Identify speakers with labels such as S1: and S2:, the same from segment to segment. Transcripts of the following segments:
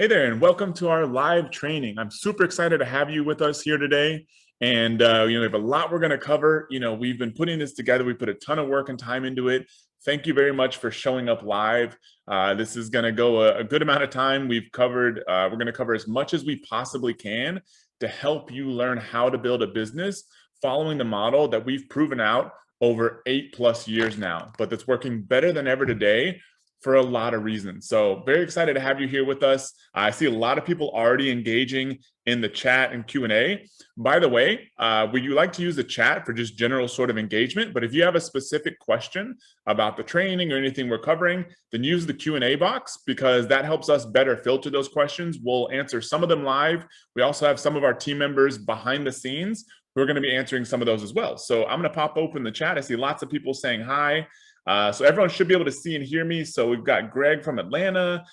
S1: Hey there, and welcome to our live training. I'm super excited to have you with us here today. And we have a lot we're going to cover. We've been putting this together. We put a ton of work and time into it. Thank you very much for showing up live. This is going to go a good amount of time. We're going to cover as much as we possibly can to help you learn how to build a business following the model that we've proven out over 8+ years now, but that's working better than ever today for a lot of reasons. So very excited to have you here with us. I see a lot of people already engaging in the chat and Q&A. By the way, would you like to use the chat for just general sort of engagement? But if you have a specific question about the training or anything we're covering, then use the Q&A box because that helps us better filter those questions. We'll answer some of them live. We also have some of our team members behind the scenes who are going to be answering some of those as well. So I'm going to pop open the chat. I see lots of people saying hi. So everyone should be able to see and hear me. So we've got Greg from Atlanta.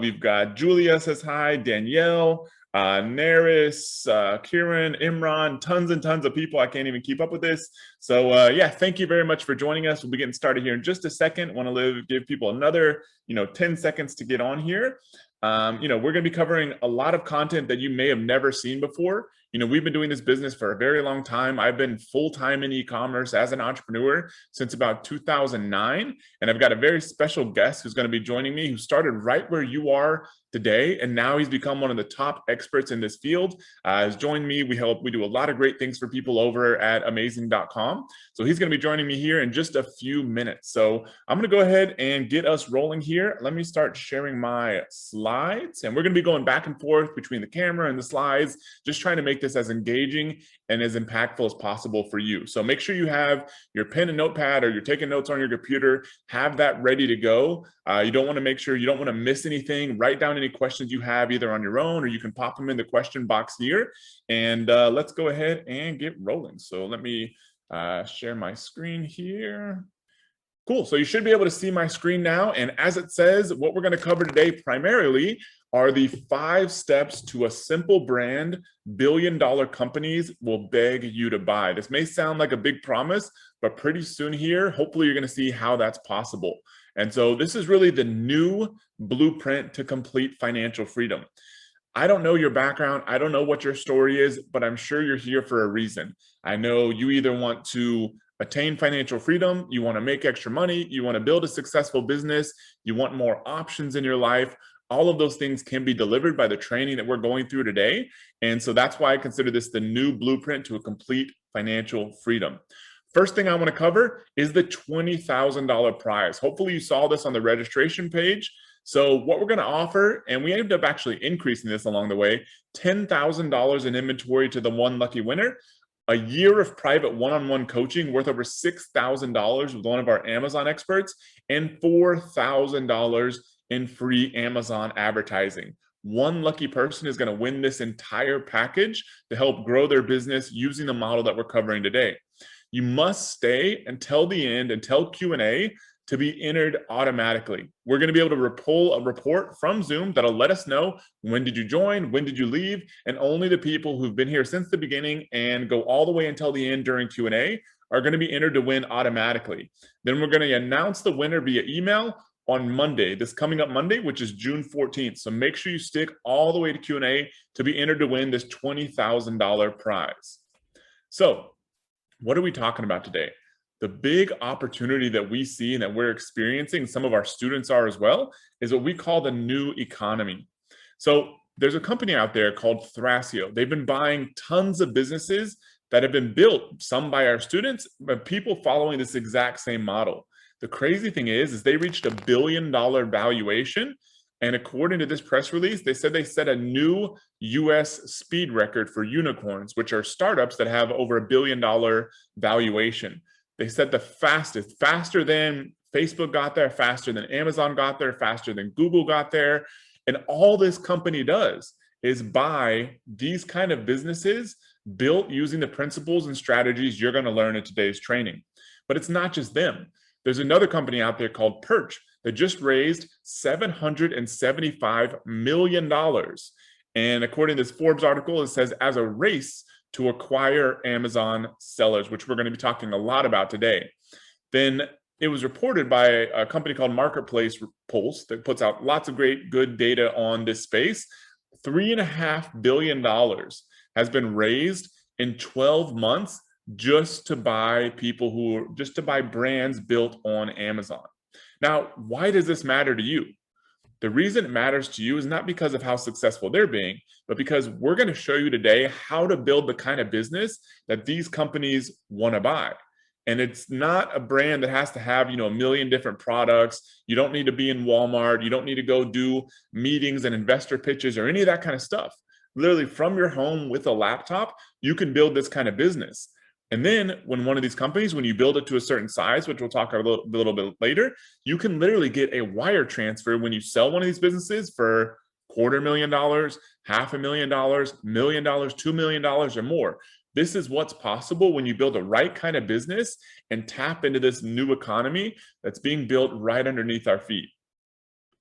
S1: We've got Julia says hi, Danielle, Naris, Kieran, Imran, tons and tons of people. I can't even keep up with this. So yeah, thank you very much for joining us. We'll be getting started here in just a second. Want to give people another 10 seconds to get on here. We're going to be covering a lot of content that you may have never seen before. We've been doing this business for a very long time. I've been full-time in e-commerce as an entrepreneur since about 2009. And I've got a very special guest who's going to be joining me who started right where you are today. And now he's become one of the top experts in this field. Has joined me. We do a lot of great things for people over at amazing.com. So he's going to be joining me here in just a few minutes. So I'm going to go ahead and get us rolling here. Let me start sharing my slides. And we're going to be going back and forth between the camera and the slides, just trying to make this as engaging and as impactful as possible for you. So make sure you have your pen and notepad, or you're taking notes on your computer, have that ready to go. You don't want to miss anything. Write down any questions you have either on your own, or you can pop them in the question box here. And let's go ahead and get rolling. So let me share my screen here. Cool, so you should be able to see my screen now. And as it says, what we're going to cover today primarily are the 5 steps to a simple brand billion-dollar companies will beg you to buy. This may sound like a big promise, but pretty soon here, hopefully you're going to see how that's possible. And so this is really the new blueprint to complete financial freedom. I don't know your background. I don't know what your story is, but I'm sure you're here for a reason. I know you either want to attain financial freedom, you want to make extra money, you want to build a successful business, you want more options in your life. All of those things can be delivered by the training that we're going through today. And so that's why I consider this the new blueprint to a complete financial freedom. First thing I want to cover is the $20,000 prize. Hopefully you saw this on the registration page. So what we're going to offer, and we ended up actually increasing this along the way, $10,000 in inventory to the one lucky winner, a year of private one-on-one coaching worth over $6,000 with one of our Amazon experts, and $4,000 in free Amazon advertising. One lucky person is going to win this entire package to help grow their business using the model that we're covering today. You must stay until the end, until Q&A, to be entered automatically. We're going to be able to pull a report from Zoom that'll let us know when did you join, when did you leave, and only the people who've been here since the beginning and go all the way until the end during Q&A are going to be entered to win automatically. Then we're going to announce the winner via email on Monday, this coming up Monday, which is June 14th. So make sure you stick all the way to Q&A to be entered to win this $20,000 prize. So what are we talking about today? The big opportunity that we see and that we're experiencing, some of our students are as well, is what we call the new economy. So there's a company out there called Thrasio. They've been buying tons of businesses that have been built, some by our students, but people following this exact same model. The crazy thing is they reached $1 billion valuation. And according to this press release, they said they set a new US speed record for unicorns, which are startups that have over $1 billion valuation. They said the fastest, faster than Facebook got there, faster than Amazon got there, faster than Google got there. And all this company does is buy these kind of businesses built using the principles and strategies you're going to learn in today's training. But it's not just them. There's another company out there called Perch that just raised $775 million. And according to this Forbes article, it says as a race to acquire Amazon sellers, which we're going to be talking a lot about today. Then it was reported by a company called Marketplace Pulse that puts out lots of great, good data on this space. $3.5 billion has been raised in 12 months just to buy just to buy brands built on Amazon. Now, why does this matter to you? The reason it matters to you is not because of how successful they're being, but because we're going to show you today how to build the kind of business that these companies want to buy. And it's not a brand that has to have, a million different products. You don't need to be in Walmart. You don't need to go do meetings and investor pitches or any of that kind of stuff. Literally from your home with a laptop, you can build this kind of business. And then when one of these companies, when you build it to a certain size, which we'll talk a little bit later, you can literally get a wire transfer when you sell one of these businesses for $250,000, $500,000, $1 million, $2 million or more. This is what's possible when you build the right kind of business and tap into this new economy that's being built right underneath our feet.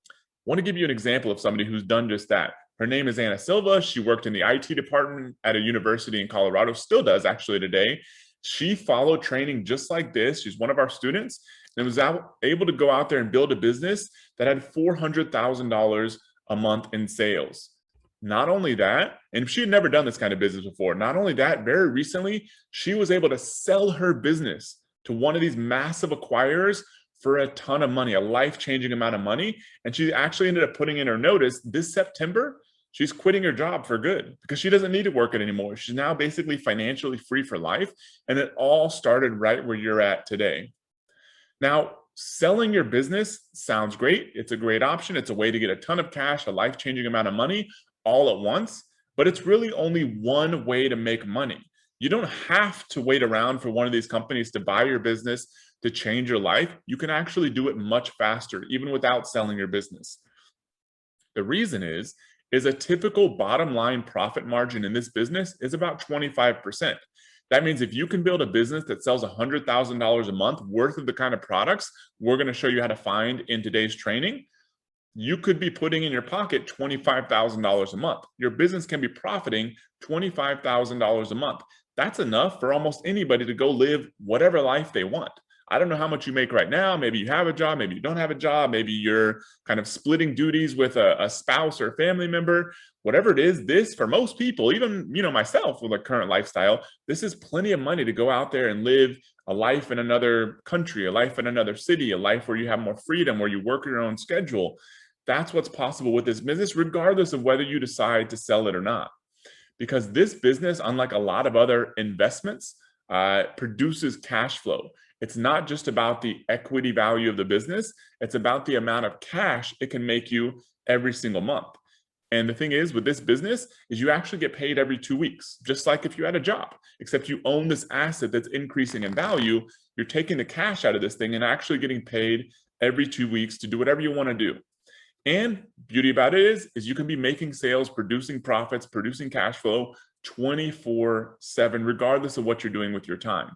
S1: I want to give you an example of somebody who's done just that. Her name is Anna Silva. She worked in the IT department at a university in Colorado, still does actually today. She followed training just like this. She's one of our students and was able to go out there and build a business that had $400,000 a month in sales. Not only that, and she had never done this kind of business before, not only that, very recently, she was able to sell her business to one of these massive acquirers for a ton of money, a life-changing amount of money. And she actually ended up putting in her notice this September. She's quitting her job for good because she doesn't need to work it anymore. She's now basically financially free for life. And it all started right where you're at today. Now, selling your business sounds great. It's a great option. It's a way to get a ton of cash, a life-changing amount of money all at once, but it's really only one way to make money. You don't have to wait around for one of these companies to buy your business to change your life. You can actually do it much faster, even without selling your business. The reason is a typical bottom line profit margin in this business is about 25%. That means if you can build a business that sells $100,000 a month worth of the kind of products we're going to show you how to find in today's training, you could be putting in your pocket $25,000 a month. Your business can be profiting $25,000 a month. That's enough for almost anybody to go live whatever life they want. I don't know how much you make right now. Maybe you have a job, maybe you don't have a job, maybe you're kind of splitting duties with a spouse or a family member. Whatever it is, this for most people, even myself with a current lifestyle, this is plenty of money to go out there and live a life in another country, a life in another city, a life where you have more freedom, where you work your own schedule. That's what's possible with this business, regardless of whether you decide to sell it or not. Because this business, unlike a lot of other investments, produces cash flow. It's not just about the equity value of the business. It's about the amount of cash it can make you every single month. And the thing is with this business is you actually get paid every 2 weeks, just like if you had a job, except you own this asset that's increasing in value. You're taking the cash out of this thing and actually getting paid every 2 weeks to do whatever you want to do. And beauty about it is you can be making sales, producing profits, producing cash flow 24/7, regardless of what you're doing with your time.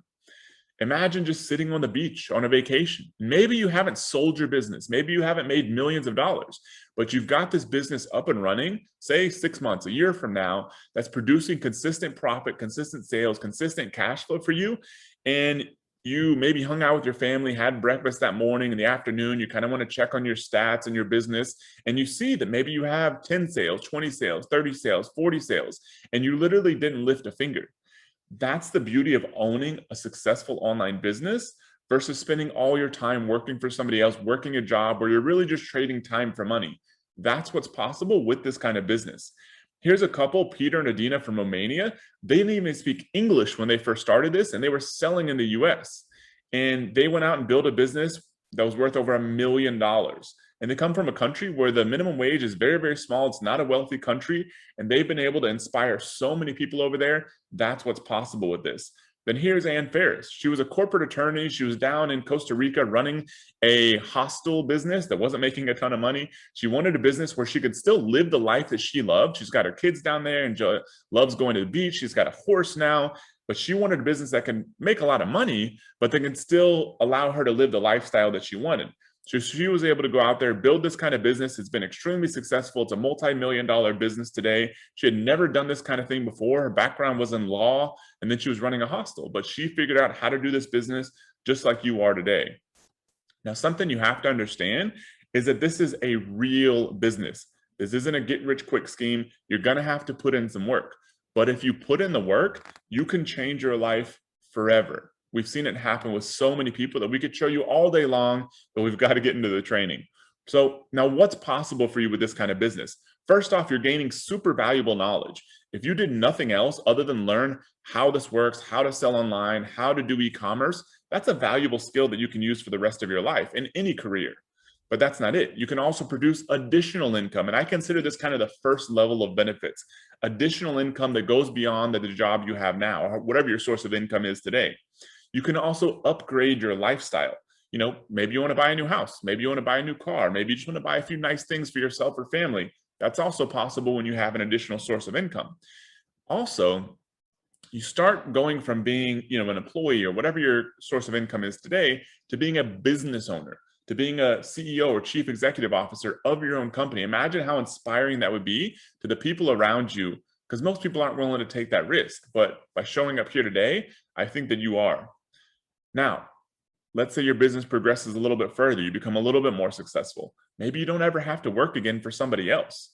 S1: Imagine just sitting on the beach on a vacation. Maybe you haven't sold your business. Maybe you haven't made millions of dollars, but you've got this business up and running, say 6 months, a year from now, that's producing consistent profit, consistent sales, consistent cash flow for you. And you maybe hung out with your family, had breakfast that morning, in the afternoon, you kind of want to check on your stats and your business. And you see that maybe you have 10 sales, 20 sales, 30 sales, 40 sales, and you literally didn't lift a finger. That's the beauty of owning a successful online business versus spending all your time working for somebody else, working a job where you're really just trading time for money. That's what's possible with this kind of business. Here's a couple, Peter and Adina from Romania. They didn't even speak English when they first started this, and they were selling in the US. And they went out and built a business that was worth over $1 million. And they come from a country where the minimum wage is very, very small. It's not a wealthy country. And they've been able to inspire so many people over there. That's what's possible with this. Then here's Ann Ferris. She was a corporate attorney. She was down in Costa Rica running a hostel business that wasn't making a ton of money. She wanted a business where she could still live the life that she loved. She's got her kids down there and loves going to the beach. She's got a horse now, but she wanted a business that can make a lot of money, but that can still allow her to live the lifestyle that she wanted. So she was able to go out there, build this kind of business. It's been extremely successful. It's a multi-million-dollar business today. She had never done this kind of thing before. Her background was in law, and then she was running a hostel. But she figured out how to do this business just like you are today. Now, something you have to understand is that this is a real business. This isn't a get rich quick scheme. You're going to have to put in some work. But if you put in the work, you can change your life forever. We've seen it happen with so many people that we could show you all day long, but we've got to get into the training. So now what's possible for you with this kind of business? First off, you're gaining super valuable knowledge. If you did nothing else other than learn how this works, how to sell online, how to do e-commerce, that's a valuable skill that you can use for the rest of your life in any career. But that's not it. You can also produce additional income. And I consider this kind of the first level of benefits, additional income that goes beyond the job you have now, or whatever your source of income is today. You can also upgrade your lifestyle. You know, maybe you want to buy a new house. Maybe you want to buy a new car. Maybe you just want to buy a few nice things for yourself or family. That's also possible when you have an additional source of income. Also, you start going from being, an employee or whatever your source of income is today to being a business owner, to being a CEO or chief executive officer of your own company. Imagine how inspiring that would be to the people around you, because most people aren't willing to take that risk. But by showing up here today, I think that you are. Now, let's say your business progresses a little bit further. You become a little bit more successful. Maybe you don't ever have to work again for somebody else.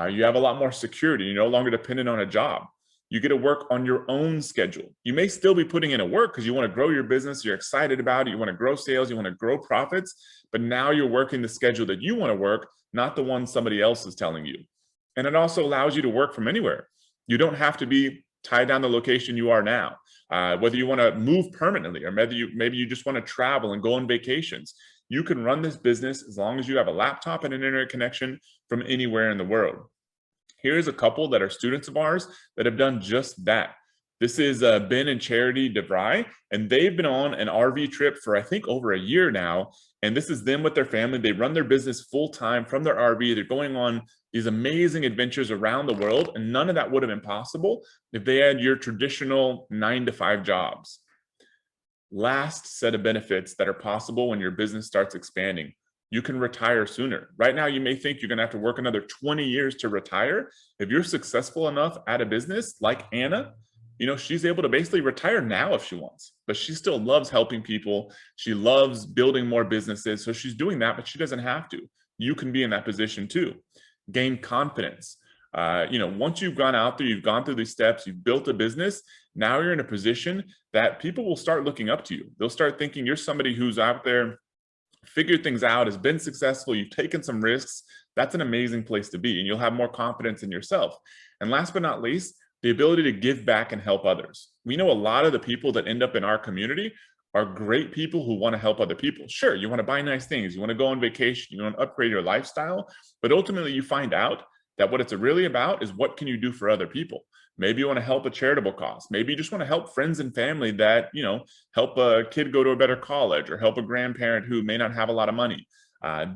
S1: You have a lot more security. You're no longer dependent on a job. You get to work on your own schedule. You may still be putting in a work because you want to grow your business. You're excited about it. You want to grow sales. You want to grow profits. But now you're working the schedule that you want to work, not the one somebody else is telling you. And it also allows you to work from anywhere. You don't have to be tied down the location you are now. Whether you want to move permanently or maybe you just want to travel and go on vacations, you can run this business as long as you have a laptop and an internet connection from anywhere in the world. Here's a couple that are students of ours that have done just that. This is Ben and Charity DeVry, and they've been on an RV trip for, I think, over a year now. And this is them with their family. They run their business full time from their RV. They're going on these amazing adventures around the world. And none of that would have been possible if they had your traditional 9-to-5 jobs. Last set of benefits that are possible when your business starts expanding. You can retire sooner. Right now, you may think you're going to have to work another 20 years to retire. If you're successful enough at a business like Anna, she's able to basically retire now if she wants, but she still loves helping people. She loves building more businesses. So she's doing that, but she doesn't have to. You can be in that position too. Gain confidence. Once you've gone out there, you've gone through these steps, you've built a business, now you're in a position that people will start looking up to you. They'll start thinking you're somebody who's out there, figured things out, has been successful, you've taken some risks. That's an amazing place to be, and you'll have more confidence in yourself. And last but not least, the ability to give back and help others. We know a lot of the people that end up in our community are great people who want to help other people. Sure, you want to buy nice things, you want to go on vacation, you want to upgrade your lifestyle, but ultimately you find out that what it's really about is what can you do for other people. Maybe you want to help a charitable cause. Maybe you just want to help friends and family that, help a kid go to a better college or help a grandparent who may not have a lot of money.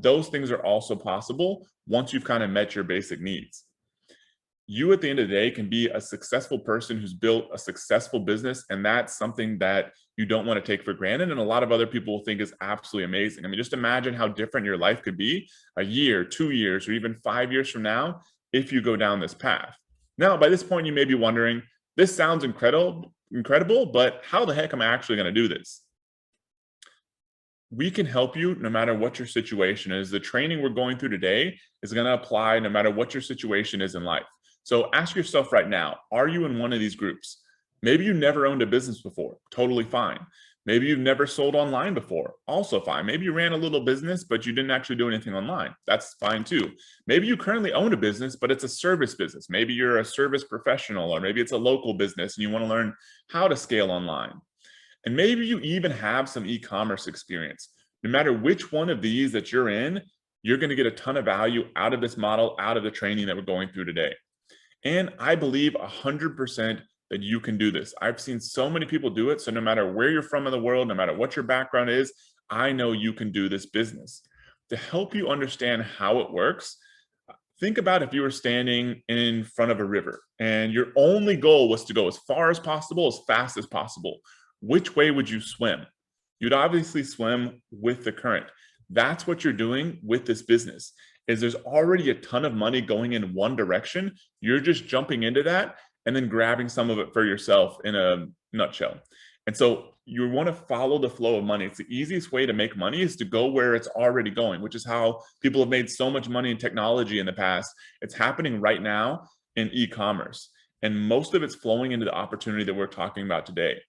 S1: Those things are also possible once you've kind of met your basic needs. You at the end of the day can be a successful person who's built a successful business, and that's something that you don't want to take for granted, and a lot of other people will think is absolutely amazing. I mean, just imagine how different your life could be a year, 2 years, or even 5 years from now if you go down this path. Now, by this point, you may be wondering, this sounds incredible, but how the heck am I actually going to do this? We can help you no matter what your situation is. The training we're going through today is going to apply no matter what your situation is in life. So ask yourself right now, are you in one of these groups? Maybe you never owned a business before, totally fine. Maybe you've never sold online before, also fine. Maybe you ran a little business, but you didn't actually do anything online. That's fine too. Maybe you currently own a business, but it's a service business. Maybe you're a service professional, or maybe it's a local business and you want to learn how to scale online. And maybe you even have some e-commerce experience. No matter which one of these that you're in, you're going to get a ton of value out of this model, out of the training that we're going through today. And I believe 100% that you can do this. I've seen so many people do it. So no matter where you're from in the world, no matter what your background is, I know you can do this business. To help you understand how it works, think about if you were standing in front of a river and your only goal was to go as far as possible, as fast as possible. Which way would you swim? You'd obviously swim with the current. That's what you're doing with this business. Is there's already a ton of money going in one direction. You're just jumping into that and then grabbing some of it for yourself in a nutshell. And so you want to follow the flow of money. It's the easiest way to make money is to go where it's already going, which is how people have made so much money in technology in the past. It's happening right now in e-commerce, and most of it's flowing into the opportunity that we're talking about today.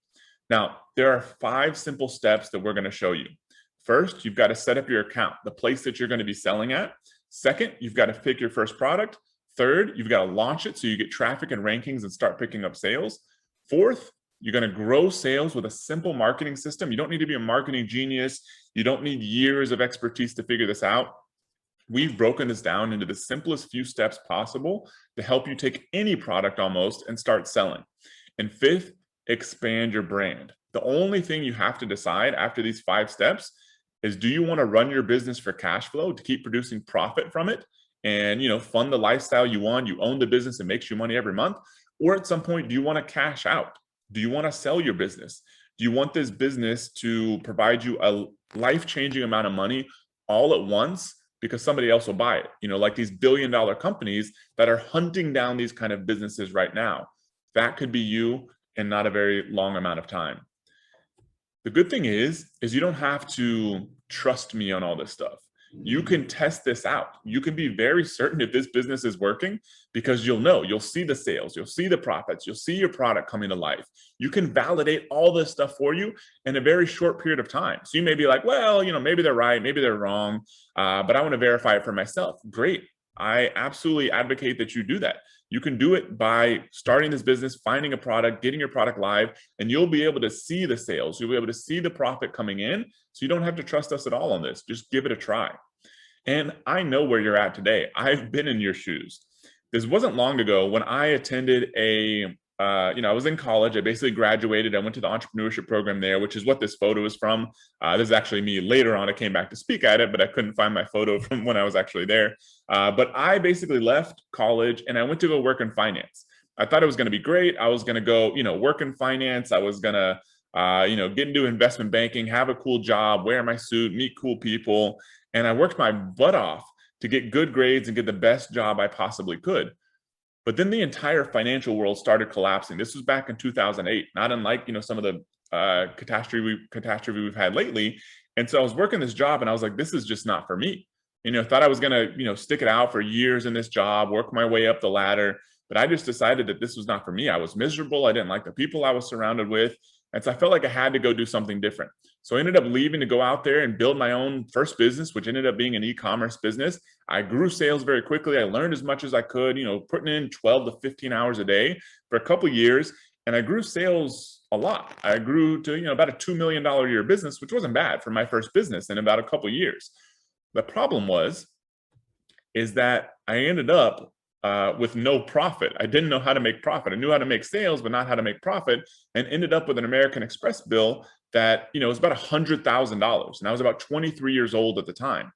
S1: Now, there are 5 simple steps that we're going to show you. First, you've got to set up your account, the place that you're going to be selling at. Second, you've got to pick your first product. Third, you've got to launch it so you get traffic and rankings and start picking up sales. Fourth, you're going to grow sales with a simple marketing system. You don't need to be a marketing genius. You don't need years of expertise to figure this out. We've broken this down into the simplest few steps possible to help you take any product almost and start selling. And fifth, expand your brand. The only thing you have to decide after these 5 steps is, do you want to run your business for cash flow to keep producing profit from it and, fund the lifestyle you want, you own the business, it makes you money every month? Or at some point, do you want to cash out? Do you want to sell your business? Do you want this business to provide you a life-changing amount of money all at once because somebody else will buy it? Like these billion-dollar companies that are hunting down these kind of businesses right now. That could be you in not a very long amount of time. The good thing is you don't have to trust me on all this stuff. You can test this out. You can be very certain if this business is working because you'll see the sales, you'll see the profits, you'll see your product coming to life. You can validate all this stuff for you in a very short period of time. So you may be like, well, maybe they're right, maybe they're wrong, but I want to verify it for myself. Great. I absolutely advocate that you do that. You can do it by starting this business, finding a product, getting your product live, and you'll be able to see the sales. You'll be able to see the profit coming in. So you don't have to trust us at all on this. Just give it a try. And I know where you're at today. I've been in your shoes. This wasn't long ago when I attended I was in college. I basically graduated. I went to the entrepreneurship program there, which is what this photo is from. This is actually me. Later on, I came back to speak at it, but I couldn't find my photo from when I was actually there. But I basically left college and I went to go work in finance. I thought it was going to be great. I was going to go, work in finance. I was going to, get into investment banking, have a cool job, wear my suit, meet cool people. And I worked my butt off to get good grades and get the best job I possibly could. But then the entire financial world started collapsing. This was back in 2008, not unlike, some of the catastrophe we've had lately. And so I was working this job and I was like, this is just not for me. Thought I was going to, stick it out for years in this job, work my way up the ladder. But I just decided that this was not for me. I was miserable. I didn't like the people I was surrounded with. And so I felt like I had to go do something different. So I ended up leaving to go out there and build my own first business, which ended up being an e-commerce business. I grew sales very quickly. I learned as much as I could, putting in 12 to 15 hours a day for a couple of years. And I grew sales a lot. I grew to, about a $2 million a year business, which wasn't bad for my first business in about a couple of years. The problem is that I ended up with no profit. I didn't know how to make profit. I knew how to make sales, but not how to make profit, and ended up with an American Express bill that, was about $100,000. And I was about 23 years old at the time.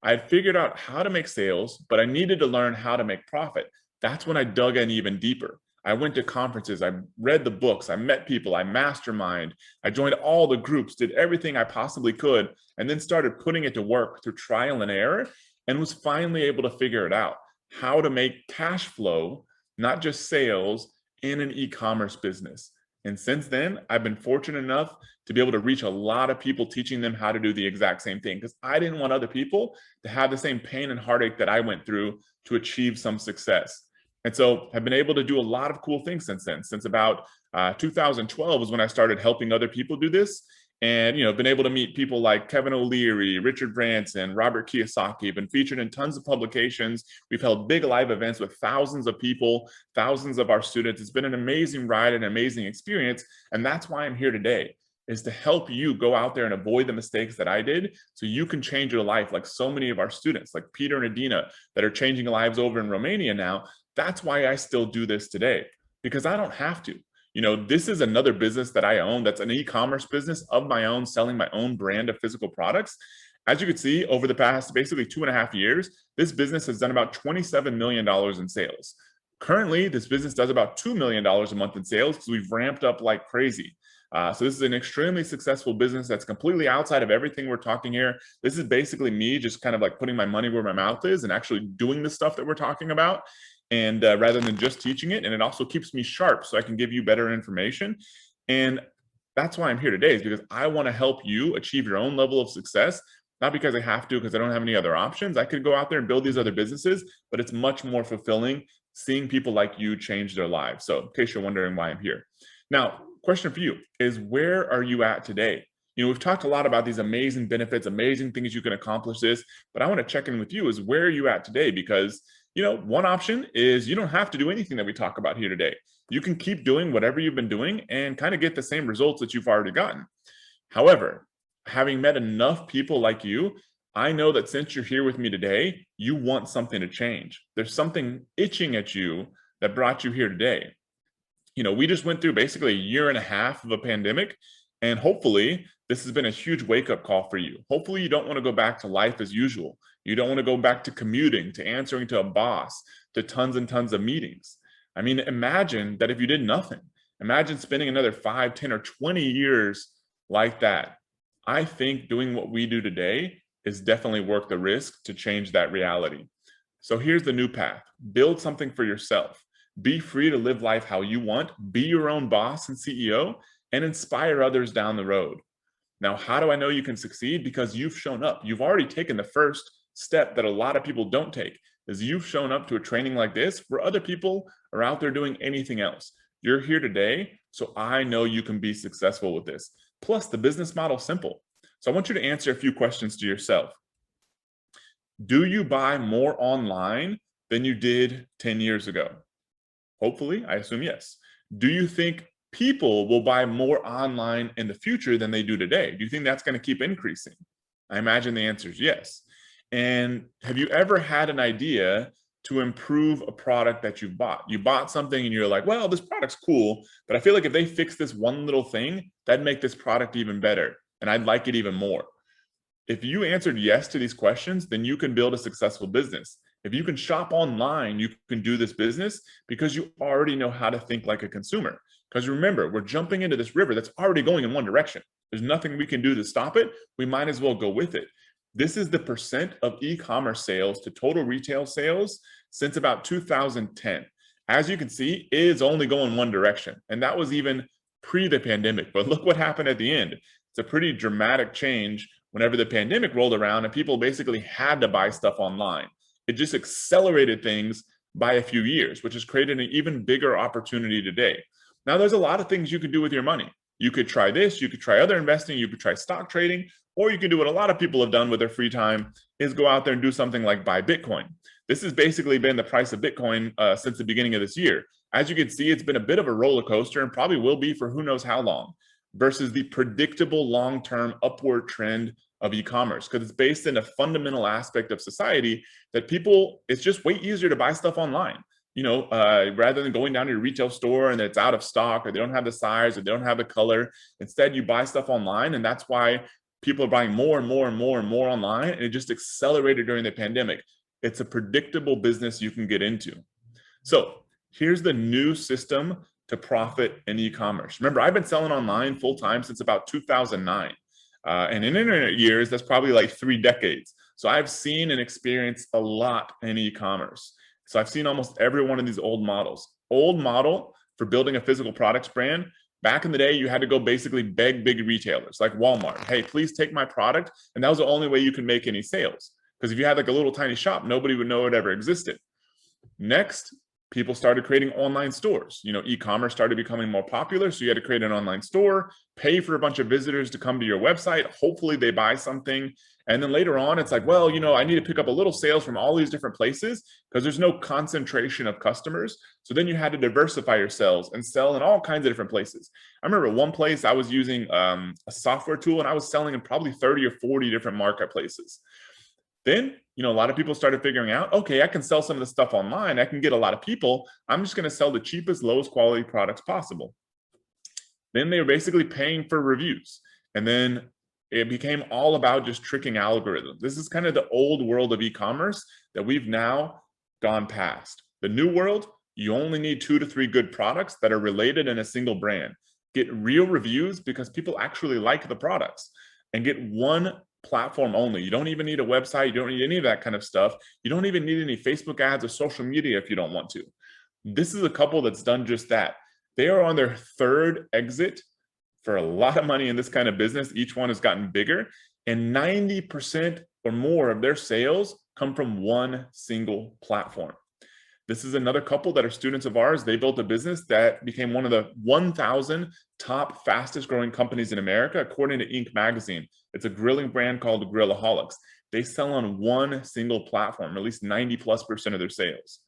S1: I had figured out how to make sales, but I needed to learn how to make profit. That's when I dug in even deeper. I went to conferences, I read the books, I met people, I mastermind, I joined all the groups, did everything I possibly could, and then started putting it to work through trial and error, and was finally able to figure it out. How to make cash flow, not just sales, in an e-commerce business. And since then, I've been fortunate enough to be able to reach a lot of people, teaching them how to do the exact same thing, because I didn't want other people to have the same pain and heartache that I went through to achieve some success. And so I've been able to do a lot of cool things since then. Since about 2012 was when I started helping other people do this. And, been able to meet people like Kevin O'Leary, Richard Branson, Robert Kiyosaki, been featured in tons of publications. We've held big live events with thousands of people, thousands of our students. It's been an amazing ride, an amazing experience. And that's why I'm here today, is to help you go out there and avoid the mistakes that I did so you can change your life like so many of our students, like Peter and Adina, that are changing lives over in Romania now. That's why I still do this today, because I don't have to. This is another business that I own. That's an e-commerce business of my own, selling my own brand of physical products. As you can see, over the past basically 2.5 years, this business has done about $27 million in sales. Currently, this business does about $2 million a month in sales because we've ramped up like crazy. So this is an extremely successful business that's completely outside of everything we're talking here. This is basically me just kind of like putting my money where my mouth is and actually doing the stuff that we're talking about. And rather than just teaching it, and it also keeps me sharp so I can give you better information. And That's why I'm here today, is because I want to help you achieve your own level of success. Not because I have to, because I don't have any other options. I could go out there and build these other businesses, but it's much more fulfilling seeing people like you change their lives. So in case you're wondering why I'm here. Now, question for you is, where are you at today? We've talked a lot about these amazing benefits, amazing things you can accomplish this, but I want to check in with you is, where are you at today? Because, one option is you don't have to do anything that we talk about here today. You can keep doing whatever you've been doing and kind of get the same results that you've already gotten. However, having met enough people like you, I know that since you're here with me today, you want something to change. There's something itching at you that brought you here today. We just went through basically a year and a half of a pandemic, and hopefully this has been a huge wake-up call for you. Hopefully you don't want to go back to life as usual. You don't want to go back to commuting, to answering to a boss, to tons and tons of meetings. I mean, imagine that if you did nothing. Imagine spending another 5, 10, or 20 years like that. I think doing what we do today is definitely worth the risk to change that reality. So here's the new path. Build something for yourself. Be free to live life how you want. Be your own boss and CEO, and inspire others down the road. Now, how do I know you can succeed? Because you've shown up. You've already taken the first step that a lot of people don't take, is you've shown up to a training like this where other people are out there doing anything else. You're here today, so I know you can be successful with this. Plus, the business model is simple. So I want you to answer a few questions to yourself. Do you buy more online than you did 10 years ago? Hopefully, I assume yes. Do you think people will buy more online in the future than they do today? Do you think that's going to keep increasing? I imagine the answer is yes. And have you ever had an idea to improve a product that you bought? You bought something and you're like, well, this product's cool, but I feel like if they fix this one little thing, that'd make this product even better, and I'd like it even more. If you answered yes to these questions, then you can build a successful business. If you can shop online, you can do this business because you already know how to think like a consumer. Because remember, we're jumping into this river that's already going in one direction. There's nothing we can do to stop it. We might as well go with it. This is the percent of e-commerce sales to total retail sales since about 2010. As you can see, it is only going one direction. And that was even pre the pandemic. But look what happened at the end. It's a pretty dramatic change whenever the pandemic rolled around and people basically had to buy stuff online. It just accelerated things by a few years, which has created an even bigger opportunity today. Now, there's a lot of things you could do with your money. You could try this, you could try other investing, you could try stock trading, or you can do what a lot of people have done with their free time, is go out there and do something like buy Bitcoin. This has basically been the price of Bitcoin since the beginning of this year. As you can see, it's been a bit of a roller coaster and probably will be for who knows how long, versus the predictable long-term upward trend of e-commerce, because it's based in a fundamental aspect of society that people, it's just way easier to buy stuff online. Rather than going down to your retail store and it's out of stock, or they don't have the size, or they don't have the color. Instead, you buy stuff online, and that's why people are buying more and more and more and more online, and it just accelerated during the pandemic. It's a predictable business you can get into. So here's the new system to profit in e-commerce. Remember, I've been selling online full-time since about 2009. And in internet years, that's probably like 3 decades. So I've seen and experienced a lot in e-commerce. So I've seen almost every one of these old models. Old model for building a physical products brand. Back in the day, you had to go basically beg big retailers like Walmart. Hey, please take my product. And that was the only way you could make any sales. Because if you had like a little tiny shop, nobody would know it ever existed. Next, people started creating online stores. E-commerce started becoming more popular. So you had to create an online store, pay for a bunch of visitors to come to your website. Hopefully they buy something. And then later on, it's like, well, I need to pick up a little sales from all these different places because there's no concentration of customers. So then you had to diversify yourselves and sell in all kinds of different places. I remember one place I was using a software tool, and I was selling in probably 30 or 40 different marketplaces. Then, a lot of people started figuring out, okay, I can sell some of the stuff online. I can get a lot of people. I'm just going to sell the cheapest, lowest quality products possible. Then they were basically paying for reviews. And then it became all about just tricking algorithms. This is kind of the old world of e-commerce that we've now gone past. The new world, you only need 2 to 3 good products that are related in a single brand. Get real reviews because people actually like the products, and get one platform only. You don't even need a website. You don't need any of that kind of stuff. You don't even need any Facebook ads or social media if you don't want to. This is a couple that's done just that. They are on their 3rd exit for a lot of money in this kind of business. Each one has gotten bigger, and 90% or more of their sales come from one single platform. This is another couple that are students of ours. They built a business that became one of the 1,000 top fastest growing companies in America, according to Inc. magazine. It's a grilling brand called Grillaholics. They sell on one single platform, at least 90+% of their sales.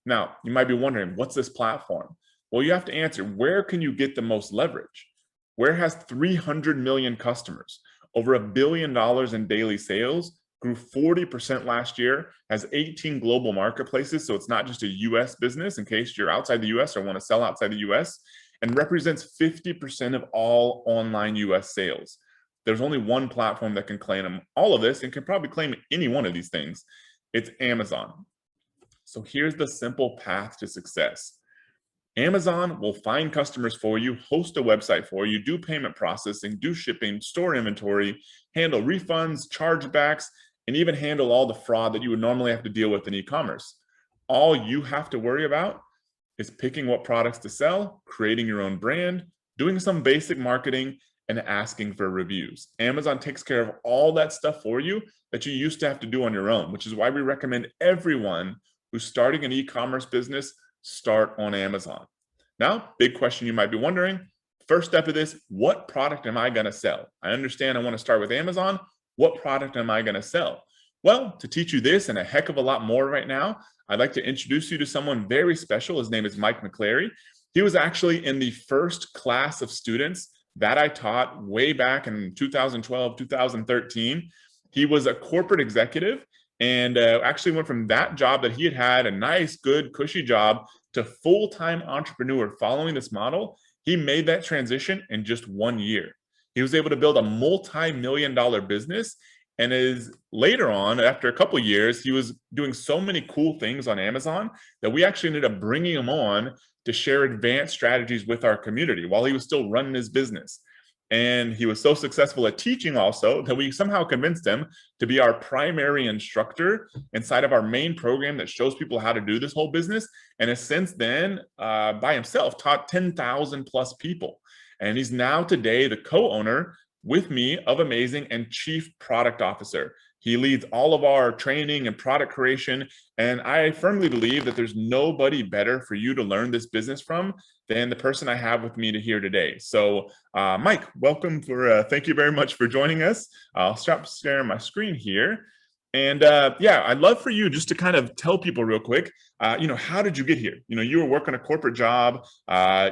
S1: Now, you might be wondering, what's this platform? Well, you have to answer, where can you get the most leverage? Where has 300 million customers, over $1 billion in daily sales, grew 40% last year, has 18 global marketplaces, so it's not just a US business in case you're outside the US or want to sell outside the US, and represents 50% of all online US sales. There's only one platform that can claim all of this and can probably claim any one of these things. It's Amazon. So here's the simple path to success. Amazon will find customers for you, host a website for you, do payment processing, do shipping, store inventory, handle refunds, chargebacks, and even handle all the fraud that you would normally have to deal with in e-commerce. All you have to worry about is picking what products to sell, creating your own brand, doing some basic marketing, and asking for reviews. Amazon takes care of all that stuff for you that you used to have to do on your own, which is why we recommend everyone who's starting an e-commerce business start on Amazon. Now, big question you might be wondering, first step of this, what product am I gonna sell? I understand I wanna start with Amazon. What product am I gonna sell? Well, to teach you this and a heck of a lot more right now, I'd like to introduce you to someone very special. His name is Mike McClary. He was actually in the first class of students that I taught way back in 2012, 2013. He was a corporate executive and actually went from that job that he had a nice, good, cushy job to full-time entrepreneur. Following this model, he made that transition in just 1 year. He was able to build a multi-million-dollar business, and is later on, after a couple of years, he was doing so many cool things on Amazon that we actually ended up bringing him on to share advanced strategies with our community while he was still running his business. And he was so successful at teaching also that we somehow convinced him to be our primary instructor inside of our main program that shows people how to do this whole business. And has since then, by himself, taught 10,000 plus people. And he's now today the co-owner with me of Amazing and Chief Product Officer. He leads all of our training and product creation. And I firmly believe that there's nobody better for you to learn this business from than the person I have with me here today. So Mike, welcome. Thank you very much for joining us. I'll stop sharing my screen here. And yeah, I'd love for you just to kind of tell people real quick, how did you get here? You were working a corporate job.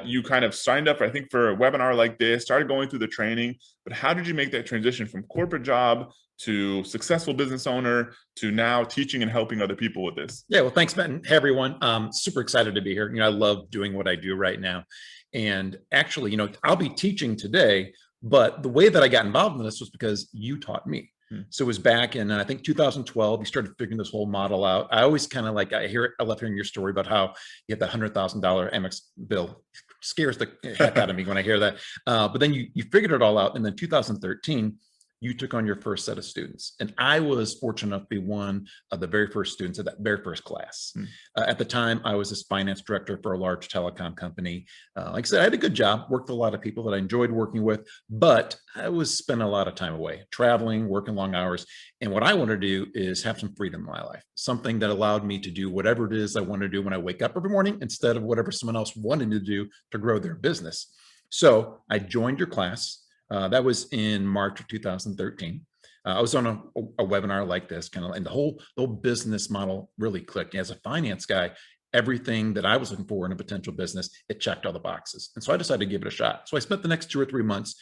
S1: You kind of signed up, I think, for a webinar like this, started going through the training, but how did you make that transition from corporate job to successful business owner to now teaching and helping other people with this?
S2: Yeah, well, thanks, Matt. And hey, everyone. Super excited to be here. I love doing what I do right now. And actually, I'll be teaching today, but the way that I got involved in this was because you taught me. So it was back in, I think, 2012, you started figuring this whole model out. I always kind of like, I love hearing your story about how you had that $100,000 Amex bill. Scares the heck out of me when I hear that. But then you figured it all out. And then 2013, you took on your first set of students. And I was fortunate enough to be one of the very first students of that very first class. At the time, I was this finance director for a large telecom company. Like I said, I had a good job, worked with a lot of people that I enjoyed working with, but I was spending a lot of time away, traveling, working long hours. And what I want to do is have some freedom in my life, something that allowed me to do whatever it is I want to do when I wake up every morning, instead of whatever someone else wanted me to do to grow their business. So I joined your class. That was in March of 2013. I was on a webinar like this, and the whole business model really clicked. As a finance guy, everything that I was looking for in a potential business, it checked all the boxes. And so I decided to give it a shot. So I spent the next 2 or 3 months,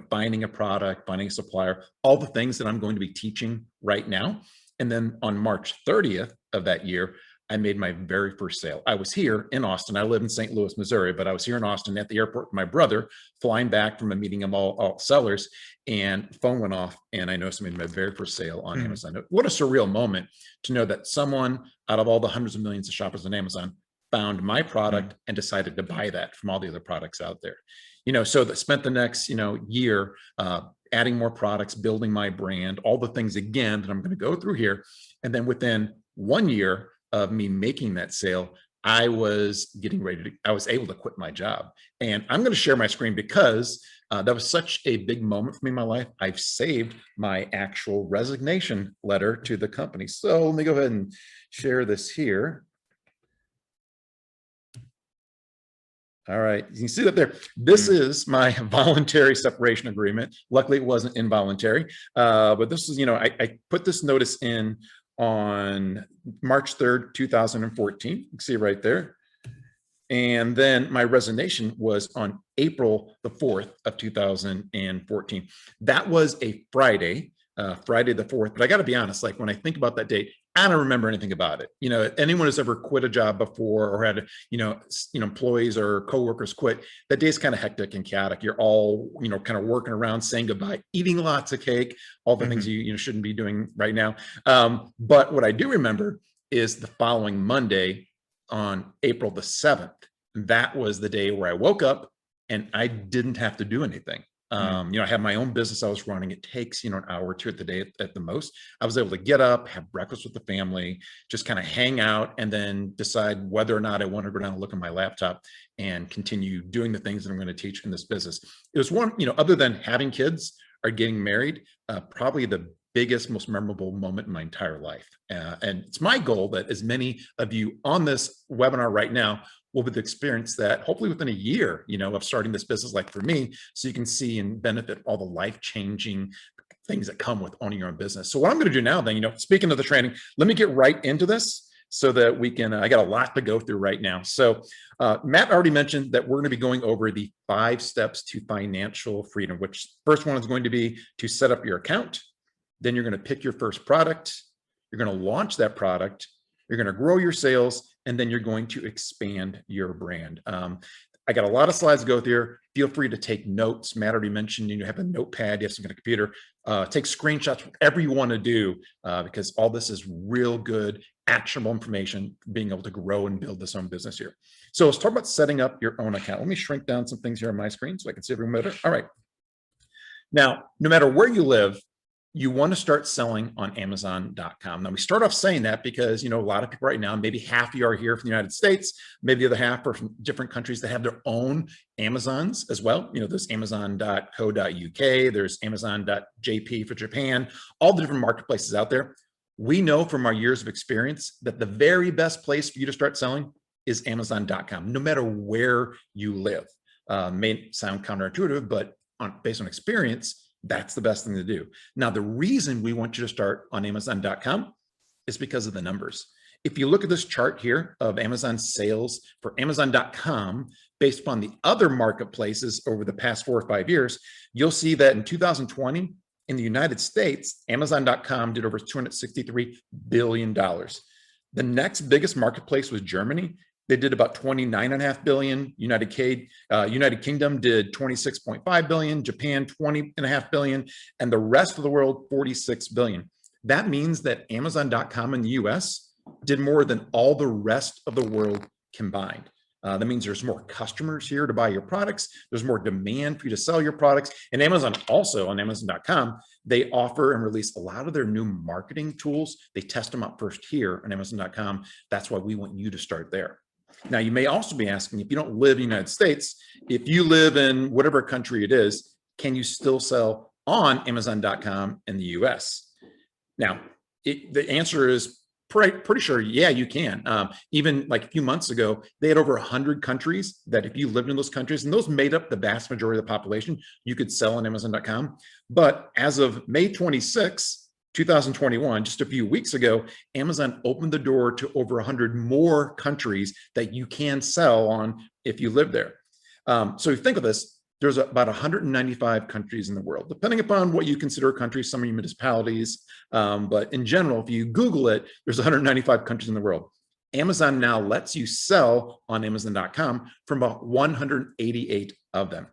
S2: finding a product, finding a supplier, all the things that I'm going to be teaching right now. And then on March 30th of that year, I made my very first sale. I was here in Austin. I live in St. Louis, Missouri, but I was here in Austin at the airport with my brother, flying back from a meeting of all sellers, and phone went off, and I noticed I made my very first sale on Amazon. What a surreal moment to know that someone out of all the hundreds of millions of shoppers on Amazon found my product and decided to buy that from all the other products out there. So that spent the next, year adding more products, building my brand, all the things again that I'm going to go through here. And then within 1 year of me making that sale, I was able to quit my job. And I'm going to share my screen because that was such a big moment for me in my life. I've saved my actual resignation letter to the company. So let me go ahead and share this here. All right, you can see that there. This is my voluntary separation agreement. Luckily, it wasn't involuntary, but this is, I put this notice in on March 3rd, 2014. You can see right there. And then my resignation was on April the 4th of 2014. That was a Friday, Friday the 4th. But I got to be honest, like when I think about that date, I don't remember anything about it. Anyone who's ever quit a job before or had, employees or coworkers quit, that day's kind of hectic and chaotic. You're all, kind of working around, saying goodbye, eating lots of cake, all the things you shouldn't be doing right now. But what I do remember is the following Monday on April the 7th. That was the day where I woke up and I didn't have to do anything. I have my own business I was running. It takes, an hour or two at the day at the most. I was able to get up, have breakfast with the family, just kind of hang out, and then decide whether or not I want to go down and look at my laptop and continue doing the things that I'm going to teach in this business. It was one, other than having kids or getting married, probably the biggest, most memorable moment in my entire life. And it's my goal that as many of you on this webinar right now will be experience that hopefully within a year, of starting this business, like for me, so you can see and benefit all the life-changing things that come with owning your own business. So what I'm going to do now then, speaking of the training, let me get right into this so that we can, I got a lot to go through right now. So Matt already mentioned that we're going to be going over the 5 steps to financial freedom, which first one is going to be to set up your account. Then you're going to pick your first product. You're going to launch that product. You're going to grow your sales, and then you're going to expand your brand. I got a lot of slides to go through. Feel free to take notes. Matt already mentioned you have a notepad, you have some kind of computer. Take screenshots, whatever you want to do, because all this is real good, actionable information, being able to grow and build this own business here. So let's talk about setting up your own account. Let me shrink down some things here on my screen so I can see everyone better. All right. Now, no matter where you live, you want to start selling on Amazon.com. Now, we start off saying that because, a lot of people right now, maybe half of you are here from the United States, maybe the other half are from different countries that have their own Amazons as well. There's Amazon.co.uk, there's Amazon.jp for Japan, all the different marketplaces out there. We know from our years of experience that the very best place for you to start selling is Amazon.com, no matter where you live. May sound counterintuitive, but based on experience, that's the best thing to do. Now, the reason we want you to start on Amazon.com is because of the numbers. If you look at this chart here of Amazon sales for Amazon.com, based upon the other marketplaces over the past 4 or 5 years, you'll see that in 2020, in the United States, Amazon.com did over $263 billion. The next biggest marketplace was Germany. They did about 29.5 billion. United Kingdom did 26.5 billion, Japan 20.5 billion, and the rest of the world 46 billion. That means that Amazon.com in the US did more than all the rest of the world combined. That means there's more customers here to buy your products. There's more demand for you to sell your products. And Amazon also, on Amazon.com, they offer and release a lot of their new marketing tools. They test them out first here on Amazon.com. That's why we want you to start there. Now, you may also be asking, if you don't live in the United States, if you live in whatever country it is, can you still sell on Amazon.com in the US? Now, the answer is pretty sure, yeah, you can. Even like a few months ago, they had over 100 countries that if you lived in those countries, and those made up the vast majority of the population, you could sell on Amazon.com. But as of May 26, 2021, just a few weeks ago, Amazon opened the door to over 100 more countries that you can sell on if you live there. So you think of this, there's about 195 countries in the world, depending upon what you consider a country, some are municipalities, but in general, if you Google it, there's 195 countries in the world. Amazon now lets you sell on Amazon.com from about 188 of them.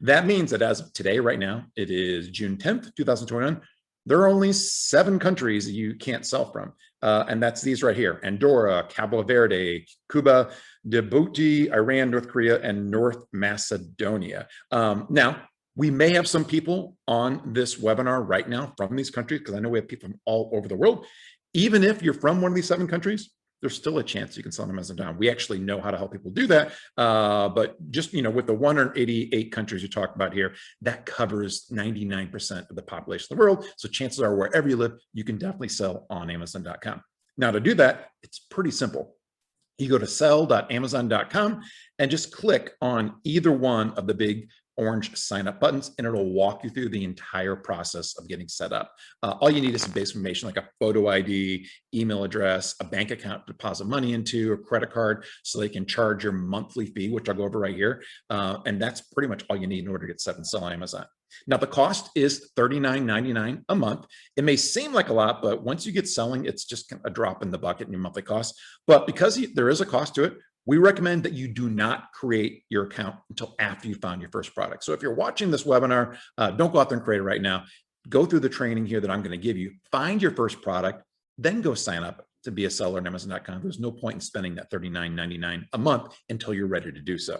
S2: That means that as of today, right now, it is June 10th, 2021, there are only 7 countries that you can't sell from. And that's these right here: Andorra, Cabo Verde, Cuba, Djibouti, Iran, North Korea, and North Macedonia. Now, we may have some people on this webinar right now from these countries, because I know we have people from all over the world. Even if you're from one of these 7 countries, there's still a chance you can sell on Amazon. We actually know how to help people do that. But just, with the 188 countries you talked about here, that covers 99% of the population of the world. So chances are wherever you live, you can definitely sell on Amazon.com. Now to do that, it's pretty simple. You go to sell.amazon.com and just click on either one of the big orange sign up buttons, and it'll walk you through the entire process of getting set up. All you need is some basic information like a photo ID, email address, a bank account to deposit money into, a credit card, so they can charge your monthly fee, which I'll go over right here. And that's pretty much all you need in order to get set and sell on Amazon. Now, the cost is $39.99 a month. It may seem like a lot, but once you get selling, it's just a drop in the bucket in your monthly cost. But because there is a cost to it, we recommend that you do not create your account until after you found your first product. So if you're watching this webinar, don't go out there and create it right now. Go through the training here that I'm going to give you. Find your first product, then go sign up to be a seller on Amazon.com. There's no point in spending that $39.99 a month until you're ready to do so.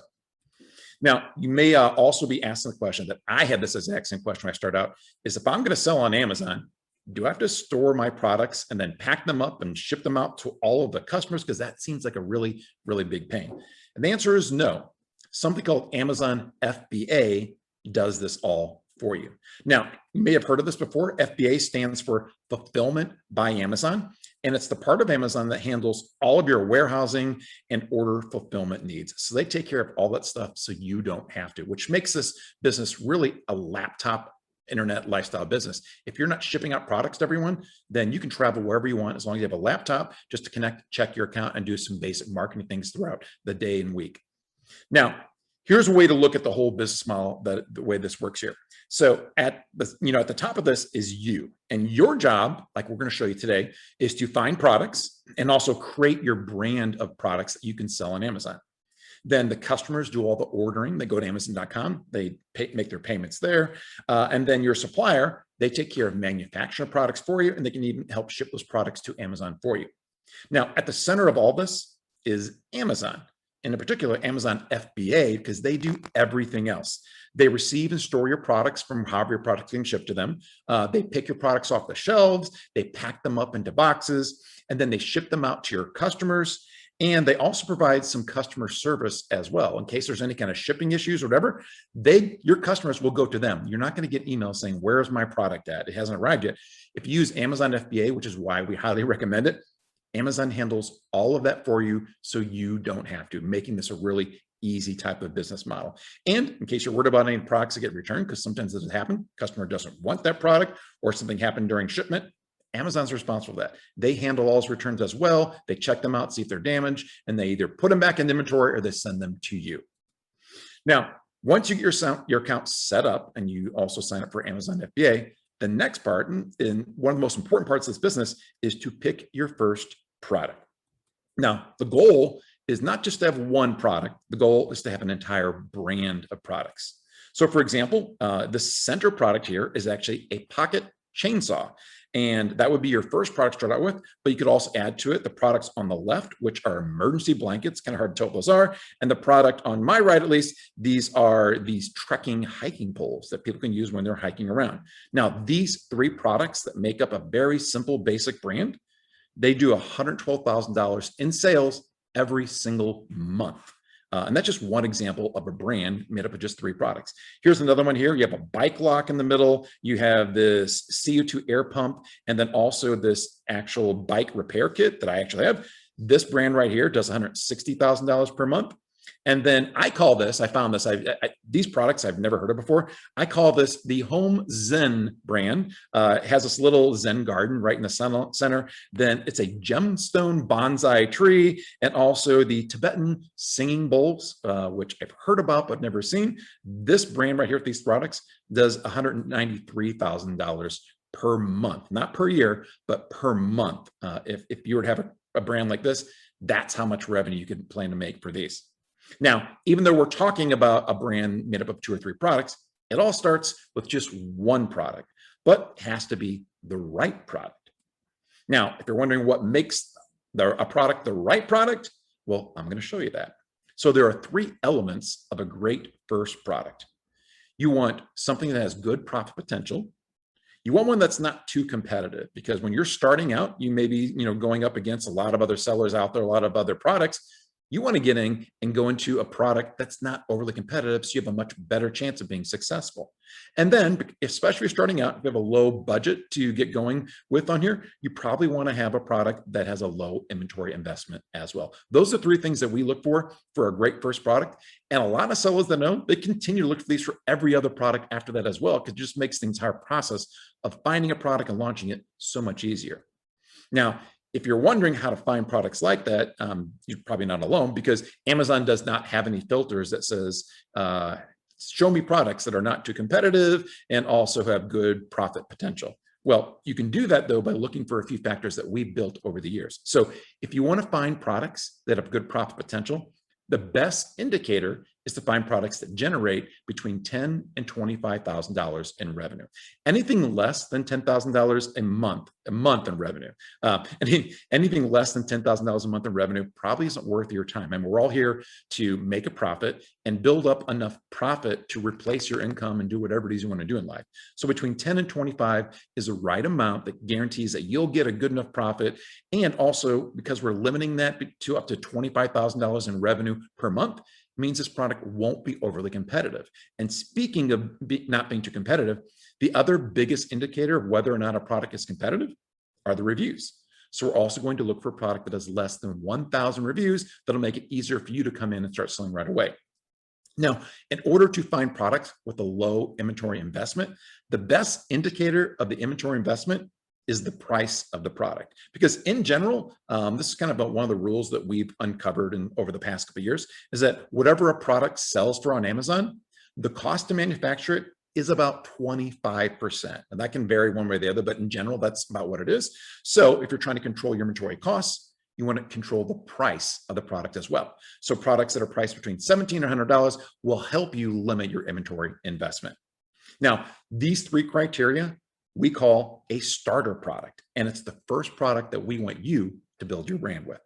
S2: Now, you may also be asking the question that I had this exact same question when I started out, is if I'm going to sell on Amazon, do I have to store my products and then pack them up and ship them out to all of the customers? Because that seems like a really, really big pain. And the answer is no. Something called Amazon FBA does this all for you. Now, you may have heard of this before. FBA stands for Fulfillment by Amazon, and it's the part of Amazon that handles all of your warehousing and order fulfillment needs. So they take care of all that stuff so you don't have to, which makes this business really a laptop internet lifestyle business. If you're not shipping out products to everyone, then you can travel wherever you want as long as you have a laptop just to connect, check your account, and do some basic marketing things throughout the day and week. Now, here's a way to look at the whole business model, the way this works here. So at the top of this is you, and your job, like we're going to show you today, is to find products and also create your brand of products that you can sell on Amazon. Then the customers do all the ordering. They go to Amazon.com, they make their payments there. And then your supplier, they take care of manufacturing products for you, and they can even help ship those products to Amazon for you. Now, at the center of all this is Amazon, and in particular, Amazon FBA, because they do everything else. They receive and store your products from however your products can ship to them. They pick your products off the shelves, they pack them up into boxes, and then they ship them out to your customers. And they also provide some customer service as well. In case there's any kind of shipping issues or whatever, your customers will go to them. You're not going to get emails saying, where's my product at? It hasn't arrived yet. If you use Amazon FBA, which is why we highly recommend it, Amazon handles all of that for you so you don't have to, making this a really easy type of business model. And in case you're worried about any products that get returned, because sometimes this has happened, customer doesn't want that product or something happened during shipment, Amazon's responsible for that. They handle all those returns as well. They check them out, see if they're damaged, and they either put them back in inventory or they send them to you. Now, once you get your account set up and you also sign up for Amazon FBA, the next part, and one of the most important parts of this business, is to pick your first product. Now, the goal is not just to have one product. The goal is to have an entire brand of products. So for example, the center product here is actually a pocket chainsaw. And that would be your first product to start out with, but you could also add to it the products on the left, which are emergency blankets, kind of hard to tell what those are. And the product on my right, at least, these are these trekking hiking poles that people can use when they're hiking around. Now, these three products that make up a very simple, basic brand, they do $112,000 in sales every single month. And that's just one example of a brand made up of just three products. Here's another one here. You have a bike lock in the middle. You have this CO2 air pump, and then also this actual bike repair kit that I actually have. This brand right here does $160,000 per month. And then I call this, I found this, these products I've never heard of before. I call this the Home Zen brand. It has this little Zen garden right in the center. Then it's a gemstone bonsai tree, and also the Tibetan singing bowls, which I've heard about but never seen. This brand right here with these products does $193,000 per month, not per year, but per month. If you were to have a brand like this, that's how much revenue you could plan to make for these. Now, even though we're talking about a brand made up of 2 or 3 products, it all starts with just one product, but it has to be the right product. Now, if you're wondering what makes a product the right product, well, I'm going to show you that. So there are 3 elements of a great first product. You want something that has good profit potential. You want one that's not too competitive, because when you're starting out, you may be, going up against a lot of other sellers out there, a lot of other products. You want to get in and go into a product that's not overly competitive, so you have a much better chance of being successful. And then, especially if you're starting out, if you have a low budget to get going with on here, you probably want to have a product that has a low inventory investment as well. Those are three things that we look for a great first product. And a lot of sellers that know, they continue to look for these for every other product after that as well, because it just makes the entire process of finding a product and launching it so much easier. Now, if you're wondering how to find products like that, you're probably not alone, because Amazon does not have any filters that says, show me products that are not too competitive and also have good profit potential. Well, you can do that though by looking for a few factors that we've built over the years. So if you want to find products that have good profit potential, the best indicator is to find products that generate between $10,000 and $25,000 in revenue. Anything less than $10,000 a month in revenue. Anything less than $10,000 a month in revenue probably isn't worth your time. And we're all here to make a profit and build up enough profit to replace your income and do whatever it is you want to do in life. So between 10 and 25 is the right amount that guarantees that you'll get a good enough profit. And also, because we're limiting that to up to $25,000 in revenue per month, means this product won't be overly competitive. And speaking of not being too competitive, the other biggest indicator of whether or not a product is competitive are the reviews. So we're also going to look for a product that has less than 1,000 reviews. That'll make it easier for you to come in and start selling right away. Now, in order to find products with a low inventory investment, the best indicator of the inventory investment is the price of the product. Because in general, this is kind of one of the rules that we've uncovered over the past couple of years, is that whatever a product sells for on Amazon, the cost to manufacture it is about 25%. And that can vary one way or the other, but in general, that's about what it is. So if you're trying to control your inventory costs, you want to control the price of the product as well. So products that are priced between $17 and $100 will help you limit your inventory investment. Now, these three criteria we call a starter product, and it's the first product that we want you to build your brand with.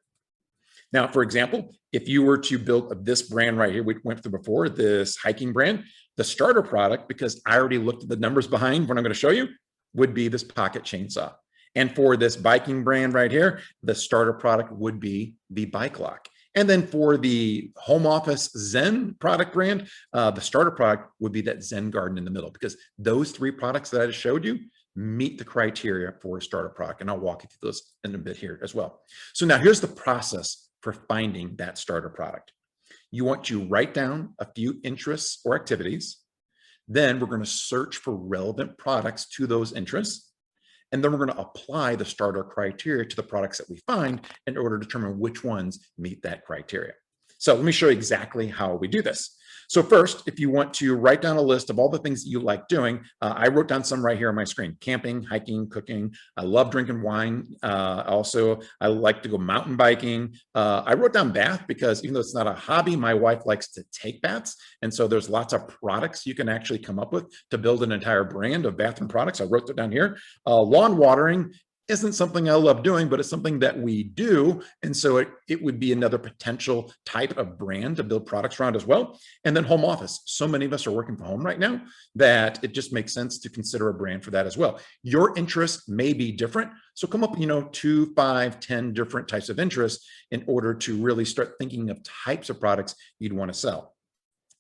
S2: Now, for example, if you were to build this brand right here, we went through before, this hiking brand, the starter product, because I already looked at the numbers behind what I'm going to show you, would be this pocket chainsaw. And for this biking brand right here, the starter product would be the bike lock. And then for the home office Zen product brand, the starter product would be that Zen garden in the middle, because those three products that I just showed you meet the criteria for a starter product. And I'll walk you through those in a bit here as well. So now here's the process for finding that starter product. You want to write down a few interests or activities. Then we're going to search for relevant products to those interests. And then we're going to apply the starter criteria to the products that we find in order to determine which ones meet that criteria. So let me show you exactly how we do this. So first, if you want to write down a list of all the things that you like doing, I wrote down some right here on my screen: camping, hiking, cooking. I love drinking wine. Also, I like to go mountain biking. I wrote down bath because even though it's not a hobby, my wife likes to take baths. And so there's lots of products you can actually come up with to build an entire brand of bathroom products. I wrote that down here. Lawn watering isn't something I love doing, but it's something that we do. And so it would be another potential type of brand to build products around as well. And then home office. So many of us are working from home right now that it just makes sense to consider a brand for that as well. Your interests may be different. So come up, 2, 5, 10 different types of interests in order to really start thinking of types of products you'd want to sell.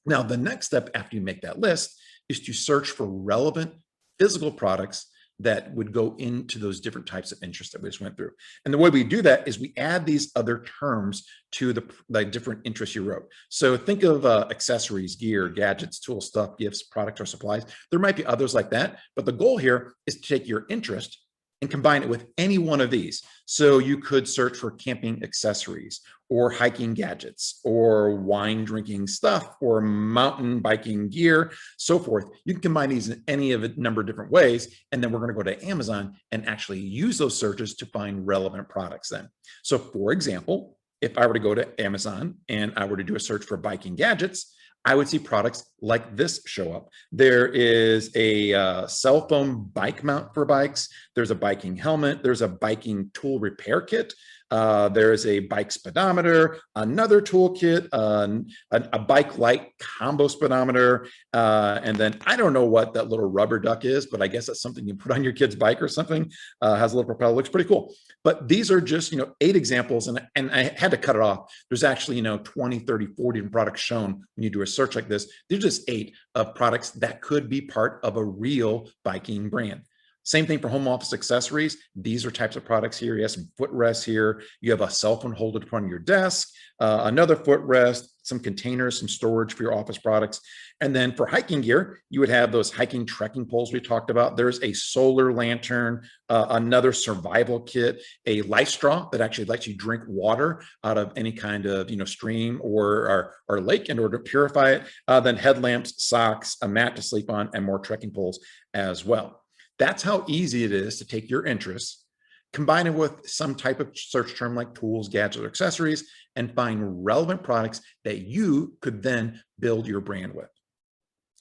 S2: Now, the next step after you make that list is to search for relevant physical products that would go into those different types of interests that we just went through. And the way we do that is we add these other terms to the different interests you wrote. So think of accessories, gear, gadgets, tool stuff, gifts, products, or supplies. There might be others like that, but the goal here is to take your interest and combine it with any one of these. So you could search for camping accessories or hiking gadgets or wine drinking stuff or mountain biking gear, so forth. You can combine these in any of a number of different ways. And then we're going to go to Amazon and actually use those searches to find relevant products then. So for example, if I were to go to Amazon and I were to do a search for biking gadgets, I would see products like this show up. There is a cell phone bike mount for bikes. There's a biking helmet. There's a biking tool repair kit. There is a bike speedometer, another toolkit, a bike light combo speedometer, and then I don't know what that little rubber duck is, but I guess that's something you put on your kid's bike or something. Has a little propeller, looks pretty cool. But these are just 8 examples, and I had to cut it off. There's actually 20, 30, 40 different products shown when you do a search like this. There's just 8 of products that could be part of a real biking brand. Same thing for home office accessories. These are types of products here. You have some footrests here. You have a cell phone holder to put on your desk, another footrest, some containers, some storage for your office products. And then for hiking gear, you would have those hiking trekking poles we talked about. There's a solar lantern, another survival kit, a life straw that actually lets you drink water out of any kind of stream or lake in order to purify it. Then headlamps, socks, a mat to sleep on, and more trekking poles as well. That's how easy it is to take your interests, combine it with some type of search term like tools, gadgets, or accessories, and find relevant products that you could then build your brand with.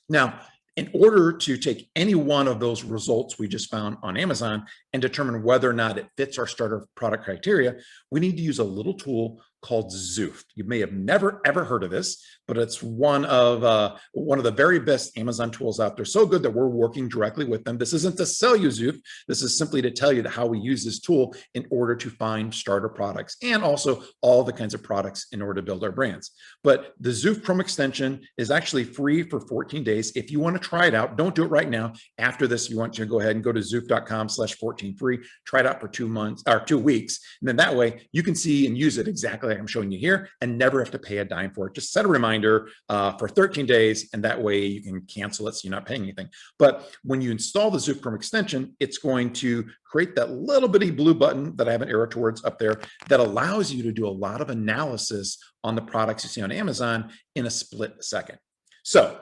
S2: Now, in order to take any one of those results we just found on Amazon and determine whether or not it fits our starter product criteria, we need to use a little tool called Zooft. You may have never ever heard of this, but it's one of the very best Amazon tools out there. So good that we're working directly with them. This isn't to sell you Zooft. This is simply to tell you how we use this tool in order to find starter products and also all the kinds of products in order to build our brands. But the Zooft Chrome extension is actually free for 14 days. If you want to try it out, don't do it right now. After this, you want to go ahead and go to zooft.com/14free, try it out for 2 months or 2 weeks. And then that way you can see and use it exactly like I'm showing you here and never have to pay a dime for it. Just set a reminder for 13 days, and that way you can cancel it so you're not paying anything. But when you install the Zooft Chrome extension, it's going to create that little bitty blue button that I have an arrow towards up there that allows you to do a lot of analysis on the products you see on Amazon in a split second. So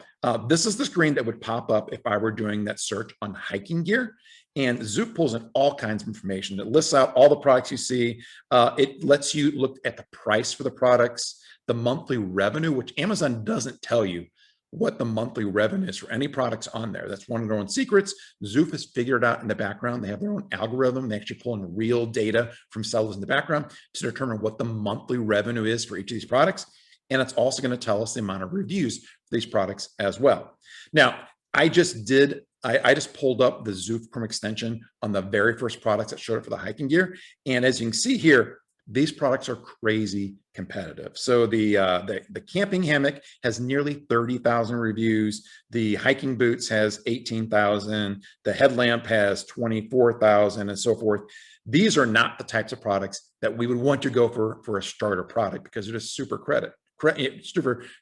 S2: this is the screen that would pop up if I were doing that search on hiking gear. And Zooft pulls in all kinds of information. It lists out all the products you see. It lets you look at the price for the products, the monthly revenue, which Amazon doesn't tell you what the monthly revenue is for any products on there. That's one of their own secrets. Zooft has figured out in the background. They have their own algorithm. They actually pull in real data from sellers in the background to determine what the monthly revenue is for each of these products. And it's also going to tell us the amount of reviews for these products as well. Now, I just pulled up the Zooft Chrome extension on the very first products that showed up for the hiking gear. And as you can see here, these products are crazy competitive. So the camping hammock has nearly 30,000 reviews. The hiking boots has 18,000. The headlamp has 24,000 and so forth. These are not the types of products that we would want to go for a starter product because they're just super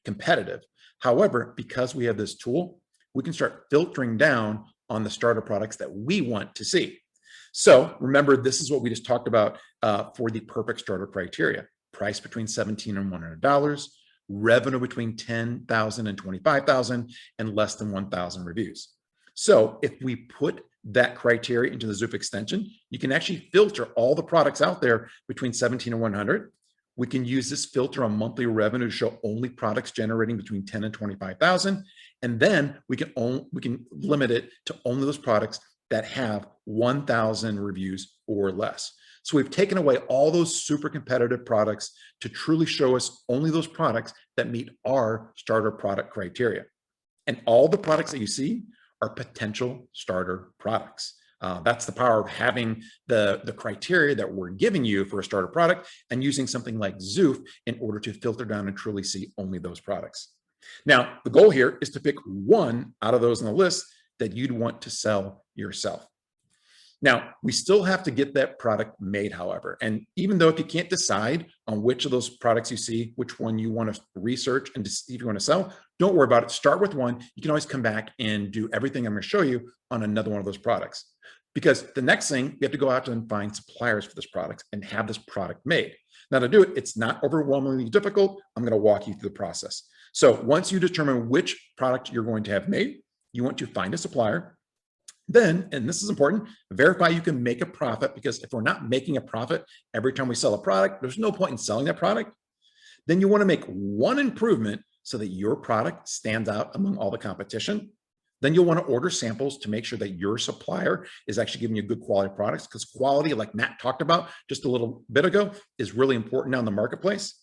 S2: competitive. However, because we have this tool, we can start filtering down on the starter products that we want to see. So remember, this is what we just talked about for the perfect starter criteria: price between $17 and $100, revenue between $10,000 and $25,000, and less than 1,000 reviews. So if we put that criteria into the Zooft extension, you can actually filter all the products out there between 17 and 100. We can use this filter on monthly revenue to show only products generating between 10 and 25,000. And then we can limit it to only those products that have 1,000 reviews or less. So we've taken away all those super competitive products to truly show us only those products that meet our starter product criteria. And all the products that you see are potential starter products. That's the power of having the criteria that we're giving you for a starter product and using something like Zooft in order to filter down and truly see only those products. Now, the goal here is to pick one out of those on the list that you'd want to sell yourself. Now, we still have to get that product made, however. And even though if you can't decide on which of those products you see, which one you want to research and to see if you want to sell, don't worry about it. Start with one. You can always come back and do everything I'm going to show you on another one of those products. Because the next thing, you have to go out and find suppliers for this product and have this product made. Now, to do it, it's not overwhelmingly difficult. I'm going to walk you through the process. So once you determine which product you're going to have made, you want to find a supplier. Then, and this is important, verify you can make a profit, because if we're not making a profit every time we sell a product, there's no point in selling that product. Then you want to make one improvement so that your product stands out among all the competition. Then you'll want to order samples to make sure that your supplier is actually giving you good quality products, because quality, like Matt talked about just a little bit ago, is really important now in the marketplace.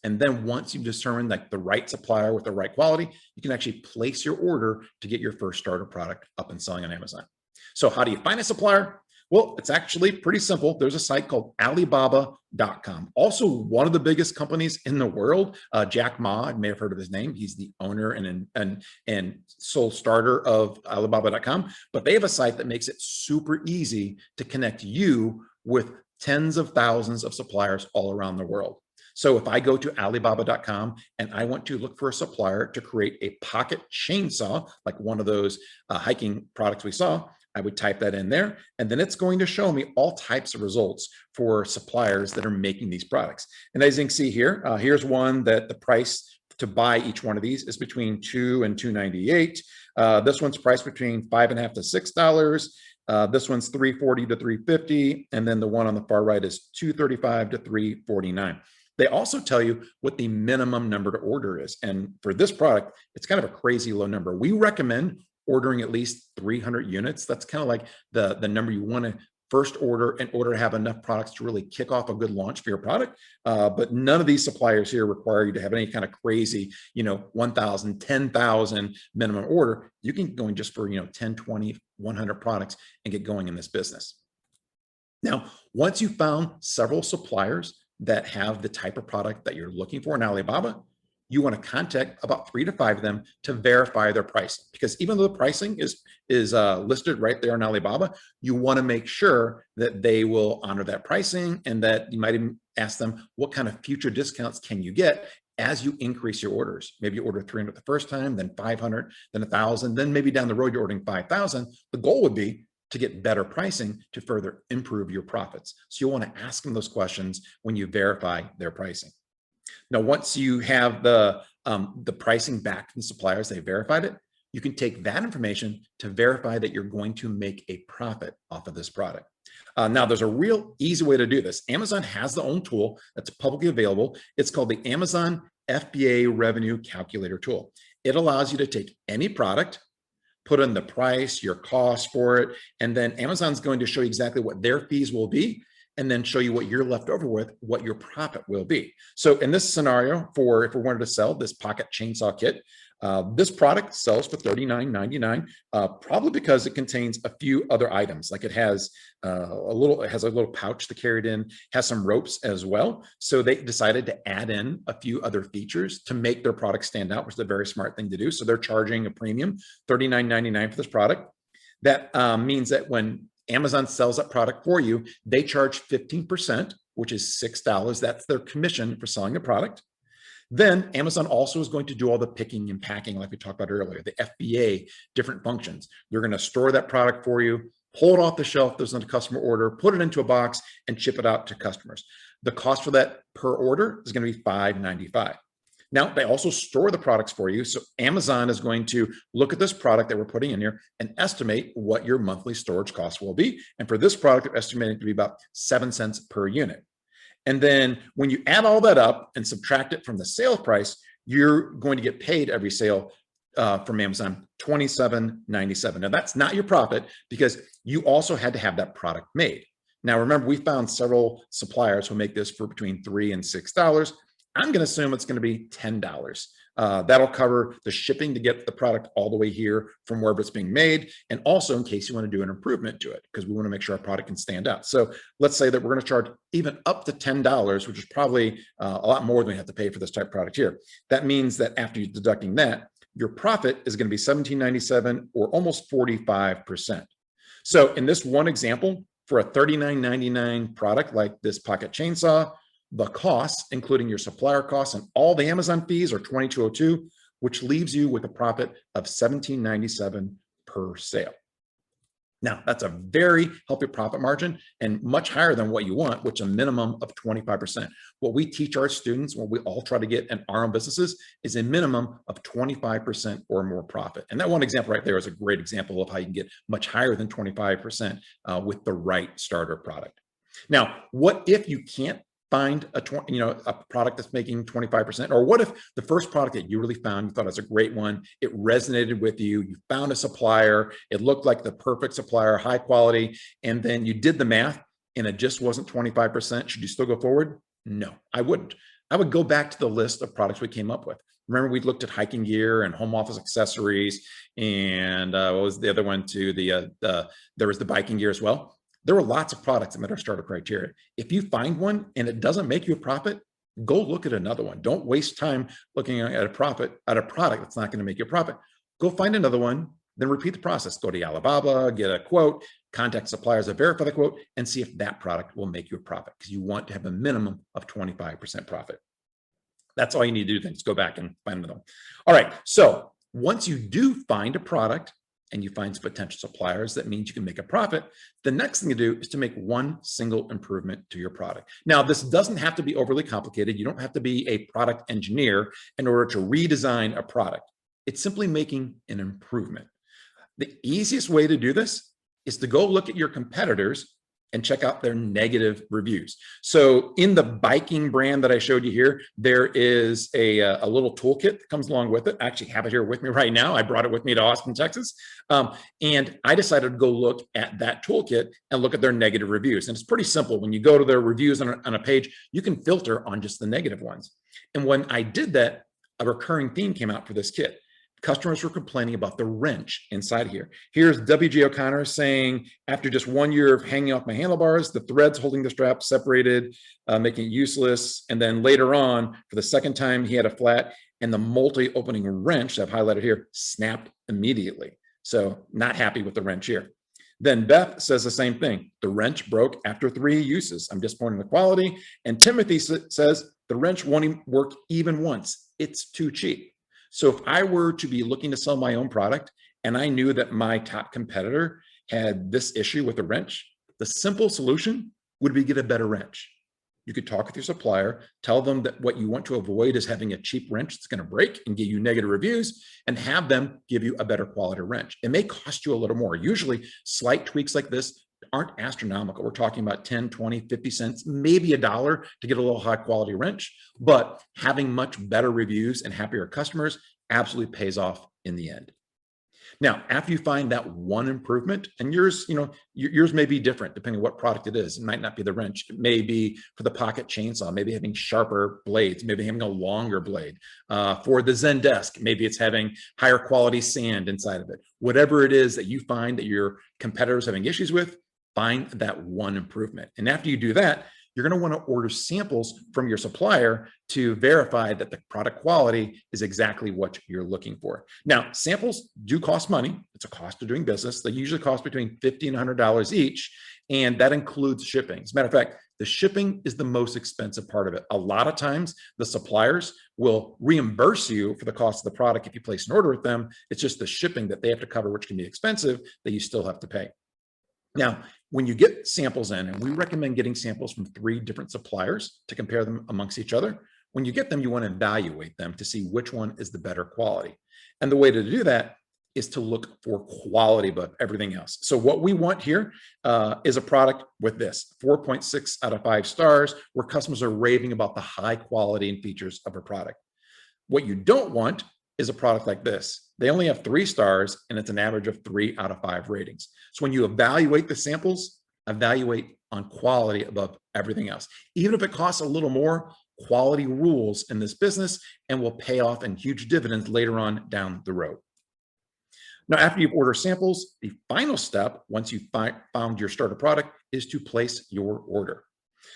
S2: And then once you've determined like the right supplier with the right quality, you can actually place your order to get your first starter product up and selling on Amazon. So how do you find a supplier? Well, it's actually pretty simple. There's a site called Alibaba.com. Also, one of the biggest companies in the world, Jack Ma, you may have heard of his name. He's the owner and sole starter of Alibaba.com. But they have a site that makes it super easy to connect you with tens of thousands of suppliers all around the world. So if I go to Alibaba.com and I want to look for a supplier to create a pocket chainsaw, like one of those hiking products we saw, I would type that in there, and then it's going to show me all types of results for suppliers that are making these products. And as you can see here, here's one that the price to buy each one of these is between $2 and $2.98. This one's priced between $5.50 to $6. This one's $3.40 to $3.50, and then the one on the far right is $2.35 to $3.49. They also tell you what the minimum number to order is. And for this product, it's kind of a crazy low number. We recommend ordering at least 300 units. That's kind of like the number you want to first order in order to have enough products to really kick off a good launch for your product. But none of these suppliers here require you to have any kind of crazy, 1,000, 10,000 minimum order. You can go in just for, 10, 20, 100 products and get going in this business. Now, once you've found several suppliers that have the type of product that you're looking for in Alibaba, you want to contact about 3 to 5 of them to verify their pricing. Because even though the pricing is listed right there on Alibaba, you want to make sure that they will honor that pricing, and that you might even ask them, what kind of future discounts can you get as you increase your orders? Maybe you order 300 the first time, then 500, then 1,000, then maybe down the road you're ordering 5,000. The goal would be to get better pricing to further improve your profits. So you'll want to ask them those questions when you verify their pricing. Now, once you have the pricing back from the suppliers, they verified it, you can take that information to verify that you're going to make a profit off of this product. Now, there's a real easy way to do this. Amazon has their own tool that's publicly available. It's called the Amazon FBA Revenue Calculator tool. It allows you to take any product, put in the price, your cost for it, and then Amazon's going to show you exactly what their fees will be, and then show you what you're left over with, what your profit will be. So in this scenario, if we wanted to sell this pocket chainsaw kit, this product sells for $39.99, probably because it contains a few other items. Like it has a little pouch to carry it in, has some ropes as well. So they decided to add in a few other features to make their product stand out, which is a very smart thing to do. So they're charging a premium, $39.99 for this product. That means that when Amazon sells that product for you, they charge 15%, which is $6. That's their commission for selling a product. Then Amazon also is going to do all the picking and packing, like we talked about earlier, the FBA, different functions. They're going to store that product for you, pull it off the shelf, there's a customer order, put it into a box, and ship it out to customers. The cost for that per order is going to be $5.95. Now, they also store the products for you. So Amazon is going to look at this product that we're putting in here and estimate what your monthly storage costs will be. And for this product, they're estimating to be about 7 cents per unit. And then when you add all that up and subtract it from the sale price, you're going to get paid every sale from Amazon, $27.97. Now, that's not your profit because you also had to have that product made. Now, remember, we found several suppliers who make this for between $3 and $6. I'm going to assume it's going to be $10. That'll cover the shipping to get the product all the way here from wherever it's being made. And also in case you want to do an improvement to it, because we want to make sure our product can stand out. So let's say that we're going to charge even up to $10, which is probably a lot more than we have to pay for this type of product here. That means that after you're deducting that, your profit is going to be $17.97 or almost 45%. So in this one example, for a $39.99 product like this pocket chainsaw, the costs, including your supplier costs and all the Amazon fees, are $22.02, which leaves you with a profit of $17.97 per sale. Now, that's a very healthy profit margin and much higher than what you want, which is a minimum of 25%. What we teach our students, what we all try to get in our own businesses, is a minimum of 25% or more profit. And that one example right there is a great example of how you can get much higher than 25% with the right starter product. Now, what if you can't find a product that's making 25%? Or what if the first product that you really found, you thought it was a great one, it resonated with you, you found a supplier, it looked like the perfect supplier, high quality, and then you did the math and it just wasn't 25%. Should you still go forward? No, I wouldn't. I would go back to the list of products we came up with. Remember, we looked at hiking gear and home office accessories, and what was the other one too? There was the biking gear as well. There were lots of products that met our starter criteria. If you find one and it doesn't make you a profit, go look at another one. Don't waste time looking at a product that's not going to make you a profit. Go find another one, then repeat the process. Go to Alibaba, get a quote, contact suppliers that verify the quote, and see if that product will make you a profit, because you want to have a minimum of 25% profit. That's all you need to do, then just go back and find another one. All right, so once you do find a product and you find some potential suppliers, that means you can make a profit. The next thing to do is to make one single improvement to your product. Now, this doesn't have to be overly complicated. You don't have to be a product engineer in order to redesign a product. It's simply making an improvement. The easiest way to do this is to go look at your competitors and check out their negative reviews. So in the biking brand that I showed you here, there is a little toolkit that comes along with it. I actually have it here with me right now. I brought it with me to Austin, Texas. And I decided to go look at that toolkit and look at their negative reviews. And it's pretty simple. When you go to their reviews on a page, you can filter on just the negative ones. And when I did that, a recurring theme came out for this kit. Customers were complaining about the wrench inside here. Here's W.G. O'Connor saying, after just 1 year of hanging off my handlebars, the threads holding the strap separated, making it useless. And then later on, for the second time, he had a flat, and the multi-opening wrench that I've highlighted here snapped immediately. So not happy with the wrench here. Then Beth says the same thing. The wrench broke after 3 uses. I'm disappointed in the quality. And Timothy says the wrench won't work even once. It's too cheap. So if I were to be looking to sell my own product and I knew that my top competitor had this issue with the wrench, the simple solution would be get a better wrench. You could talk with your supplier, tell them that what you want to avoid is having a cheap wrench that's going to break and give you negative reviews, and have them give you a better quality wrench. It may cost you a little more. Usually slight tweaks like this aren't astronomical. We're talking about 10, 20, 50 cents, maybe $1 to get a little high quality wrench, but having much better reviews and happier customers absolutely pays off in the end. Now, after you find that one improvement, and yours may be different depending on what product it is. It might not be the wrench. It may be for the pocket chainsaw, maybe having sharper blades, maybe having a longer blade. For the Zendesk, maybe it's having higher quality sand inside of it. Whatever it is that you find that your competitors are having issues with, find that one improvement. And after you do that, you're going to want to order samples from your supplier to verify that the product quality is exactly what you're looking for. Now, samples do cost money. It's a cost of doing business. They usually cost between $50 and $100 each, and that includes shipping. As a matter of fact, the shipping is the most expensive part of it. A lot of times, the suppliers will reimburse you for the cost of the product if you place an order with them. It's just the shipping that they have to cover, which can be expensive, that you still have to pay. Now, when you get samples in, and we recommend getting samples from 3 different suppliers to compare them amongst each other, when you get them, you want to evaluate them to see which one is the better quality. And the way to do that is to look for quality above everything else. So what we want here is a product with this 4.6 out of 5 stars, where customers are raving about the high quality and features of a product. What you don't want is a product like this. They only have 3 stars, and it's an average of 3 out of 5 ratings. So when you evaluate the samples, evaluate on quality above everything else. Even if it costs a little more, quality rules in this business and will pay off in huge dividends later on down the road. Now, after you've ordered samples, the final step, once you've found your starter product, is to place your order.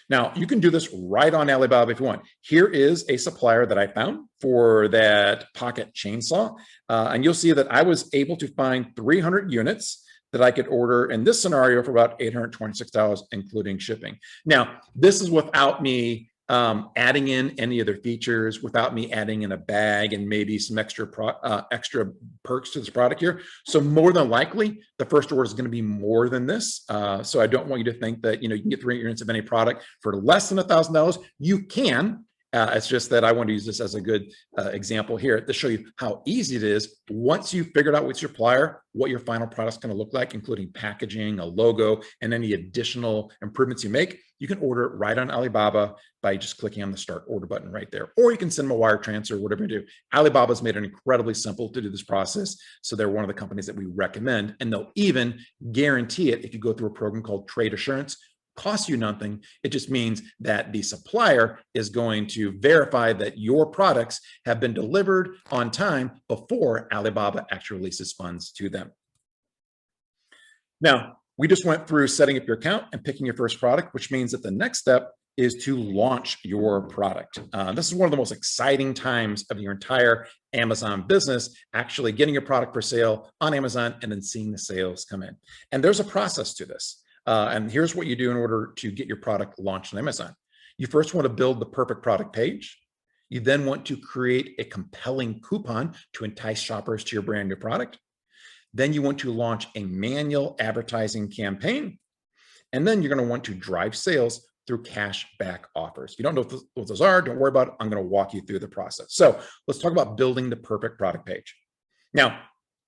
S2: Now, you can do this right on Alibaba if you want. Here is a supplier that I found for that pocket chainsaw. And you'll see that I was able to find 300 units that I could order in this scenario for about $826, including shipping. Now, this is without me adding in any other features, without me adding in a bag and maybe some extra perks to this product here. So more than likely, the first order is going to be more than this. So I don't want you to think that you can get 300 units of any product for less than $1,000. You can, It's just that I want to use this as a good example here to show you how easy it is once you've figured out with your supplier what your final product's going to look like, including packaging, a logo, and any additional improvements you make. You can order it right on Alibaba by just clicking on the start order button right there, or you can send them a wire transfer, whatever you do. Alibaba's made it incredibly simple to do this process, so they're one of the companies that we recommend, and they'll even guarantee it if you go through a program called Trade Assurance. Costs you nothing. It just means that the supplier is going to verify that your products have been delivered on time before Alibaba actually releases funds to them. Now, we just went through setting up your account and picking your first product, which means that the next step is to launch your product. This is one of the most exciting times of your entire Amazon business, actually getting your product for sale on Amazon and then seeing the sales come in. And there's a process to this. And here's what you do in order to get your product launched on Amazon. You first want to build the perfect product page. You then want to create a compelling coupon to entice shoppers to your brand new product. Then you want to launch a manual advertising campaign. And then you're going to want to drive sales through cash back offers. If you don't know what those are, don't worry about it. I'm going to walk you through the process. So let's talk about building the perfect product page. Now,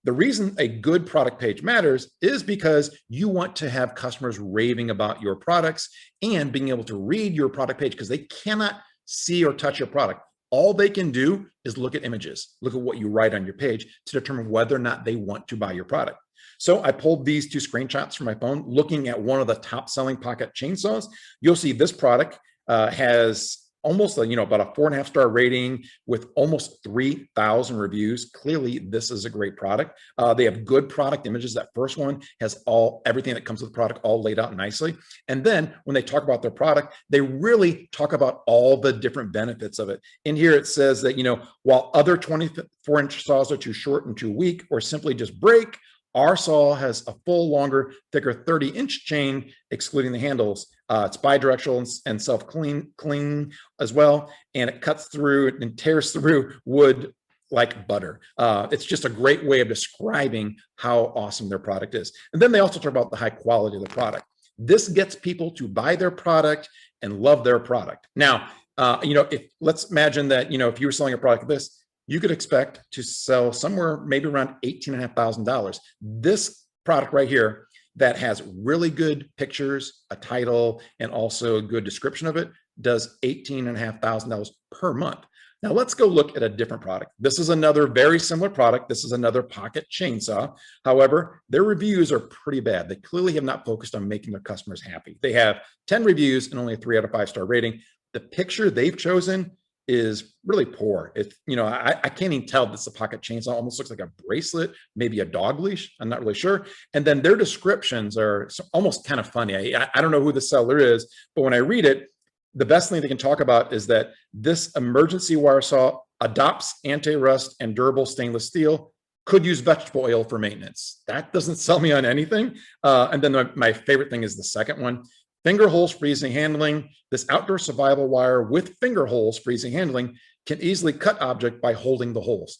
S2: the reason a good product page matters is because you want to have customers raving about your products and being able to read your product page, because they cannot see or touch your product. All they can do is look at images, look at what you write on your page to determine whether or not they want to buy your product. So I pulled these two screenshots from my phone, looking at one of the top selling pocket chainsaws. You'll see this product has almost about a 4.5-star rating with almost 3,000 reviews. Clearly, this is a great product. They have good product images. That first one has everything that comes with the product all laid out nicely. And then when they talk about their product, they really talk about all the different benefits of it. In here, it says that, while other 24-inch saws are too short and too weak or simply just break, our saw has a full, longer, thicker 30-inch chain, excluding the handles. It's bidirectional and self-clean as well, and it cuts through and tears through wood like butter. It's just a great way of describing how awesome their product is. And then they also talk about the high quality of the product. This gets people to buy their product and love their product. Now, let's imagine that, if you were selling a product like this, you could expect to sell somewhere maybe around $18,500. This product right here that has really good pictures, a title, and also a good description of it does $18,500 per month. Now let's go look at a different product. This is another very similar product. This is another pocket chainsaw. However, their reviews are pretty bad. They clearly have not focused on making their customers happy. They have 10 reviews and only a 3 out of 5-star rating. The picture they've chosen is really poor. It's, I can't even tell this is a pocket chainsaw. Almost looks like a bracelet, maybe a dog leash. I'm not really sure. And then their descriptions are almost kind of funny. I don't know who the seller is, but when I read it, the best thing they can talk about is that this emergency wire saw adopts anti-rust and durable stainless steel, could use vegetable oil for maintenance. That doesn't sell me on anything. And then my favorite thing is the second one. Finger holes for easy handling. This outdoor survival wire with finger holes for easy handling can easily cut object by holding the holes.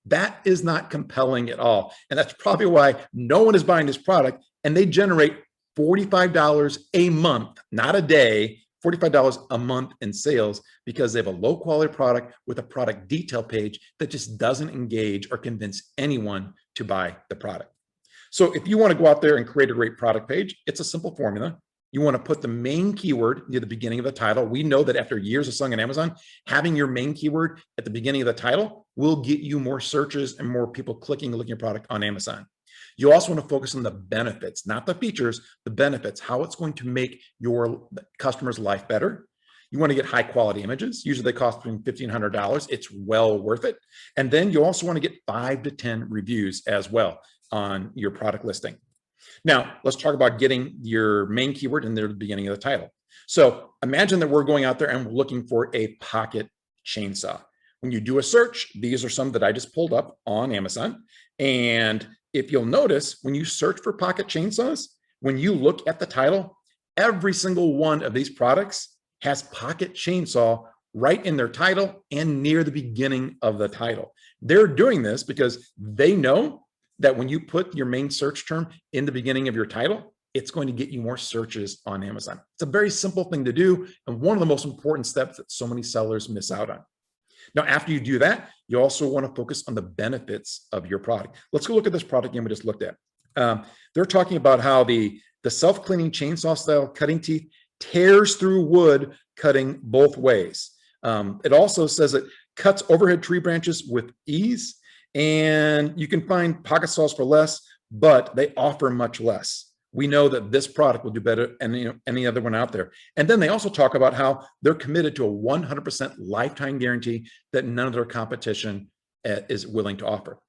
S2: That is not compelling at all. And that's probably why no one is buying this product. And they generate $45 a month, not a day, $45 a month in sales, because they have a low quality product with a product detail page that just doesn't engage or convince anyone to buy the product. So if you want to go out there and create a great product page, it's a simple formula. You want to put the main keyword near the beginning of the title. We know that after years of selling on Amazon, having your main keyword at the beginning of the title will get you more searches and more people clicking and looking at your product on Amazon. You also want to focus on the benefits, not the features, the benefits, how it's going to make your customer's life better. You want to get high quality images. Usually they cost between $1,500 and $1,500. It's well worth it. And then you also want to get 5 to 10 reviews as well on your product listing. Now, let's talk about getting your main keyword in there at the beginning of the title. So imagine that we're going out there and we're looking for a pocket chainsaw. When you do a search, these are some that I just pulled up on Amazon. And if you'll notice, when you search for pocket chainsaws, when you look at the title, every single one of these products has pocket chainsaw right in their title and near the beginning of the title. They're doing this because they know that when you put your main search term in the beginning of your title, it's going to get you more searches on Amazon. It's a very simple thing to do, and one of the most important steps that so many sellers miss out on. Now, after you do that, you also want to focus on the benefits of your product. Let's go look at this product game we just looked at. They're talking about how the self-cleaning chainsaw style cutting teeth tears through wood, cutting both ways. It also says it cuts overhead tree branches with ease, and you can find pocket saws for less, but they offer much less. We know that this product will do better than any other one out there. And then they also talk about how they're committed to a 100% lifetime guarantee that none of their competition is willing to offer.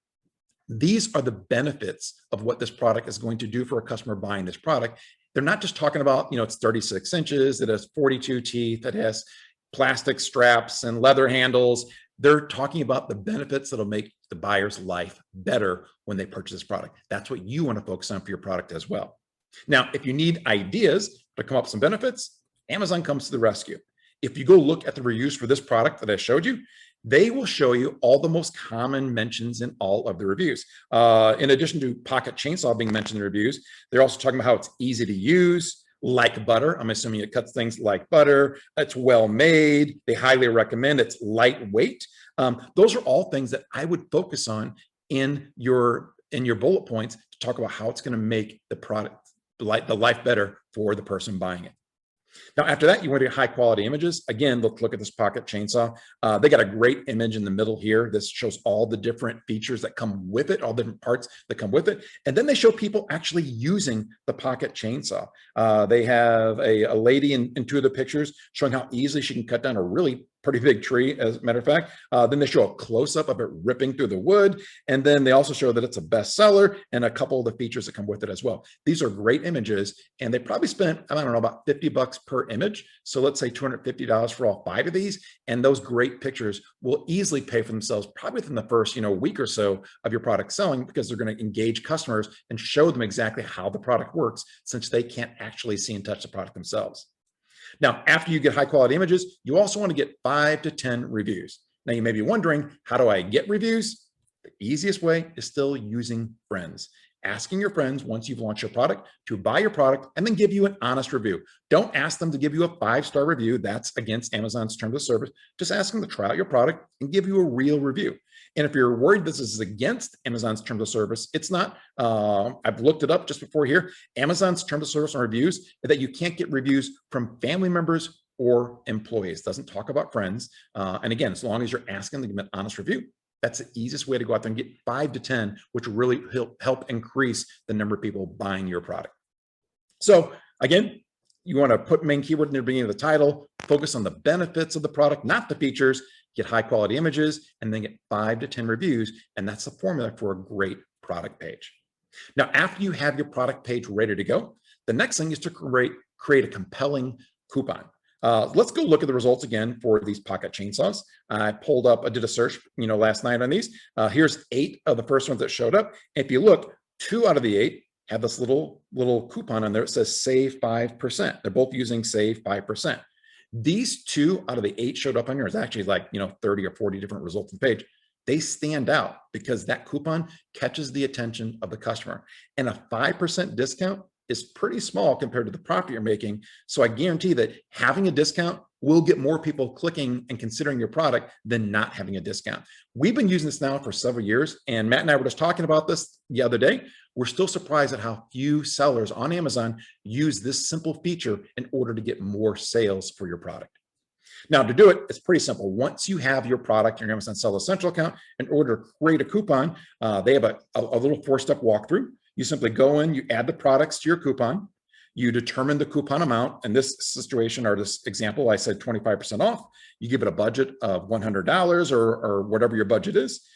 S2: These are the benefits of what this product is going to do for a customer buying this product. They're not just talking about, it's 36 inches, it has 42 teeth, it has plastic straps and leather handles. They're talking about the benefits that'll make the buyer's life better when they purchase this product. That's what you want to focus on for your product as well. Now, if you need ideas to come up with some benefits, Amazon comes to the rescue. If you go look at the reviews for this product that I showed you, they will show you all the most common mentions in all of the reviews. In addition to pocket chainsaw being mentioned in the reviews, they're also talking about how it's easy to use, like butter. I'm assuming it cuts things like butter. It's well made. They highly recommend. It's lightweight. Those are all things that I would focus on in your bullet points to talk about how it's going to make the product, the life better for the person buying it. Now, after that, you want to get high quality images. Again, let's look at this pocket chainsaw. They got a great image in the middle here. This shows all the different features that come with it, all the different parts that come with it. And then they show people actually using the pocket chainsaw. They have a lady in two of the pictures showing how easily she can cut down a really pretty big tree, as a matter of fact. Then they show a close-up of it ripping through the wood. And then they also show that it's a bestseller and a couple of the features that come with it as well. These are great images, and they probably spent, I don't know, about $50 per image. So let's say $250 for all 5 of these. And those great pictures will easily pay for themselves probably within the first week or so of your product selling, because they're going to engage customers and show them exactly how the product works, since they can't actually see and touch the product themselves. Now, after you get high quality images, you also want to get 5 to 10 reviews. Now, you may be wondering, how do I get reviews? The easiest way is still using friends. Asking your friends once you've launched your product to buy your product and then give you an honest review. Don't ask them to give you a 5-star review. That's against Amazon's terms of service. Just ask them to try out your product and give you a real review. And if you're worried this is against Amazon's terms of service, it's not. I've looked it up just before here. Amazon's terms of service on reviews is that you can't get reviews from family members or employees. It doesn't talk about friends. And again, as long as you're asking them to give an honest review, that's the easiest way to go out there and get 5 to 10, which will really help increase the number of people buying your product. So again, you want to put main keyword in the beginning of the title, focus on the benefits of the product, not the features, get high quality images, and then get 5 to 10 reviews. And that's the formula for a great product page. Now, after you have your product page ready to go, the next thing is to create a compelling coupon. Let's go look at the results again for these pocket chainsaws. I did a search, last night on these. Here's 8 of the first ones that showed up. If you look, 2 out of the 8 have this little coupon on there. It says save 5%. They're both using save 5%. These 2 out of the 8 showed up on yours. Actually, 30 or 40 different results on the page. They stand out because that coupon catches the attention of the customer. And a 5% discount is pretty small compared to the profit you're making. So I guarantee that having a discount will get more people clicking and considering your product than not having a discount. We've been using this now for several years, and Matt and I were just talking about this the other day. We're still surprised at how few sellers on Amazon use this simple feature in order to get more sales for your product. Now, to do it, it's pretty simple. Once you have your product in your Amazon Seller Central account, in order to create a coupon, they have a little 4-step walkthrough. You simply go in, you add the products to your coupon, you determine the coupon amount. In this situation, or this example, I said 25% off. You give it a budget of $100 or whatever your budget is.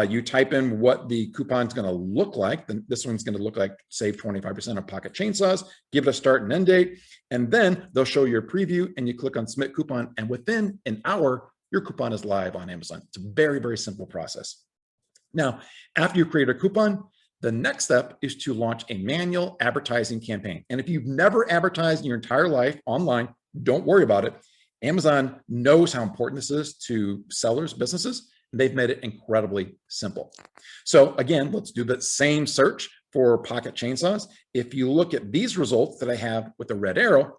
S2: You type in what the coupon is going to look like. Then this one's going to look like save 25% on pocket chainsaws. Give it a start and end date. And then they'll show you a preview, and you click on submit coupon. And within an hour, your coupon is live on Amazon. It's a very, very simple process. Now, after you create a coupon, the next step is to launch a manual advertising campaign. And if you've never advertised in your entire life online, don't worry about it. Amazon knows how important this is to sellers, businesses, and they've made it incredibly simple. So again, let's do the same search for pocket chainsaws, if you look at these results that I have with the red arrow,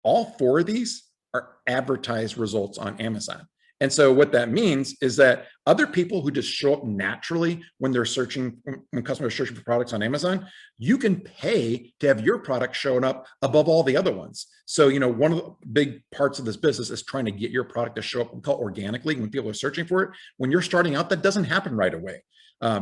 S2: all 4 of these are advertised results on Amazon. And so what that means is that other people who just show up naturally when they're searching, when customers are searching for products on Amazon, you can pay to have your product showing up above all the other ones. So, one of the big parts of this business is trying to get your product to show up, we call it organically, when people are searching for it. When you're starting out, that doesn't happen right away.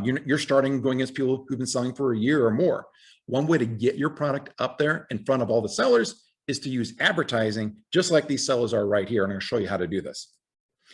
S2: You're starting going against people who've been selling for a year or more. One way to get your product up there in front of all the sellers is to use advertising, just like these sellers are right here. And I'm going to show you how to do this.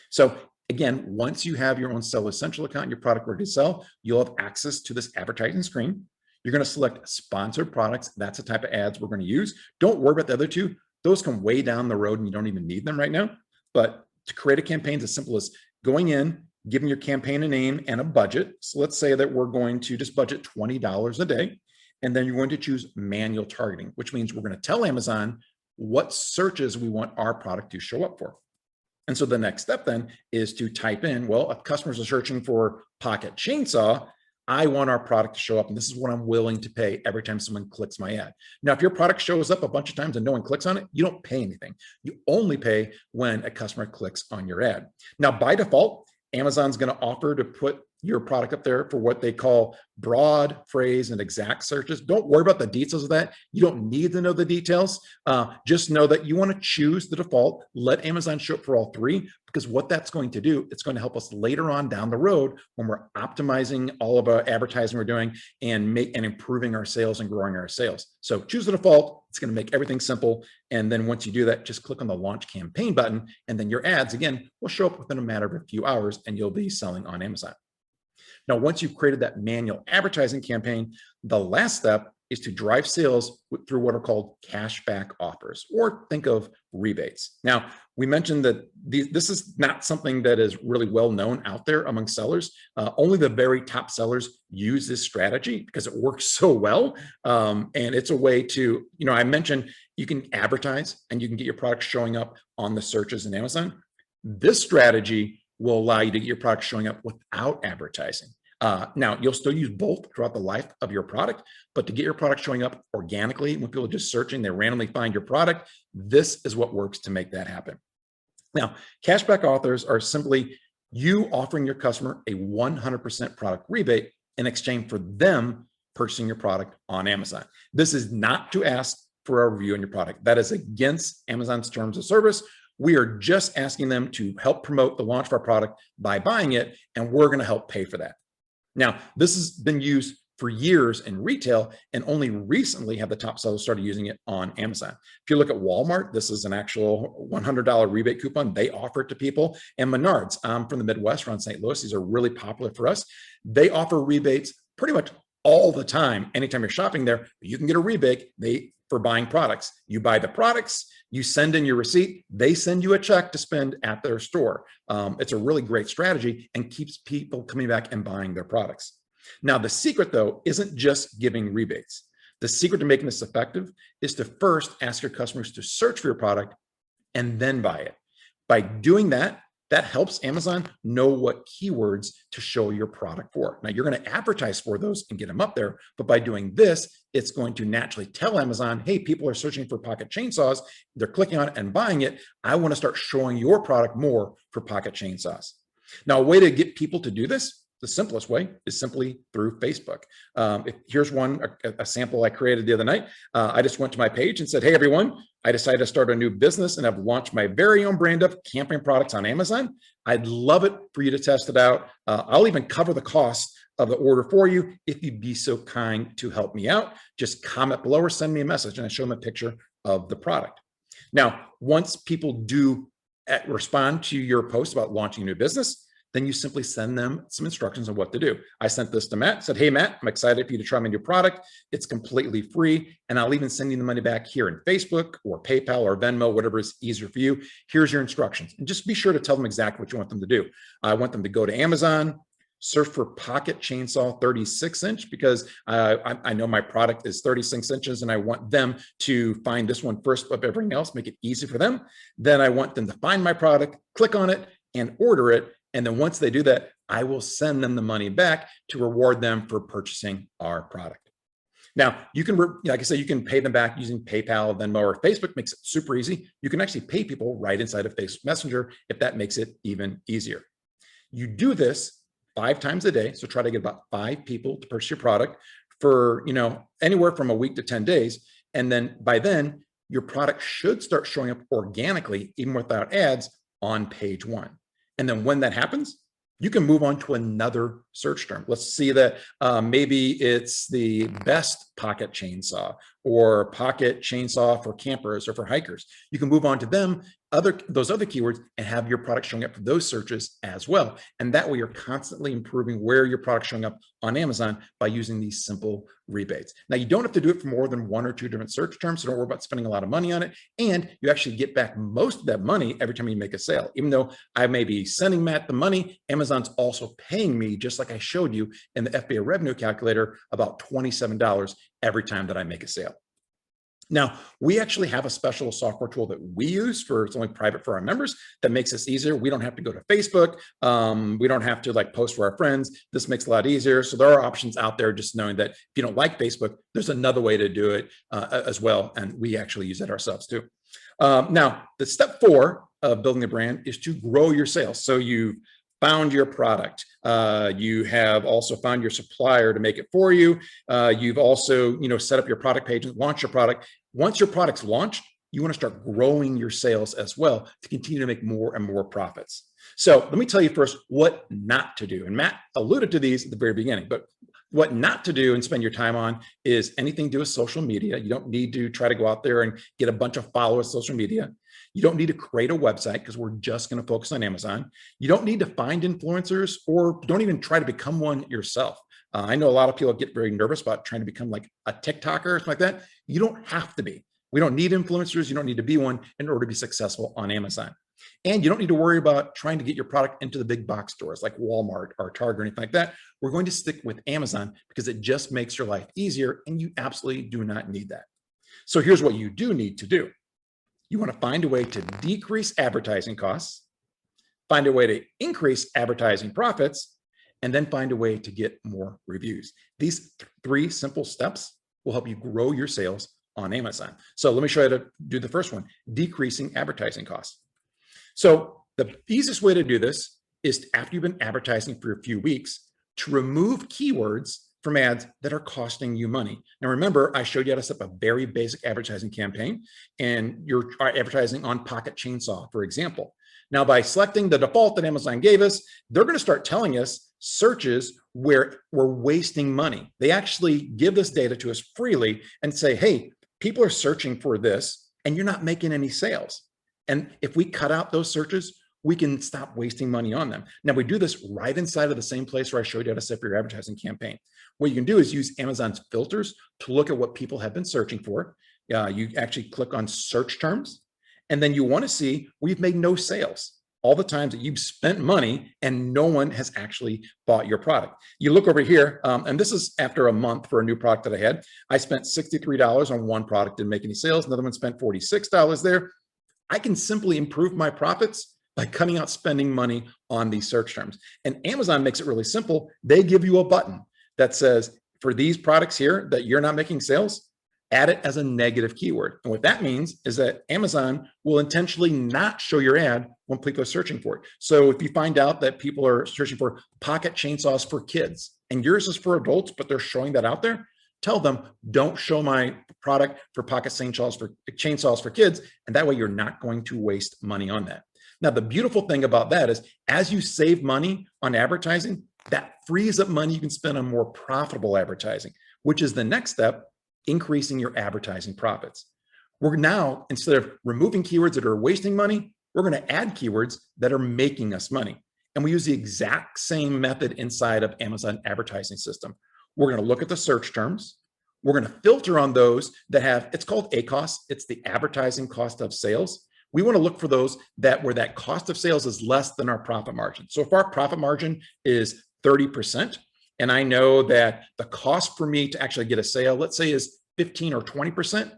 S2: So again, once you have your own Seller Central account and your product ready to sell, you'll have access to this advertising screen. You're going to select sponsored products. That's the type of ads we're going to use. Don't worry about the other 2. Those come way down the road and you don't even need them right now. But to create a campaign is as simple as going in, giving your campaign a name and a budget. So let's say that we're going to just budget $20 a day. And then you're going to choose manual targeting, which means we're going to tell Amazon what searches we want our product to show up for. And so the next step then is to type in, well, if customers are searching for pocket chainsaw, I want our product to show up, and this is what I'm willing to pay every time someone clicks my ad. Now, if your product shows up a bunch of times and no one clicks on it, you don't pay anything. You only pay when a customer clicks on your ad. Now, by default, Amazon's going to offer to put your product up there for what they call broad, phrase, and exact searches. Don't worry about the details of that. You don't need to know the details. Just know that you want to choose the default. Let Amazon show up for all 3, because what that's going to do, it's going to help us later on down the road when we're optimizing all of our advertising we're doing and improving our sales and growing our sales. So choose the default. It's going to make everything simple. And then once you do that, just click on the launch campaign button, and then your ads, again, will show up within a matter of a few hours, and you'll be selling on Amazon. Now, once you've created that manual advertising campaign, the last step is to drive sales through what are called cashback offers, or think of rebates. Now, we mentioned that this is not something that is really well known out there among sellers. Only the very top sellers use this strategy because it works so well. And it's a way to, I mentioned you can advertise and you can get your product showing up on the searches in Amazon. This strategy will allow you to get your product showing up without advertising. Now, you'll still use both throughout the life of your product, but to get your product showing up organically, when people are just searching, they randomly find your product, this is what works to make that happen. Now, cashback offers are simply you offering your customer a 100% product rebate in exchange for them purchasing your product on Amazon. This is not to ask for a review on your product. That is against Amazon's terms of service. We are just asking them to help promote the launch of our product by buying it, and we're going to help pay for that. Now, this has been used for years in retail, and only recently have the top sellers started using it on Amazon. If you look at Walmart, this is an actual $100 rebate coupon. They offer it to people. And Menards, from the Midwest around St. Louis, these are really popular for us. They offer rebates pretty much all the time. Anytime you're shopping there, you can get a rebate for buying products. You buy the products, you send in your receipt, they send you a check to spend at their store. It's a really great strategy and keeps people coming back and buying their products. Now, the secret, though, isn't just giving rebates. The secret to making this effective is to first ask your customers to search for your product and then buy it. By doing that, that helps Amazon know what keywords to show your product for. Now, you're going to advertise for those and get them up there, but by doing this, it's going to naturally tell Amazon, hey, people are searching for pocket chainsaws. They're clicking on it and buying it. I want to start showing your product more for pocket chainsaws. Now, a way to get people to do this, the simplest way, is simply through Facebook. Here's a sample I created the other night. I just went to my page and said, hey, everyone, I decided to start a new business and I've launched my very own brand of camping products on Amazon. I'd love it for you to test it out. I'll even cover the cost of the order for you if you'd be so kind to help me out. Just comment below or send me a message and I show them a picture of the product. Now, once people do respond to your post about launching a new business, then you simply send them some instructions on what to do. I sent this to Matt, said, hey, Matt, I'm excited for you to try my new product. It's completely free. And I'll even send you the money back here in Facebook or PayPal or Venmo, whatever is easier for you. Here's your instructions. And just be sure to tell them exactly what you want them to do. I want them to go to Amazon, search for pocket chainsaw 36-inch because I know my product is 36 inches and I want them to find this one first of everything else, make it easy for them. Then I want them to find my product, click on it and order it. And then once they do that, I will send them the money back to reward them for purchasing our product. Now, you can, like I said, you can pay them back using PayPal, Venmo, or Facebook makes it super easy. You can actually pay people right inside of Facebook Messenger if that makes it even easier. You do this 5 times a day. So try to get about 5 people to purchase your product for, anywhere from a week to 10 days. And then by then, your product should start showing up organically, even without ads, on page 1. And then when that happens, you can move on to another search term. Let's see that maybe it's the best pocket chainsaw or pocket chainsaw for campers or for hikers. You can move on to those other keywords and have your product showing up for those searches as well. And that way you're constantly improving where your product's showing up on Amazon by using these simple rebates. Now, you don't have to do it for more than 1 or 2 different search terms, so don't worry about spending a lot of money on it. And you actually get back most of that money every time you make a sale. Even though I may be sending Matt the money, Amazon's also paying me, just like I showed you in the FBA revenue calculator, about $27 every time that I make a sale. Now, we actually have a special software tool that we use it's only private for our members, that makes this easier. We don't have to go to Facebook. We don't have to post for our friends. This makes it a lot easier. So there are options out there, just knowing that if you don't like Facebook, there's another way to do it as well. And we actually use it ourselves too. Now, the step 4 of building a brand is to grow your sales. So you've found your product. You have also found your supplier to make it for you. You've also, set up your product page and launch your product. Once your product's launched, you want to start growing your sales as well to continue to make more and more profits. So let me tell you first what not to do. And Matt alluded to these at the very beginning, but what not to do and spend your time on is anything to do with social media. You don't need to try to go out there and get a bunch of followers on social media. You don't need to create a website because we're just going to focus on Amazon. You don't need to find influencers, or don't even try to become one yourself. I know a lot of people get very nervous about trying to become like a TikToker or something like that. You don't have to be. We don't need influencers. You don't need to be one in order to be successful on Amazon. And you don't need to worry about trying to get your product into the big box stores like Walmart or Target or anything like that. We're going to stick with Amazon because it just makes your life easier, and you absolutely do not need that. So here's what you do need to do. You want to find a way to decrease advertising costs, find a way to increase advertising profits, and then find a way to get more reviews. These 3 simple steps will help you grow your sales on Amazon. So let me show you how to do the first one, decreasing advertising costs. So the easiest way to do this is, after you've been advertising for a few weeks, to remove keywords from ads that are costing you money. Now, remember, I showed you how to set up a very basic advertising campaign, and you're advertising on Pocket Chainsaw, for example. Now, by selecting the default that Amazon gave us, they're going to start telling us searches where we're wasting money. They actually give this data to us freely and say, hey, people are searching for this and you're not making any sales. And if we cut out those searches, we can stop wasting money on them. Now, we do this right inside of the same place where I showed you how to set up your advertising campaign. What you can do is use Amazon's filters to look at what people have been searching for. You actually click on search terms, and then you want to see where you've made no sales, all the times that you've spent money and no one has actually bought your product. You look over here, and this is after a month for a new product that I had. I spent $63 on one product, didn't make any sales. Another one spent $46 there. I can simply improve my profits by cutting out spending money on these search terms. And Amazon makes it really simple. They give you a button that says, for these products here that you're not making sales, add it as a negative keyword. And what that means is that Amazon will intentionally not show your ad when people are searching for it. So if you find out that people are searching for pocket chainsaws for kids and yours is for adults, but they're showing that out there, tell them, don't show my product for pocket chainsaws for kids. And that way you're not going to waste money on that. Now, the beautiful thing about that is, as you save money on advertising, that frees up money you can spend on more profitable advertising, which is the next step, increasing your advertising profits. We're now, instead of removing keywords that are wasting money, we're going to add keywords that are making us money. And we use the exact same method inside of Amazon advertising system. We're going to look at the search terms. We're going to filter on those that have, it's called ACoS. It's the advertising cost of sales. We want to look for those where that cost of sales is less than our profit margin. So if our profit margin is 30%, and I know that the cost for me to actually get a sale, let's say, is 15 or 20%,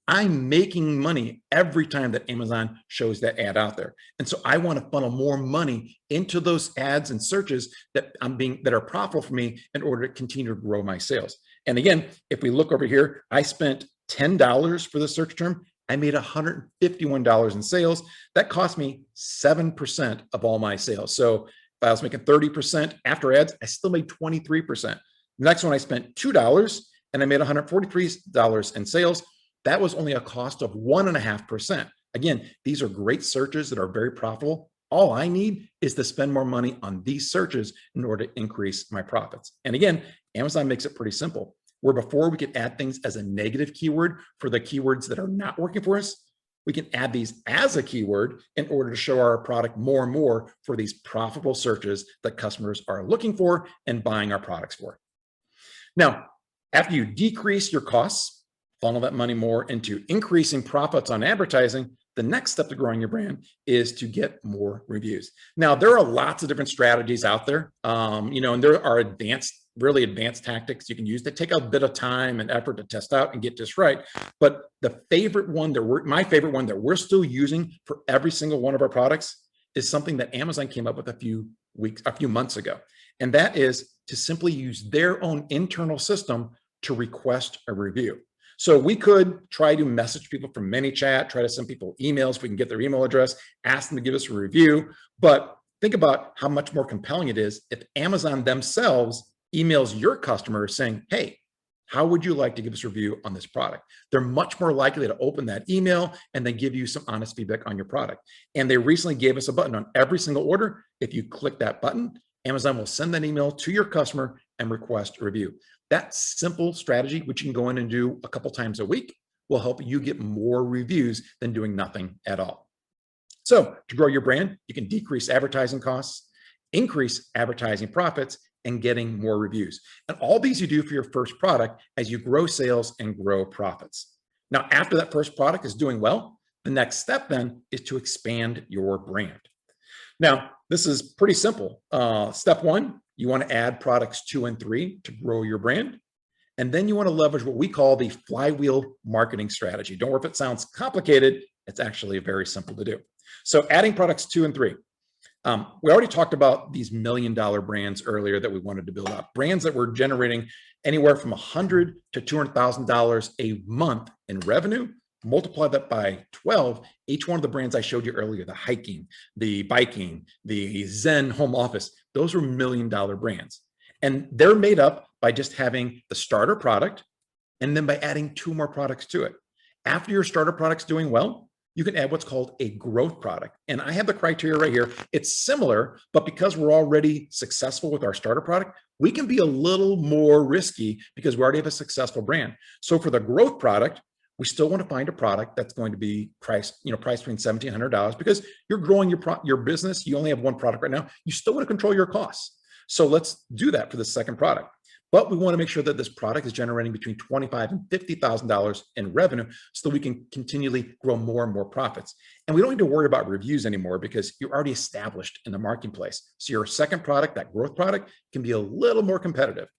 S2: I'm making money every time that Amazon shows that ad out there. And so I want to funnel more money into those ads and searches that are profitable for me in order to continue to grow my sales. And again, if we look over here, I spent $10 for the search term. I made $151 in sales. That cost me 7% of all my sales. So if I was making 30% after ads, I still made 23%. The next one, I spent $2 and I made $143 in sales. That was only a cost of 1.5%. Again, these are great searches that are very profitable. All I need is to spend more money on these searches in order to increase my profits. And again, Amazon makes it pretty simple. Where before we could add things as a negative keyword for the keywords that are not working for us, we can add these as a keyword in order to show our product more and more for these profitable searches that customers are looking for and buying our products for. Now, after you decrease your costs, funnel that money more into increasing profits on advertising, the next step to growing your brand is to get more reviews. Now, there are lots of different strategies out there, and there are really advanced tactics you can use that take a bit of time and effort to test out and get this right. But my favorite one that we're still using for every single one of our products is something that Amazon came up with a few months ago. And that is to simply use their own internal system to request a review. So we could try to message people from ManyChat, try to send people emails if we can get their email address, ask them to give us a review. But think about how much more compelling it is if Amazon themselves emails your customer saying, hey, how would you like to give us a review on this product? They're much more likely to open that email and then give you some honest feedback on your product. And they recently gave us a button on every single order. If you click that button, Amazon will send that email to your customer and request a review. That simple strategy, which you can go in and do a couple times a week, will help you get more reviews than doing nothing at all. So to grow your brand, you can decrease advertising costs, increase advertising profits, and getting more reviews. And all these you do for your first product as you grow sales and grow profits. Now, after that first product is doing well, the next step then is to expand your brand. Now, this is pretty simple. Step one, you want to add products 2 and 3 to grow your brand. And then you want to leverage what we call the flywheel marketing strategy. Don't worry if it sounds complicated, it's actually very simple to do. So adding products 2 and 3. We already talked about these $1 million brands earlier that we wanted to build up. Brands that were generating anywhere from $100,000 to $200,000 a month in revenue. Multiply that by 12. Each one of the brands I showed you earlier, the hiking, the biking, the Zen home office, those were $1 million brands. And they're made up by just having the starter product and then by adding 2 more products to it. After your starter product's doing well, you can add what's called a growth product. And I have the criteria right here. It's similar, but because we're already successful with our starter product, we can be a little more risky because we already have a successful brand. So for the growth product, we still want to find a product that's going to be priced between $1,700 because you're growing your business. You only have one product right now. You still want to control your costs. So let's do that for the second product. But we want to make sure that this product is generating between $25,000 and $50,000 in revenue so that we can continually grow more and more profits. And we don't need to worry about reviews anymore because you're already established in the marketplace. So your second product, that growth product, can be a little more competitive.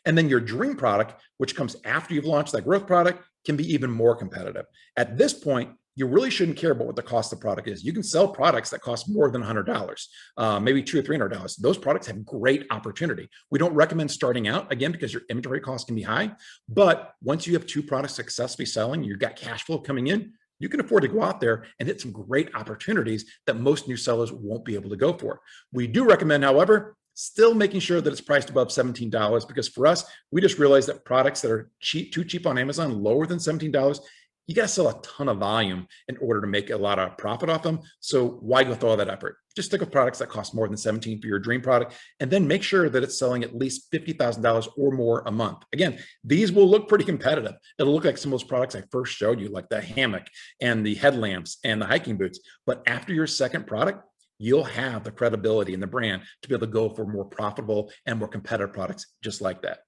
S2: And then your dream product, which comes after you've launched that growth product, can be even more competitive. At this point, you really shouldn't care about what the cost of the product is. You can sell products that cost more than $100, maybe $200 or $300. Those products have great opportunity. We don't recommend starting out, again, because your inventory costs can be high. But once you have 2 products successfully selling, you've got cash flow coming in, you can afford to go out there and hit some great opportunities that most new sellers won't be able to go for. We do recommend, however, still making sure that it's priced above $17 because for us, we just realized that products that are too cheap on Amazon, lower than $17, you got to sell a ton of volume in order to make a lot of profit off them. So why go through all that effort? Just stick with products that cost more than $17 for your dream product, and then make sure that it's selling at least $50,000 or more a month. Again, these will look pretty competitive. It'll look like some of those products I first showed you, like the hammock and the headlamps and the hiking boots. But after your second product, you'll have the credibility and the brand to be able to go for more profitable and more competitive products just like that.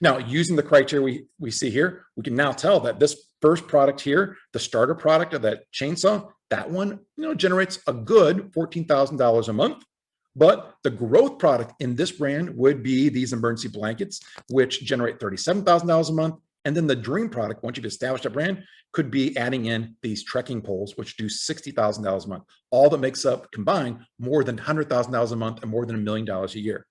S2: Now, using the criteria we see here, we can now tell that this first product here, the starter product of that chainsaw, that one generates a good $14,000 a month. But the growth product in this brand would be these emergency blankets, which generate $37,000 a month. And then the dream product, once you've established a brand, could be adding in these trekking poles, which do $60,000 a month, all that makes up combined more than $100,000 a month and more than $1 million a year.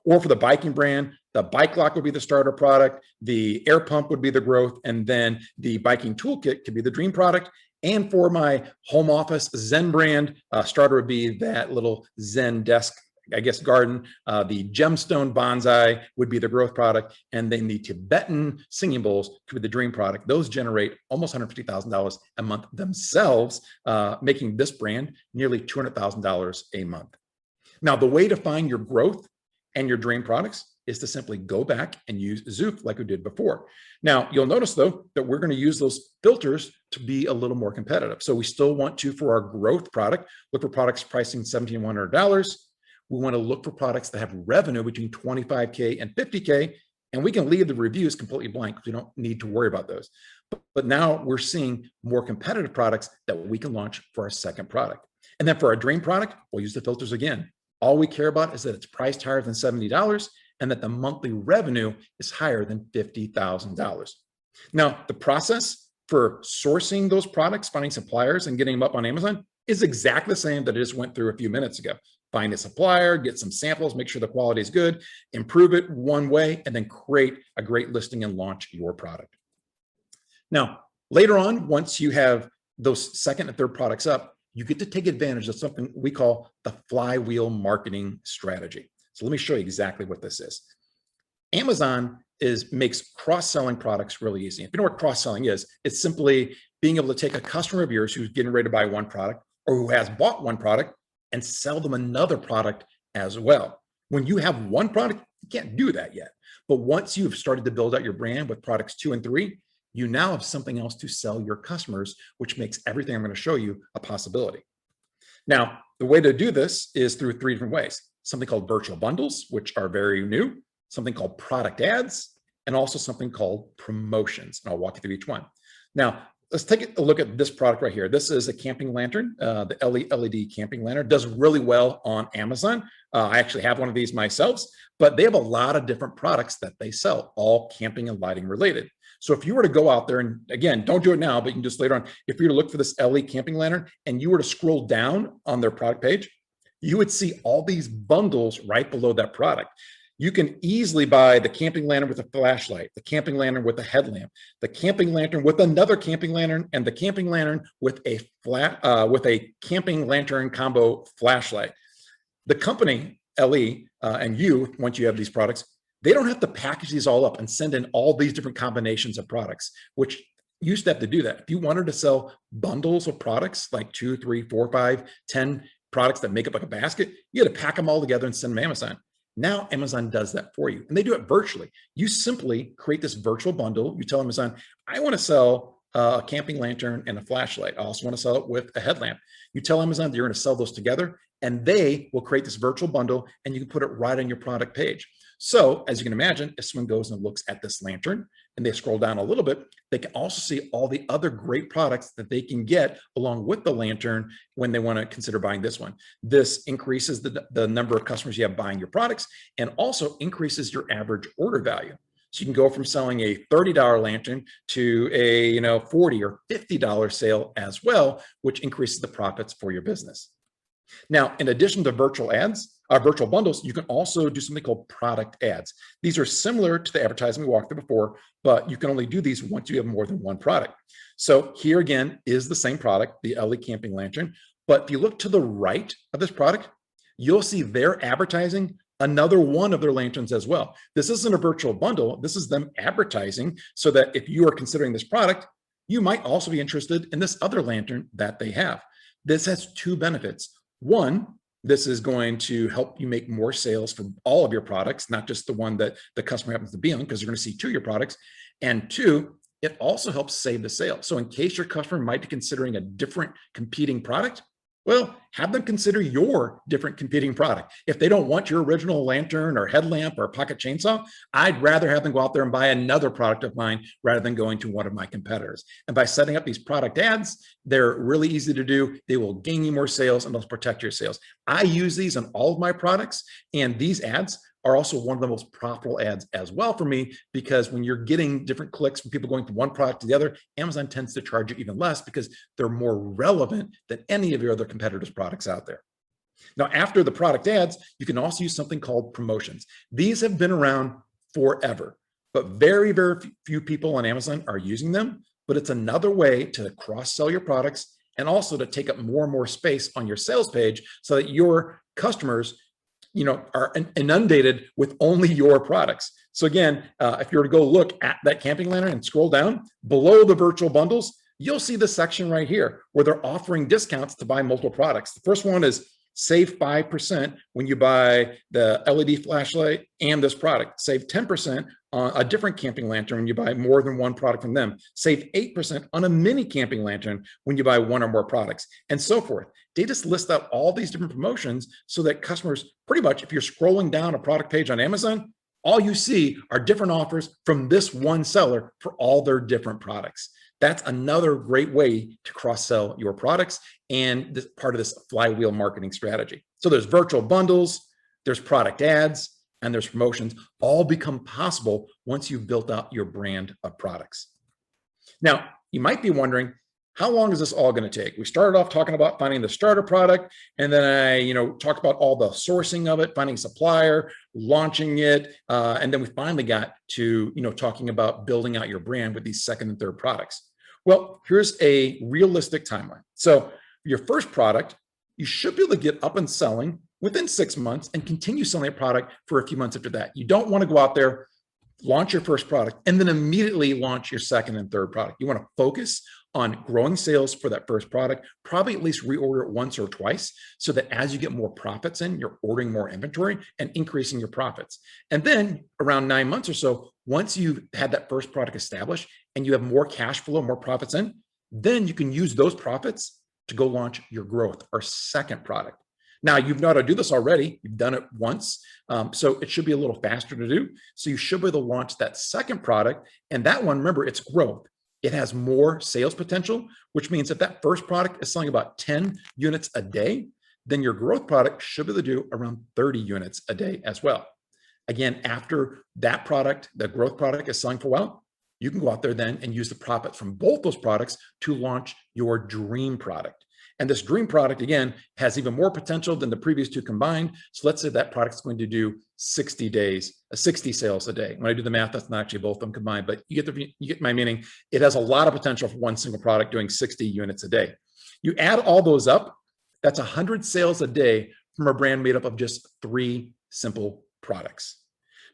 S2: Or for the biking brand, the bike lock would be the starter product, the air pump would be the growth, and then the biking toolkit could be the dream product. And for my home office Zen brand, starter would be that little Zen desk, I guess, garden. The gemstone bonsai would be the growth product. And then the Tibetan singing bowls could be the dream product. Those generate almost $150,000 a month themselves, making this brand nearly $200,000 a month. Now, the way to find your growth and your dream products is to simply go back and use Zoop like we did before. Now, you'll notice, though, that we're going to use those filters to be a little more competitive. So we still want to, for our growth product, look for products pricing $1,700. We want to look for products that have revenue between $25K and $50K, and we can leave the reviews completely blank because we don't need to worry about those. But now we're seeing more competitive products that we can launch for our second product. And then for our dream product, we'll use the filters again. All we care about is that it's priced higher than $70 and that the monthly revenue is higher than $50,000. Now, the process for sourcing those products, finding suppliers and getting them up on Amazon is exactly the same that I just went through a few minutes ago. Find a supplier, get some samples, make sure the quality is good, improve it one way, and then create a great listing and launch your product. Now, later on, once you have those second and third products up, you get to take advantage of something we call the flywheel marketing strategy. So let me show you exactly what this is. Amazon makes cross-selling products really easy. If you know what cross-selling is, it's simply being able to take a customer of yours who's getting ready to buy one product or who has bought one product and sell them another product as well. When you have one product, you can't do that yet. But once you've started to build out your brand with products 2 and 3, you now have something else to sell your customers, which makes everything I'm going to show you a possibility. Now, the way to do this is through 3 different ways. Something called virtual bundles, which are very new, something called product ads, and also something called promotions. And I'll walk you through each one. Now, let's take a look at this product right here. This is a camping lantern. The LED camping lantern does really well on Amazon. I actually have one of these myself, but they have a lot of different products that they sell, all camping and lighting related. So if you were to go out there, and again, don't do it now, but you can just later on, if you were to look for this LED camping lantern and you were to scroll down on their product page, you would see all these bundles right below that product. You can easily buy the camping lantern with a flashlight, the camping lantern with a headlamp, the camping lantern with another camping lantern, and the camping lantern with a camping lantern combo flashlight. The company, LE, and you, once you have these products, they don't have to package these all up and send in all these different combinations of products, which you used to have to do that. If you wanted to sell bundles of products, like 2, 3, 4, 5, 10 products that make up like a basket, you had to pack them all together and send them to Amazon. Now Amazon does that for you, and they do it virtually. You simply create this virtual bundle. You tell Amazon, I want to sell a camping lantern and a flashlight. I also want to sell it with a headlamp. You tell Amazon that you're going to sell those together, and they will create this virtual bundle, and you can put it right on your product page. So as you can imagine, if someone goes and looks at this lantern and they scroll down a little bit, they can also see all the other great products that they can get along with the lantern when they want to consider buying this one. This increases the number of customers you have buying your products and also increases your average order value. So you can go from selling a $30 lantern to a $40 or $50 sale as well, which increases the profits for your business. Now, in addition to virtual bundles, you can also do something called product ads. These are similar to the advertising we walked through before, but you can only do these once you have more than one product. So here again is the same product, the LE camping lantern. But if you look to the right of this product, you'll see they're advertising another one of their lanterns as well. This isn't a virtual bundle. This is them advertising so that if you are considering this product, you might also be interested in this other lantern that they have. This has 2 benefits. One, this is going to help you make more sales for all of your products, not just the one that the customer happens to be on, because you're going to see 2 of your products. And 2, it also helps save the sale. So in case your customer might be considering a different competing product, well, have them consider your different competing product. If they don't want your original lantern or headlamp or pocket chainsaw, I'd rather have them go out there and buy another product of mine rather than going to one of my competitors. And by setting up these product ads, they're really easy to do. They will gain you more sales and they'll protect your sales. I use these on all of my products, and these ads are also one of the most profitable ads as well for me, because when you're getting different clicks from people going from one product to the other, Amazon tends to charge you even less because they're more relevant than any of your other competitors' products out there. Now, after the product ads, you can also use something called promotions. These have been around forever, but very, very few people on Amazon are using them. But it's another way to cross-sell your products and also to take up more and more space on your sales page so that your customers, are inundated with only your products. So again, if you were to go look at that camping lantern and scroll down below the virtual bundles, you'll see the section right here where they're offering discounts to buy multiple products. The first one is save 5% when you buy the LED flashlight and this product. Save 10% on a different camping lantern when you buy more than one product from them. Save 8% on a mini camping lantern when you buy one or more products, and so forth. They just list out all these different promotions so that customers, pretty much, if you're scrolling down a product page on Amazon, all you see are different offers from this one seller for all their different products. That's another great way to cross-sell your products and this part of this flywheel marketing strategy. So there's virtual bundles, there's product ads, and there's promotions, all become possible once you've built out your brand of products. Now, you might be wondering, how long is this all going to take? We started off talking about finding the starter product, and then I, talked about all the sourcing of it, finding a supplier, launching it, and then we finally got to, talking about building out your brand with these second and third products. Well, here's a realistic timeline. So your first product, you should be able to get up and selling within 6 months and continue selling a product for a few months after that. You don't want to go out there, launch your first product, and then immediately launch your second and third product. You want to focus on growing sales for that first product, probably at least reorder it once or twice, so that as you get more profits in, you're ordering more inventory and increasing your profits. And then around 9 months or so, once you've had that first product established and you have more cash flow, more profits in, then you can use those profits to go launch your growth or second product. Now, you've known how to do this already. You've done it once. So it should be a little faster to do. So you should be able to launch that second product. And that one, remember, it's growth. It has more sales potential, which means if that first product is selling about 10 units a day, then your growth product should be able to do around 30 units a day as well. Again, after that product, the growth product is selling for a while, you can go out there then and use the profits from both those products to launch your dream product. And this dream product, again, has even more potential than the previous two combined. So let's say that product's going to do 60 sales a day. When I do the math, that's not actually both of them combined, but you get my meaning. It has a lot of potential for one single product doing 60 units a day. You add all those up, that's 100 sales a day from a brand made up of just 3 simple products.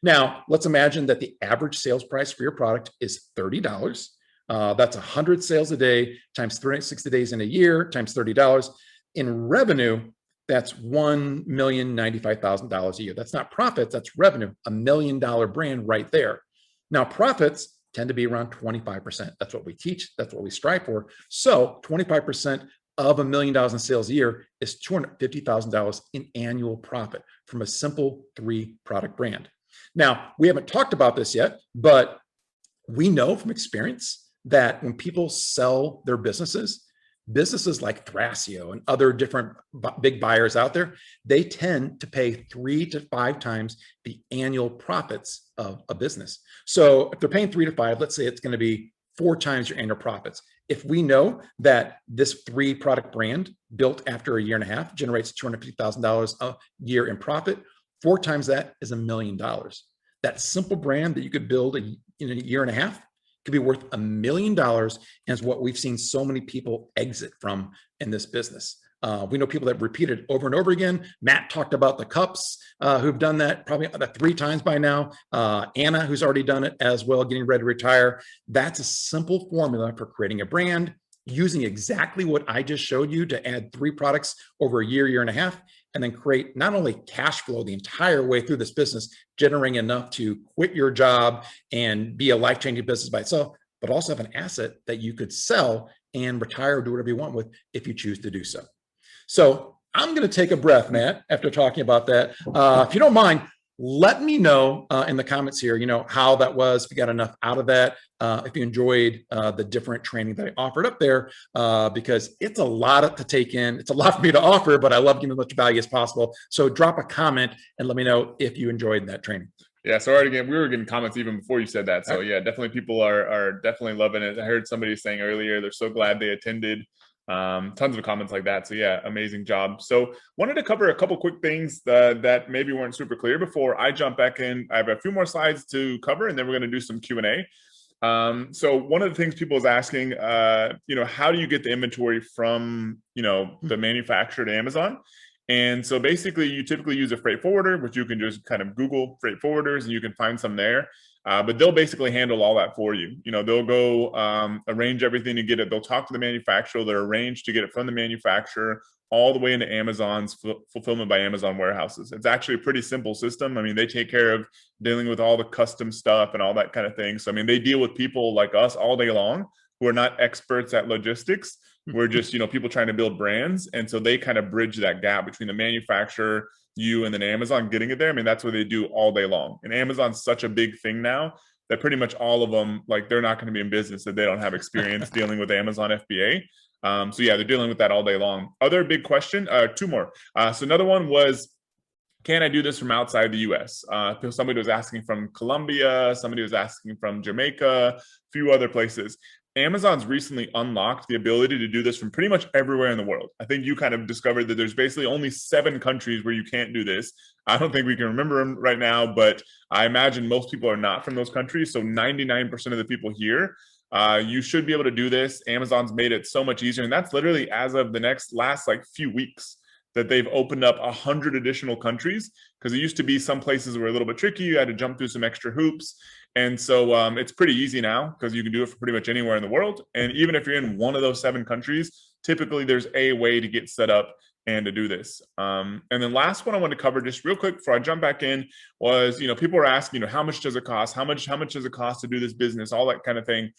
S2: Now, let's imagine that the average sales price for your product is $30. That's 100 sales a day times 360 days in a year times $30. In revenue, that's $1,095,000 a year. That's not profits, that's revenue, $1 million brand right there. Now, profits tend to be around 25%. That's what we teach, that's what we strive for. So 25% of $1 million in sales a year is $250,000 in annual profit from a simple 3-product brand. Now, we haven't talked about this yet, but we know from experience that when people sell their businesses like Thrasio and other different big buyers out there, they tend to pay 3 to 5 times the annual profits of a business. So if they're paying 3 to 5, let's say it's going to be 4 times your annual profits. If we know that this 3-product brand built after a year and a half generates $250,000 a year in profit, 4 times that is $1 million. That simple brand that you could build in a year and a half could be worth $1 million, and is what we've seen so many people exit from in this business. We know people that repeated it over and over again. Matt talked about the cups who've done that probably about 3 times by now. Anna, who's already done it as well, getting ready to retire. That's a simple formula for creating a brand, using exactly what I just showed you to add 3 products over a year, year and a half, and then create not only cash flow the entire way through this business, generating enough to quit your job and be a life-changing business by itself, but also have an asset that you could sell and retire or do whatever you want with if you choose to do so. So I'm going to take a breath, Matt, after talking about that. If you don't mind, Let me know in the comments here, how that was, if you got enough out of that, if you enjoyed the different training that I offered up there, because it's a lot to take in. It's a lot for me to offer, but I love giving as much value as possible. So drop a comment and let me know if you enjoyed that training.
S1: Yeah, so already we were getting comments even before you said that. So yeah, definitely people are definitely loving it. I heard somebody saying earlier they're so glad they attended. Tons of comments like that. So yeah, amazing job. So wanted to cover a couple quick things that maybe weren't super clear before I jump back in. I have a few more slides to cover, and then we're going to do some Q&A. So one of the things people is asking, how do you get the inventory from, the manufacturer to Amazon? And so basically you typically use a freight forwarder, which you can just kind of Google freight forwarders and you can find some there. But they'll basically handle all that for you. They'll go arrange everything to get it. They'll talk to the manufacturer. They'll arrange to get it from the manufacturer all the way into Amazon's fulfillment by Amazon warehouses. It's actually a pretty simple system. I mean, they take care of dealing with all the custom stuff and all that kind of thing. So, I mean, they deal with people like us all day long who are not experts at logistics. We're just, people trying to build brands. And so they kind of bridge that gap between the manufacturer, you, and then Amazon getting it there. I mean, that's what they do all day long. And Amazon's such a big thing now that pretty much all of them, like, they're not going to be in business if they don't have experience dealing with Amazon FBA. So yeah, they're dealing with that all day long. Other big question, two more. So another one was, can I do this from outside the US? Somebody was asking from Colombia, somebody was asking from Jamaica, a few other places. Amazon's recently unlocked the ability to do this from pretty much everywhere in the world. I think you kind of discovered that there's basically only 7 countries where you can't do this. I don't think we can remember them right now, but I imagine most people are not from those countries. So 99% of the people here, you should be able to do this. Amazon's made it so much easier. And that's literally as of the last few weeks that they've opened up 100 additional countries, because it used to be some places were a little bit tricky. You had to jump through some extra hoops. And so it's pretty easy now because you can do it for pretty much anywhere in the world. And even if you're in one of those 7 countries, typically there's a way to get set up and to do this. And then last one I want to cover just real quick before I jump back in was, people are asking, how much does it cost? How much does it cost to do this business? All that kind of thing.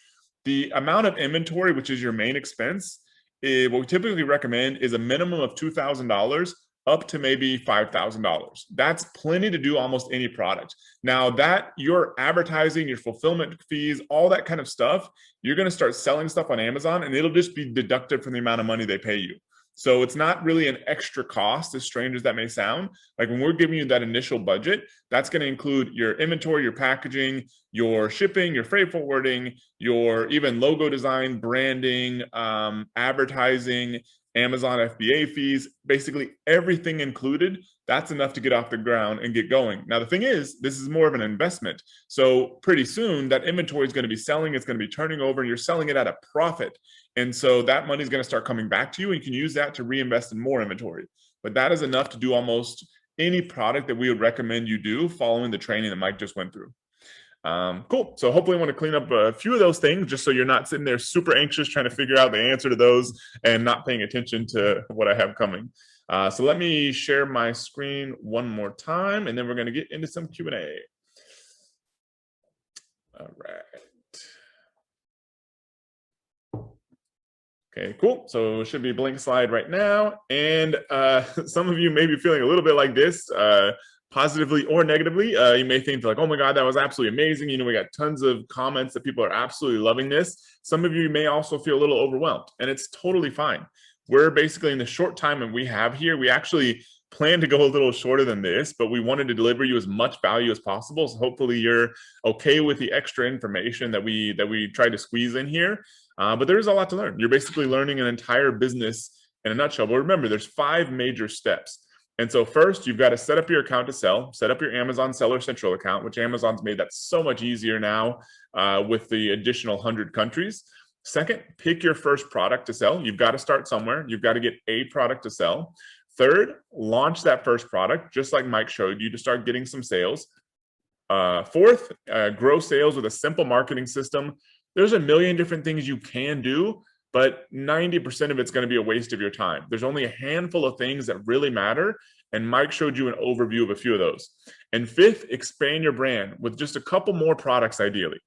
S1: The amount of inventory, which is your main expense, what we typically recommend is a minimum of $2,000 up to maybe $5,000. That's plenty to do almost any product. Now that your advertising, your fulfillment fees, all that kind of stuff, you're going to start selling stuff on Amazon and it'll just be deducted from the amount of money they pay you. So it's not really an extra cost, as strange as that may sound. Like when we're giving you that initial budget, that's going to include your inventory, your packaging, your shipping, your freight forwarding, your even logo design, branding, advertising, Amazon FBA fees, basically everything included. That's enough to get off the ground and get going. Now, the thing is, this is more of an investment. So pretty soon that inventory is going to be selling, it's going to be turning over, and you're selling it at a profit. And so that money is going to start coming back to you, and you can use that to reinvest in more inventory. But that is enough to do almost any product that we would recommend you do following the training that Mike just went through. Cool. So hopefully I want to clean up a few of those things just so you're not sitting there super anxious trying to figure out the answer to those and not paying attention to what I have coming. So let me share my screen one more time, and then we're going to get into some Q&A. All right. Okay, cool. So it should be a blank slide right now. And some of you may be feeling a little bit like this, positively or negatively. You may think like, oh my God, that was absolutely amazing. We got tons of comments that people are absolutely loving this. Some of you may also feel a little overwhelmed, and it's totally fine. We're basically in the short time that we have here, we actually plan to go a little shorter than this, but we wanted to deliver you as much value as possible. So hopefully you're okay with the extra information that we tried to squeeze in here. But there's a lot to learn. You're basically learning an entire business in a nutshell. But remember, there's 5 major steps. And so first, you've got to set up your account to sell, set up your Amazon Seller Central account, which Amazon's made that so much easier now with the additional 100 countries. Second, pick your first product to sell. You've got to start somewhere. You've got to get a product to sell. Third, launch that first product, just like Mike showed you, to start getting some sales. Fourth, grow sales with a simple marketing system. There's a million different things you can do, but 90% of it's going to be a waste of your time. There's only a handful of things that really matter, and Mike showed you an overview of a few of those. And fifth, expand your brand with just a couple more products ideally.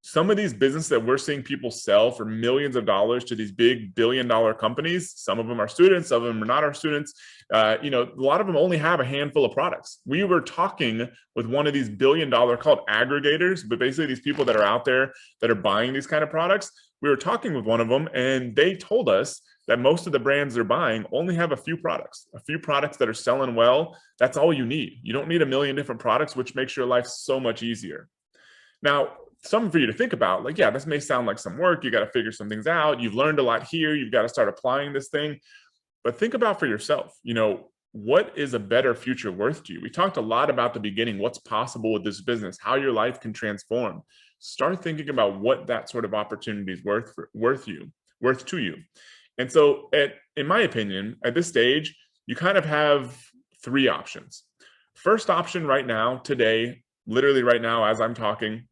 S1: Some of these businesses that we're seeing people sell for millions of dollars to these big billion-dollar companies, some of them are students, some of them are not our students. A lot of them only have a handful of products. We were talking with one of these billion-dollar called aggregators, but basically these people that are out there that are buying these kind of products. We were talking with one of them, and they told us that most of the brands they're buying only have a few products that are selling well. That's all you need. You don't need a million different products, which makes your life so much easier. Now, something for you to think about, like, yeah, this may sound like some work. You got to figure some things out. You've learned a lot here. You've got to start applying this thing. But think about for yourself, what is a better future worth to you? We talked a lot about the beginning, what's possible with this business, how your life can transform. Start thinking about what that sort of opportunity is worth to you. And so, in my opinion, at this stage, you kind of have three options. First option right now, today, literally right now, as I'm talking,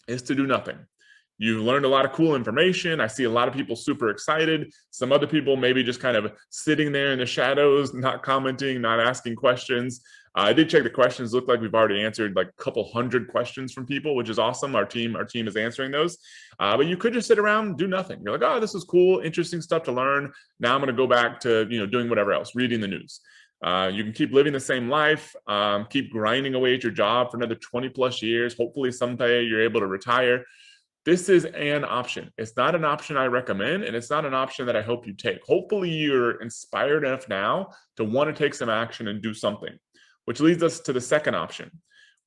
S1: is to do nothing. You've learned a lot of cool information. I see a lot of people super excited. Some other people maybe just kind of sitting there in the shadows, not commenting, not asking questions. I did check the questions. Look like we've already answered like a couple hundred questions from people, which is awesome. Our team is answering those. But you could just sit around and do nothing. You're like, oh, this is cool, interesting stuff to learn. Now I'm going to go back to doing whatever else, reading the news. You can keep living the same life, keep grinding away at your job for another 20 plus years. Hopefully someday you're able to retire. This is an option. It's not an option I recommend, and it's not an option that I hope you take. Hopefully you're inspired enough now to want to take some action and do something, which leads us to the second option,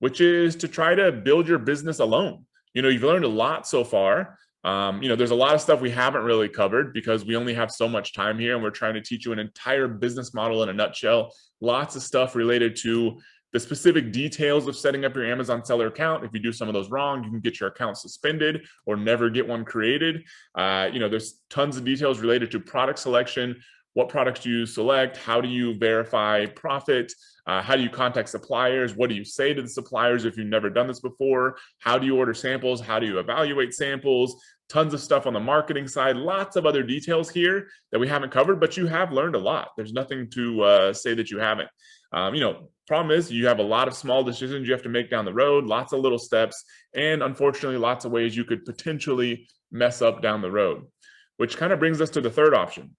S1: which is to try to build your business alone. You've learned a lot so far. There's a lot of stuff we haven't really covered because we only have so much time here, and we're trying to teach you an entire business model in a nutshell. Lots of stuff related to the specific details of setting up your Amazon seller account. If you do some of those wrong, you can get your account suspended or never get one created. There's tons of details related to product selection. What products do you select? How do you verify profit? How do you contact suppliers? What do you say to the suppliers if you've never done this before? How do you order samples? How do you evaluate samples? Tons of stuff on the marketing side. Lots of other details here that we haven't covered, but you have learned a lot. There's nothing to say that you haven't. Problem is you have a lot of small decisions you have to make down the road, lots of little steps, and unfortunately, lots of ways you could potentially mess up down the road, which kind of brings us to the third option,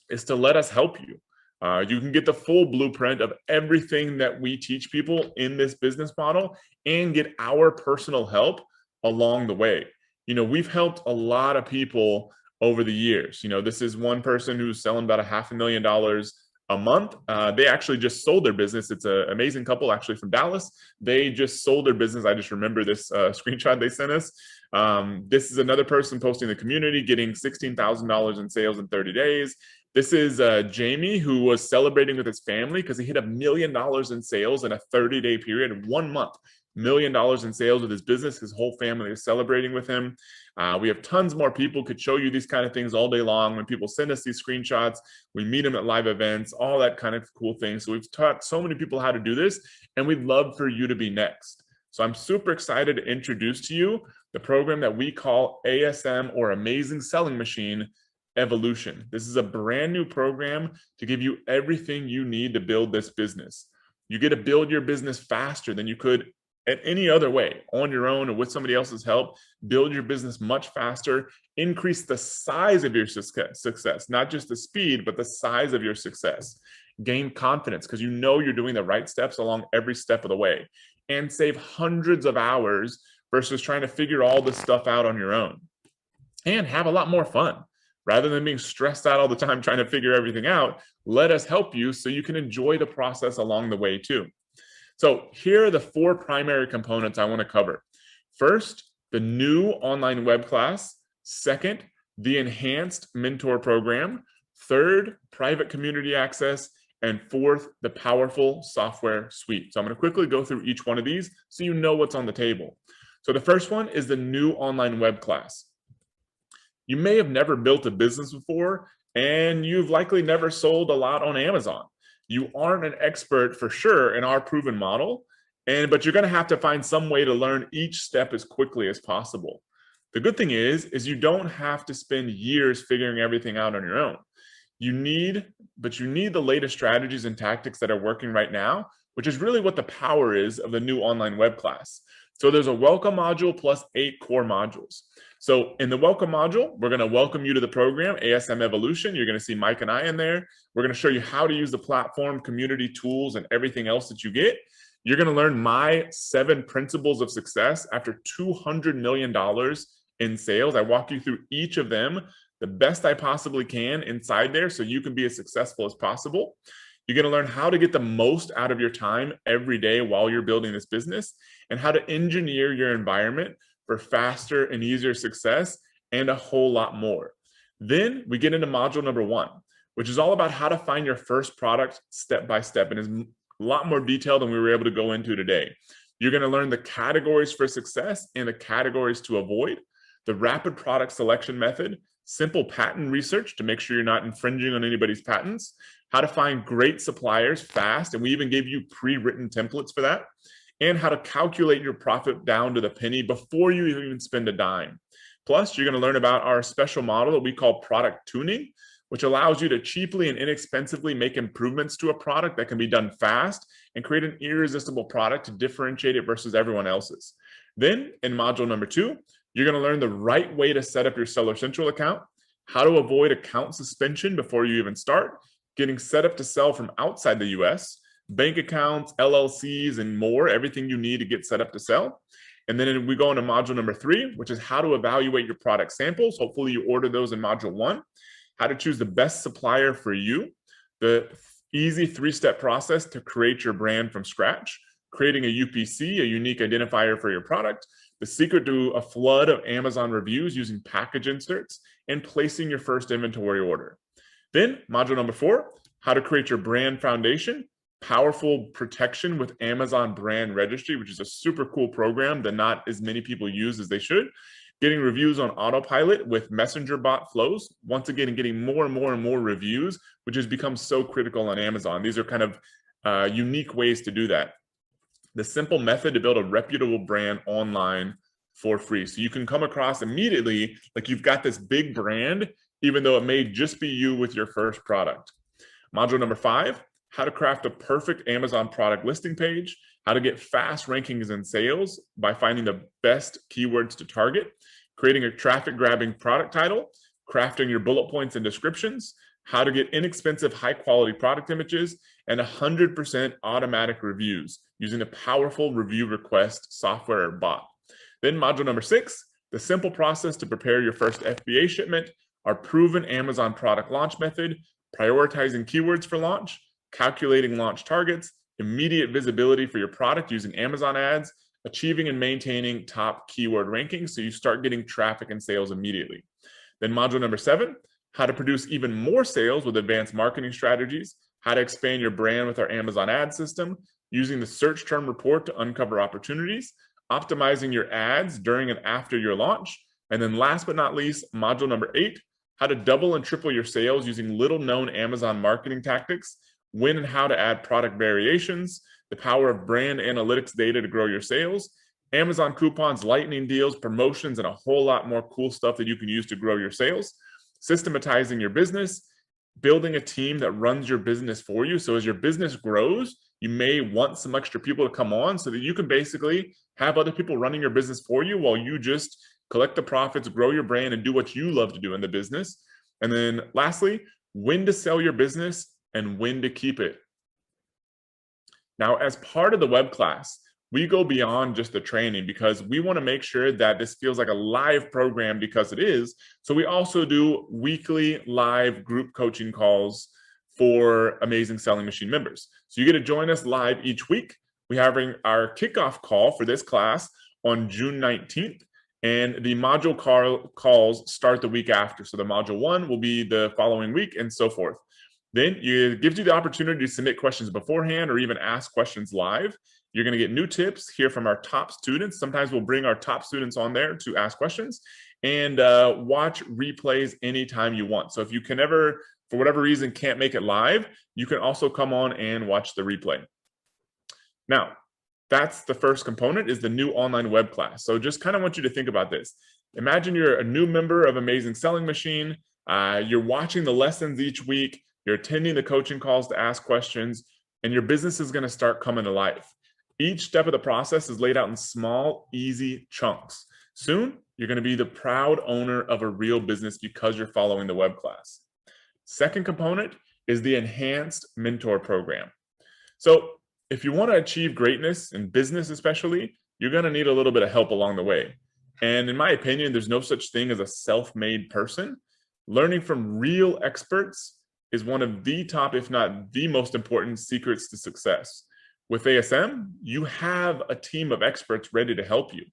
S1: is to let us help you. You can get the full blueprint of everything that we teach people in this business model and get our personal help along the way. We've helped a lot of people over the years. This is one person who's selling about $500,000 a month. They actually just sold their business. It's an amazing couple actually from Dallas. They just sold their business. I just remember this screenshot they sent us. This is another person posting in the community, getting $16,000 in sales in 30 days. This is Jamie, who was celebrating with his family because he hit $1 million in sales in a 30-day period, 1 month. $1 million in sales with his business. His whole family is celebrating with him. We have tons more people, could show you these kind of things all day long. When people send us these screenshots, we meet them at live events, all that kind of cool things. So we've taught so many people how to do this, and we'd love for you to be next. So I'm super excited to introduce to you the program that we call ASM, or Amazing Selling Machine Evolution. This is a brand new program to give you everything you need to build this business. You get to build your business faster than you could at any other way, on your own or with somebody else's help. Build your business much faster, increase the size of your success, not just the speed, but the size of your success. Gain confidence because you're doing the right steps along every step of the way, and save hundreds of hours versus trying to figure all this stuff out on your own, and have a lot more fun. Rather than being stressed out all the time trying to figure everything out, let us help you so you can enjoy the process along the way too. So here are the 4 primary components I want to cover. First, the new online web class. Second, the enhanced mentor program. Third, private community access. And fourth, the powerful software suite. So I'm going to quickly go through each one of these so you know what's on the table. So the first one is the new online web class. You may have never built a business before, and you've likely never sold a lot on Amazon. You aren't an expert for sure in our proven model, but you're going to have to find some way to learn each step as quickly as possible. The good thing is you don't have to spend years figuring everything out on your own. You need the latest strategies and tactics that are working right now, which is really what the power is of the new online web class. So there's a welcome module plus 8 core modules. So in the welcome module, we're going to welcome you to the program, ASM Evolution. You're going to see Mike and I in there. We're going to show you how to use the platform, community tools, and everything else that you get. You're going to learn my 7 principles of success after $200 million in sales. I walk you through each of them the best I possibly can inside there so you can be as successful as possible. You're going to learn how to get the most out of your time every day while you're building this business and how to engineer your environment for faster and easier success and a whole lot more. Then we get into module number 1, which is all about how to find your first product step by step, and is a lot more detailed than we were able to go into today. You're going to learn the categories for success and the categories to avoid, the rapid product selection method, simple patent research to make sure you're not infringing on anybody's patents, how to find great suppliers fast, and we even gave you pre-written templates for that, and how to calculate your profit down to the penny before you even spend a dime. Plus, you're going to learn about our special model that we call product tuning, which allows you to cheaply and inexpensively make improvements to a product that can be done fast and create an irresistible product to differentiate it versus everyone else's. Then in module number 2, you're going to learn the right way to set up your Seller Central account, how to avoid account suspension before you even start, getting set up to sell from outside the US, bank accounts, LLCs, and more, everything you need to get set up to sell. And then we go into module number 3, which is how to evaluate your product samples. Hopefully you order those in module 1, how to choose the best supplier for you, the easy 3-step process to create your brand from scratch, creating a UPC, a unique identifier for your product, the secret to a flood of Amazon reviews using package inserts, and placing your first inventory order. Then module number 4, how to create your brand foundation, powerful protection with Amazon Brand Registry, which is a super cool program that not as many people use as they should. Getting reviews on autopilot with messenger bot flows. Once again, getting more and more and more reviews, which has become so critical on Amazon. These are kind of unique ways to do that. The simple method to build a reputable brand online for free. So you can come across immediately like you've got this big brand, even though it may just be you with your first product. Module number 5, how to craft a perfect Amazon product listing page, how to get fast rankings and sales by finding the best keywords to target, creating a traffic grabbing product title, crafting your bullet points and descriptions, how to get inexpensive, high quality product images, and 100% automatic reviews using a powerful review request software bot. Then module number 6, the simple process to prepare your first FBA shipment, our proven Amazon product launch method, prioritizing keywords for launch, calculating launch targets, immediate visibility for your product using Amazon ads, achieving and maintaining top keyword rankings so you start getting traffic and sales immediately. Then module number 7, how to produce even more sales with advanced marketing strategies, how to expand your brand with our Amazon ad system, using the search term report to uncover opportunities, optimizing your ads during and after your launch, and then last but not least, module number 8, how to double and triple your sales using little known Amazon marketing tactics, when and how to add product variations, the power of brand analytics data to grow your sales, Amazon coupons, lightning deals, promotions, and a whole lot more cool stuff that you can use to grow your sales, systematizing your business, building a team that runs your business for you. So as your business grows, you may want some extra people to come on so that you can basically have other people running your business for you while you just collect the profits, grow your brand, and do what you love to do in the business. And then lastly, when to sell your business and when to keep it. Now, as part of the web class, we go beyond just the training because we want to make sure that this feels like a live program, because it is. So we also do weekly live group coaching calls for Amazing Selling Machine members. So you get to join us live each week. We have our kickoff call for this class on June 19th, and the module calls start the week after. So the module 1 will be the following week and so forth. Then it gives you the opportunity to submit questions beforehand or even ask questions live. You're going to get new tips, hear from our top students. Sometimes we'll bring our top students on there to ask questions, and watch replays anytime you want. So if you can ever, for whatever reason, can't make it live, you can also come on and watch the replay. Now, that's the first component, is the new online web class. So just kind of want you to think about this. Imagine you're a new member of Amazing Selling Machine. You're watching the lessons each week. You're attending the coaching calls to ask questions, and your business is going to start coming to life. Each step of the process is laid out in small, easy chunks. Soon, you're going to be the proud owner of a real business because you're following the web class. Second component is the Enhanced Mentor Program. So if you want to achieve greatness in business especially, you're going to need a little bit of help along the way. And in my opinion, there's no such thing as a self-made person. Learning from real experts is one of the top, if not the most important secrets to success. With ASM, you have a team of experts ready to help you.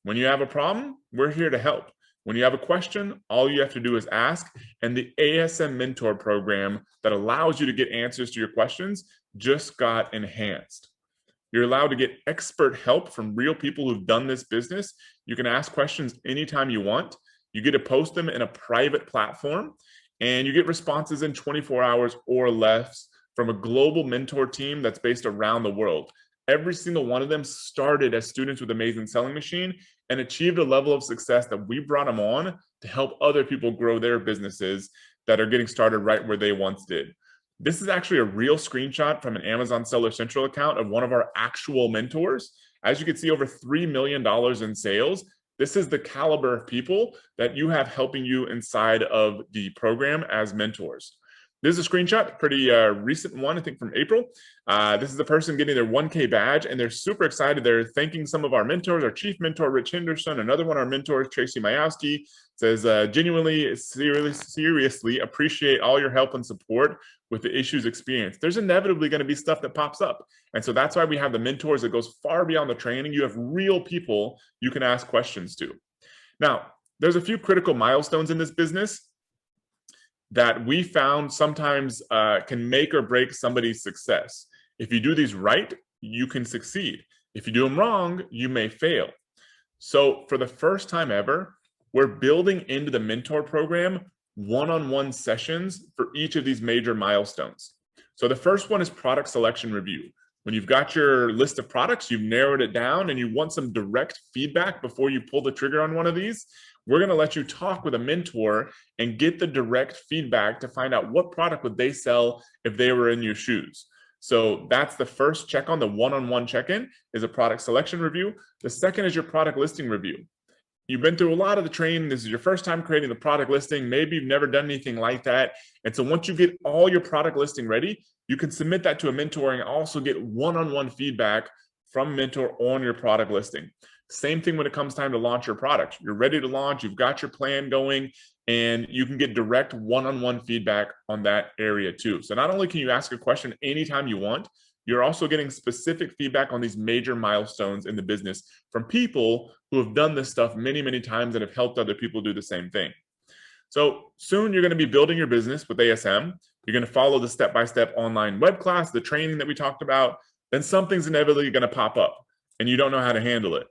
S1: When you have a problem, we're here to help. When you have a question, all you have to do is ask, and the ASM Mentor Program that allows you to get answers to your questions just got enhanced. You're allowed to get expert help from real people who've done this business. You can ask questions anytime you want. You get to post them in a private platform, and you get responses in 24 hours or less from a global mentor team that's based around the world. Every single one of them started as students with Amazing Selling Machine and achieved a level of success that we brought them on to help other people grow their businesses that are getting started right where they once did. This is actually a real screenshot from an Amazon Seller Central account of one of our actual mentors. As you can see, over $3 million in sales. This is the caliber of people that you have helping you inside of the program as mentors. This is a screenshot, pretty recent one, I think from April. This is a person getting their 1K badge, and they're super excited. They're thanking some of our mentors, our chief mentor, Rich Henderson, another one of our mentors, Tracy Majowski, says, genuinely, seriously appreciate all your help and support with the issues experienced. There's inevitably going to be stuff that pops up. And so that's why we have the mentors that goes far beyond the training. You have real people you can ask questions to. Now, there's a few critical milestones in this business that we found sometimes can make or break somebody's success. If you do these right, you can succeed. If you do them wrong, you may fail. So for the first time ever, we're building into the mentor program one-on-one sessions for each of these major milestones. So the first one is product selection review. When you've got your list of products, you've narrowed it down, and you want some direct feedback before you pull the trigger on one of these, we're going to let you talk with a mentor and get the direct feedback to find out what product would they sell if they were in your shoes. So that's the first check on the one-on-one check-in is a product selection review. The second is your product listing review. You've been through a lot of the training. This is your first time creating the product listing. Maybe you've never done anything like that. And so once you get all your product listing ready, you can submit that to a mentor and also get one-on-one feedback from a mentor on your product listing. Same thing when it comes time to launch your product. You're ready to launch, you've got your plan going, and you can get direct one-on-one feedback on that area too. So not only can you ask a question anytime you want, you're also getting specific feedback on these major milestones in the business from people who have done this stuff many, many times and have helped other people do the same thing. So soon you're going to be building your business with ASM. You're going to follow the step-by-step online web class, the training that we talked about. Then something's inevitably going to pop up and you don't know how to handle it.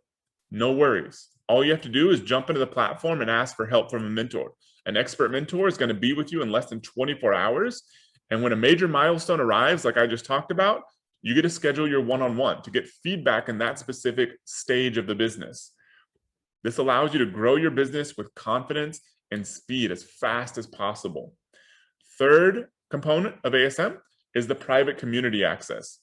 S1: No worries. All you have to do is jump into the platform and ask for help from a mentor. An expert mentor is going to be with you in less than 24 hours. And when a major milestone arrives, like I just talked about, you get to schedule your one-on-one to get feedback in that specific stage of the business. This allows you to grow your business with confidence and speed as fast as possible. Third component of ASM is the private community access.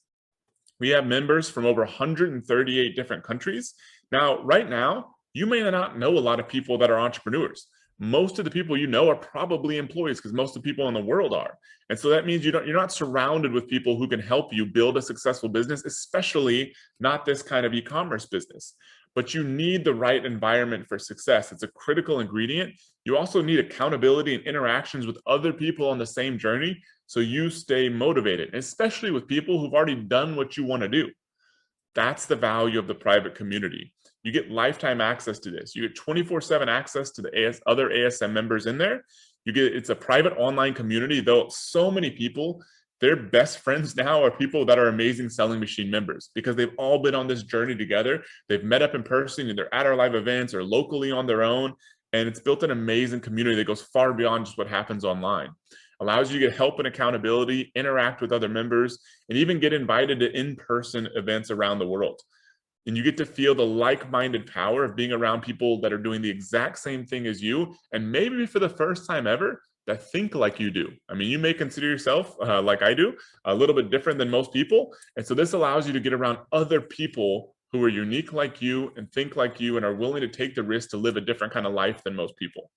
S1: We have members from over 138 different countries. Now, right now, you may not know a lot of people that are entrepreneurs. Most of the people you know are probably employees because most of the people in the world are. And so that means you're not surrounded with people who can help you build a successful business, especially not this kind of e-commerce business. But you need the right environment for success. It's a critical ingredient. You also need accountability and interactions with other people on the same journey so you stay motivated, especially with people who've already done what you want to do. That's the value of the private community. You get lifetime access to this. You get 24/7 access to the other ASM members in there. It's a private online community, though so many people, their best friends now are people that are Amazing Selling Machine members because they've all been on this journey together. They've met up in person, and they're at our live events or locally on their own. And it's built an amazing community that goes far beyond just what happens online. Allows you to get help and accountability, interact with other members, and even get invited to in-person events around the world. And you get to feel the like-minded power of being around people that are doing the exact same thing as you. And maybe for the first time ever, that think like you do. I mean, you may consider yourself, like I do, a little bit different than most people. And so this allows you to get around other people who are unique like you and think like you and are willing to take the risk to live a different kind of life than most people.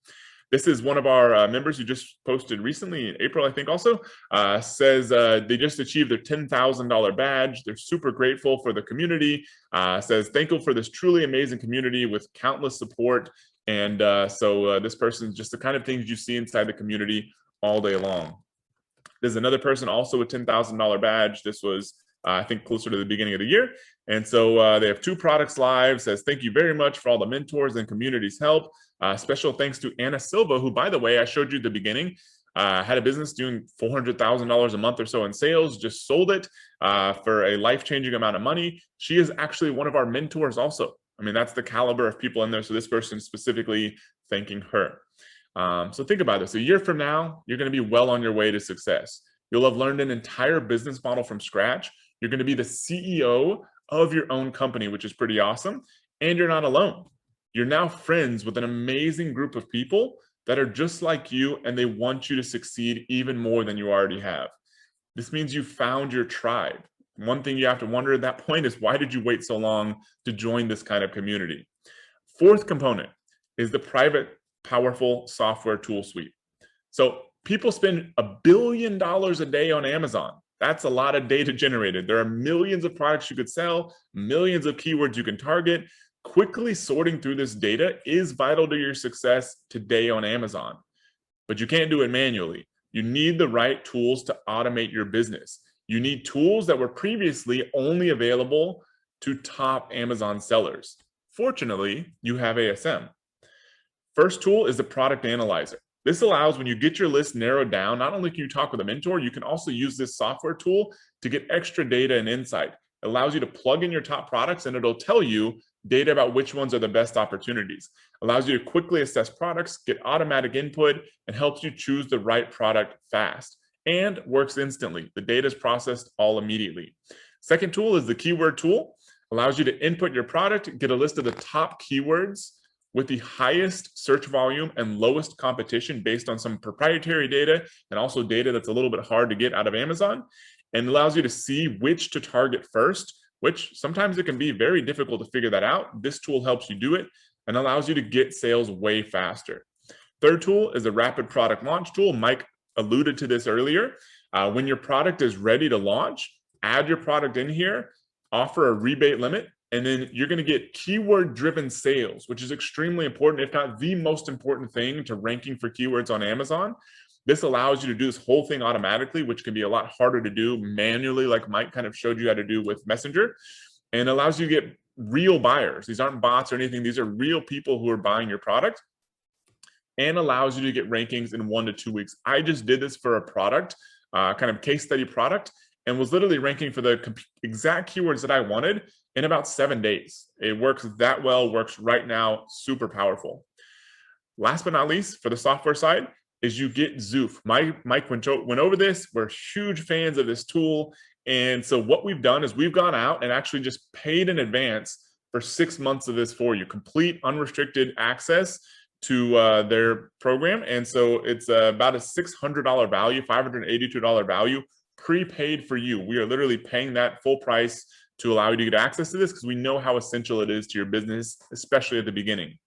S1: This is one of our members who just posted recently in April, I think also, says they just achieved their $10,000 badge. They're super grateful for the community, says thankful for this truly amazing community with countless support. And so this person is just the kind of things you see inside the community all day long. There's another person also with $10,000 badge. This was, I think, closer to the beginning of the year. And so they have 2 products live, says, thank you very much for all the mentors and community's help. Special thanks to Anna Silva, who, by the way, I showed you at the beginning, had a business doing $400,000 a month or so in sales, just sold it for a life-changing amount of money. She is actually one of our mentors also. I mean, that's the caliber of people in there. So this person specifically thanking her. So think about this. A year from now, you're going to be well on your way to success. You'll have learned an entire business model from scratch. You're going to be the CEO of your own company, which is pretty awesome. And you're not alone. You're now friends with an amazing group of people that are just like you, and they want you to succeed even more than you already have. This means you found your tribe. One thing you have to wonder at that point is, why did you wait so long to join this kind of community? 4th component is the private, powerful software tool suite. So people spend $1 billion a day on Amazon. That's a lot of data generated. There are millions of products you could sell, millions of keywords you can target. Quickly sorting through this data is vital to your success today on Amazon, but you can't do it manually. You need the right tools to automate your business. You need tools that were previously only available to top Amazon sellers. Fortunately, you have ASM. First tool is the product analyzer. This allows, when you get your list narrowed down, not only can you talk with a mentor, you can also use this software tool to get extra data and insight. It allows you to plug in your top products and it'll tell you data about which ones are the best opportunities. Allows you to quickly assess products, get automatic input, and helps you choose the right product fast. And works instantly. The data is processed all immediately. Second tool is the keyword tool. Allows you to input your product, get a list of the top keywords with the highest search volume and lowest competition based on some proprietary data and also data that's a little bit hard to get out of Amazon, and allows you to see which to target first, which sometimes it can be very difficult to figure that out. This tool helps you do it and allows you to get sales way faster. Third tool is the rapid product launch tool. Mike alluded to this earlier. When your product is ready to launch, add your product in here, offer a rebate limit, and then you're going to get keyword-driven sales, which is extremely important, if not the most important thing to ranking for keywords on Amazon. This allows you to do this whole thing automatically, which can be a lot harder to do manually, like Mike kind of showed you how to do with Messenger, and allows you to get real buyers. These aren't bots or anything. These are real people who are buying your product, and allows you to get rankings in 1 to 2 weeks. I just did this for a product, kind of case study product, and was literally ranking for the exact keywords that I wanted in about 7 days. It works that well, works right now, super powerful. Last but not least, for the software side, is you get Zoof. Mike went over this. We're huge fans of this tool. And so what we've done is we've gone out and actually just paid in advance for 6 months of this for you, complete unrestricted access to their program. And so it's about a $600 value, $582 value, prepaid for you. We are literally paying that full price to allow you to get access to this because we know how essential it is to your business, especially at the beginning.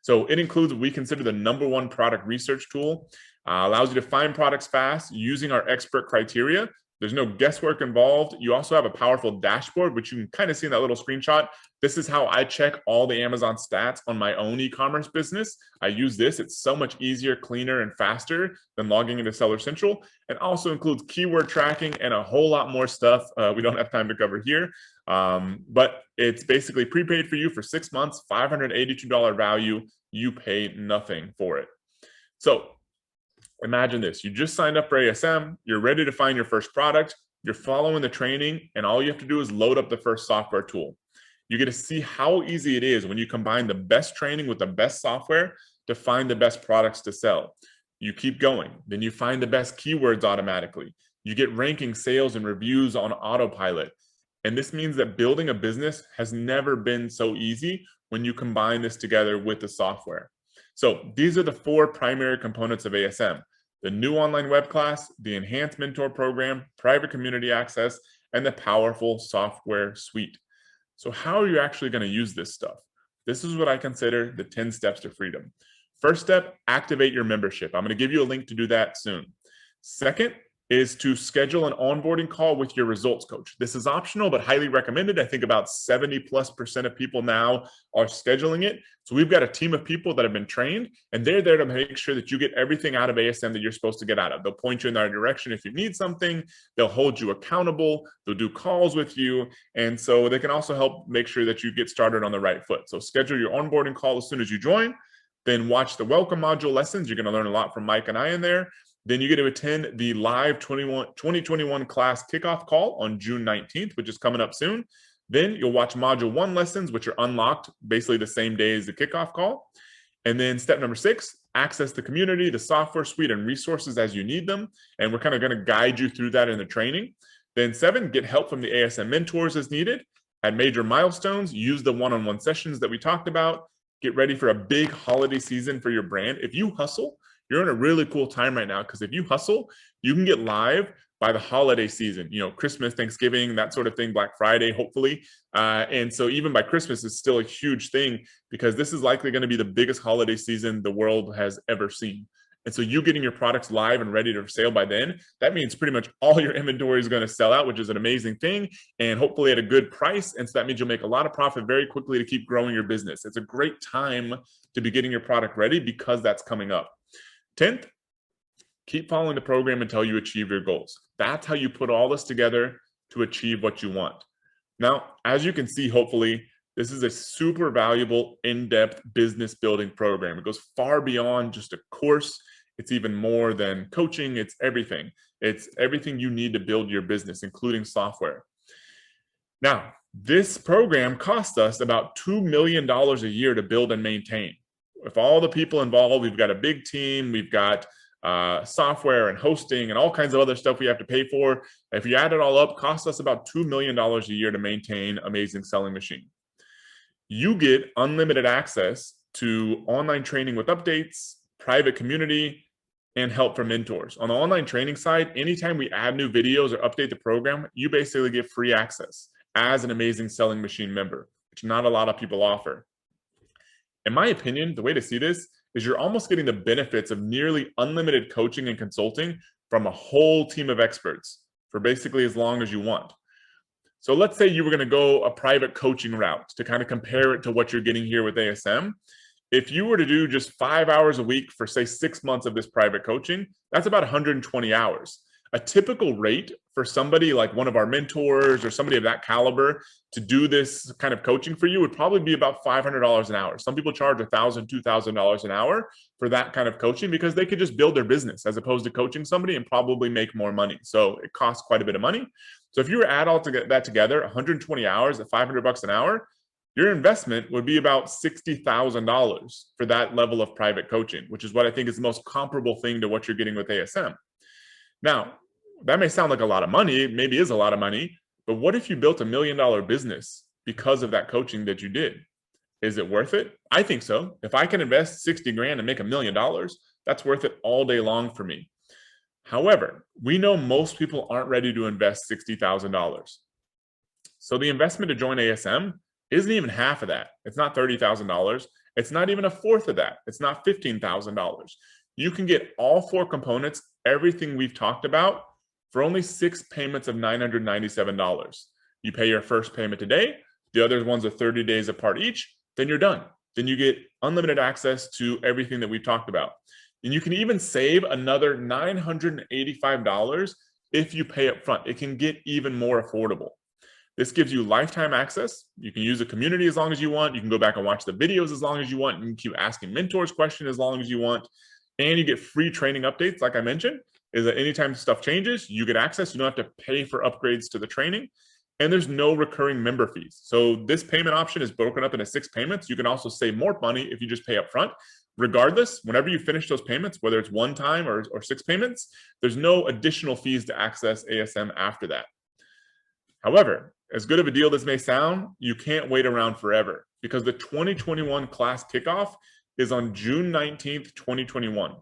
S1: So it includes what we consider the #1 product research tool. Allows you to find products fast using our expert criteria. There's no guesswork involved. You also have a powerful dashboard, which you can kind of see in that little screenshot. This is how I check all the Amazon stats on my own e-commerce business. I use this. It's so much easier, cleaner, and faster than logging into Seller Central. It also includes keyword tracking and a whole lot more stuff we don't have time to cover here. But it's basically prepaid for you for 6 months, $582 value. You pay nothing for it. So imagine this. You just signed up for ASM. You're ready to find your first product. You're following the training, and all you have to do is load up the first software tool. You get to see how easy it is when you combine the best training with the best software to find the best products to sell. You keep going. Then you find the best keywords automatically. You get ranking, sales, and reviews on autopilot. And this means that building a business has never been so easy when you combine this together with the software. So these are the 4 primary components of ASM. the new online web class, the enhanced mentor program, private community access, and the powerful software suite. So how are you actually going to use this stuff? This is what I consider the 10 steps to freedom. First step, activate your membership. I'm going to give you a link to do that soon. Second is to schedule an onboarding call with your results coach. This is optional, but highly recommended. I think about 70+% of people now are scheduling it. So we've got a team of people that have been trained, and they're there to make sure that you get everything out of ASM that you're supposed to get out of. They'll point you in the right direction if you need something. They'll hold you accountable. They'll do calls with you. And so they can also help make sure that you get started on the right foot. So schedule your onboarding call as soon as you join. Then watch the welcome module lessons. You're going to learn a lot from Mike and I in there. Then you get to attend the live 2021 class kickoff call on June 19th, which is coming up soon. Then you'll watch module 1 lessons, which are unlocked basically the same day as the kickoff call. And then step number 6, access the community, the software suite, and resources as you need them. And we're kind of going to guide you through that in the training. Then 7, get help from the ASM mentors as needed. At major milestones, use the one-on-one sessions that we talked about. Get ready for a big holiday season for your brand. If you hustle, you're in a really cool time right now, because if you hustle, you can get live by the holiday season, Christmas, Thanksgiving, that sort of thing, Black Friday, hopefully. And so even by Christmas is still a huge thing, because this is likely going to be the biggest holiday season the world has ever seen. And so you getting your products live and ready to sale by then, that means pretty much all your inventory is going to sell out, which is an amazing thing, and hopefully at a good price. And so that means you'll make a lot of profit very quickly to keep growing your business. It's a great time to be getting your product ready because that's coming up. 10th, keep following the program until you achieve your goals. That's how you put all this together to achieve what you want. Now, as you can see, hopefully, this is a super valuable, in-depth business building program. It goes far beyond just a course. It's even more than coaching. It's everything. It's everything you need to build your business, including software. Now, this program costs us about $2 million a year to build and maintain. If all the people involved, we've got a big team, we've got software and hosting and all kinds of other stuff we have to pay for. If you add it all up, costs us about $2 million a year to maintain Amazing Selling Machine. You get unlimited access to online training with updates, private community, and help from mentors. On the online training side, anytime we add new videos or update the program, you basically get free access as an Amazing Selling Machine member, which not a lot of people offer. In my opinion, the way to see this is you're almost getting the benefits of nearly unlimited coaching and consulting from a whole team of experts for basically as long as you want. So let's say you were going to go a private coaching route to kind of compare it to what you're getting here with ASM. If you were to do just 5 hours a week for, say, 6 months of this private coaching, that's about 120 hours. A typical rate for somebody like one of our mentors or somebody of that caliber to do this kind of coaching for you would probably be about $500 an hour. Some people charge $1,000, $2,000 an hour for that kind of coaching because they could just build their business as opposed to coaching somebody and probably make more money. So it costs quite a bit of money. So if you were to add all that together, 120 hours at $500 an hour, your investment would be about $60,000 for that level of private coaching, which is what I think is the most comparable thing to what you're getting with ASM. Now, that may sound like a lot of money, it maybe is a lot of money, but what if you built $1 million business because of that coaching that you did? Is it worth it? I think so. If I can invest 60 grand and make $1 million, that's worth it all day long for me. However, we know most people aren't ready to invest $60,000. So the investment to join ASM isn't even half of that. It's not $30,000. It's not even a fourth of that. It's not $15,000. You can get all 4 components, everything we've talked about, for only 6 payments of $997. You pay your first payment today. The other ones are 30 days apart each. Then you're done. Then you get unlimited access to everything that we've talked about. And you can even save another $985 if you pay up front. It can get even more affordable. This gives you lifetime access. You can use a community as long as you want. You can go back and watch the videos as long as you want. You can keep asking mentors questions as long as you want. And you get free training updates, like I mentioned, is that anytime stuff changes, you get access. You don't have to pay for upgrades to the training. And there's no recurring member fees. So this payment option is broken up into 6 payments. You can also save more money if you just pay up front. Regardless, whenever you finish those payments, whether it's one time or 6 payments, there's no additional fees to access ASM after that. However, as good of a deal this may sound, you can't wait around forever because the 2021 class kickoff is on June 19th, 2021.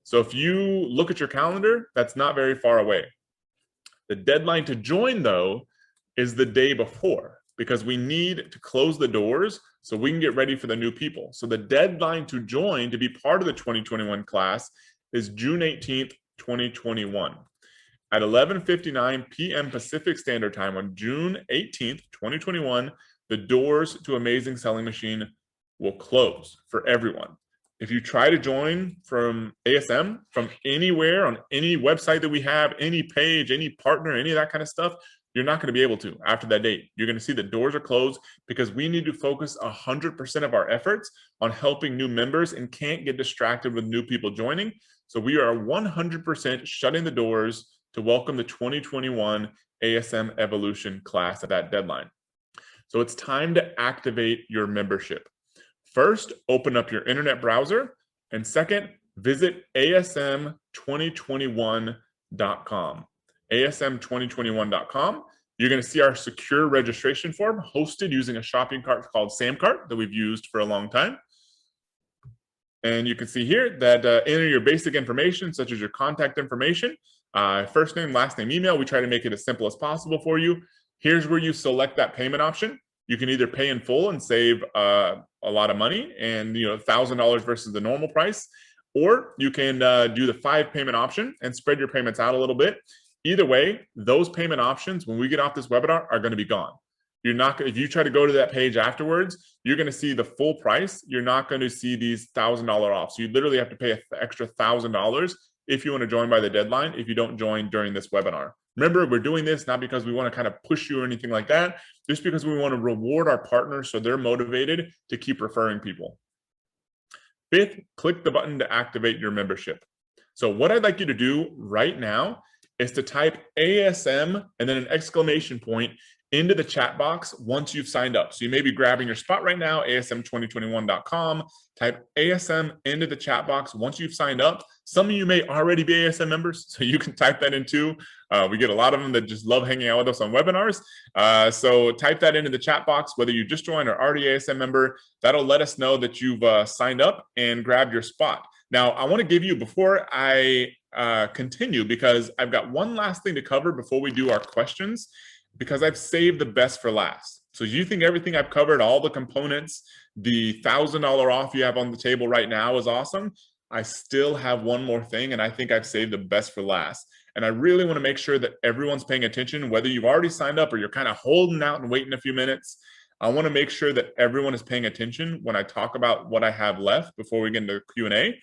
S1: So if you look at your calendar, that's not very far away. The deadline to join, though, is the day before, because we need to close the doors so we can get ready for the new people. So the deadline to join, to be part of the 2021 class, is June 18th, 2021. At 11:59 p.m. Pacific Standard Time on June 18th, 2021, the doors to Amazing Selling Machine will close for everyone. If you try to join from ASM, from anywhere on any website that we have, any page, any partner, any of that kind of stuff, you're not going to be able to after that date. You're going to see the doors are closed because we need to focus 100% of our efforts on helping new members and can't get distracted with new people joining. So we are 100% shutting the doors to welcome the 2021 ASM Evolution class at that deadline. So it's time to activate your membership. First, open up your internet browser, and second, visit asm2021.com. asm2021.com. You're going to see our secure registration form hosted using a shopping cart called Samcart that we've used for a long time. And you can see here that enter your basic information, such as your contact information, first name, last name, email. We try to make it as simple as possible for you. Here's where you select that payment option. You can either pay in full and save a lot of money, and $1,000 versus the normal price, or you can do the 5 payment option and spread your payments out a little bit. Either way, those payment options, when we get off this webinar, are going to be gone. You're not, if you try to go to that page afterwards, you're going to see the full price. You're not going to see these $1,000 off. So you literally have to pay an extra $1,000 if you want to join by the deadline, if you don't join during this webinar. Remember, we're doing this not because we want to kind of push you or anything like that, just because we want to reward our partners so they're motivated to keep referring people. Fifth, click the button to activate your membership. So what I'd like you to do right now is to type ASM and then an exclamation point into the chat box once you've signed up. So you may be grabbing your spot right now, asm2021.com, type ASM into the chat box once you've signed up. Some of you may already be ASM members, so you can type that in too. We get a lot of them that just love hanging out with us on webinars. So type that into the chat box, whether you just joined or already ASM member. That'll let us know that you've signed up and grabbed your spot. Now, I want to give you, before I continue, because I've got one last thing to cover before we do our questions, because I've saved the best for last. So you think everything I've covered, all the components, the $1,000 off you have on the table right now is awesome. I still have one more thing, and I think I've saved the best for last. And I really want to make sure that everyone's paying attention, whether you've already signed up or you're kind of holding out and waiting a few minutes. I want to make sure that everyone is paying attention when I talk about what I have left before we get into Q&A.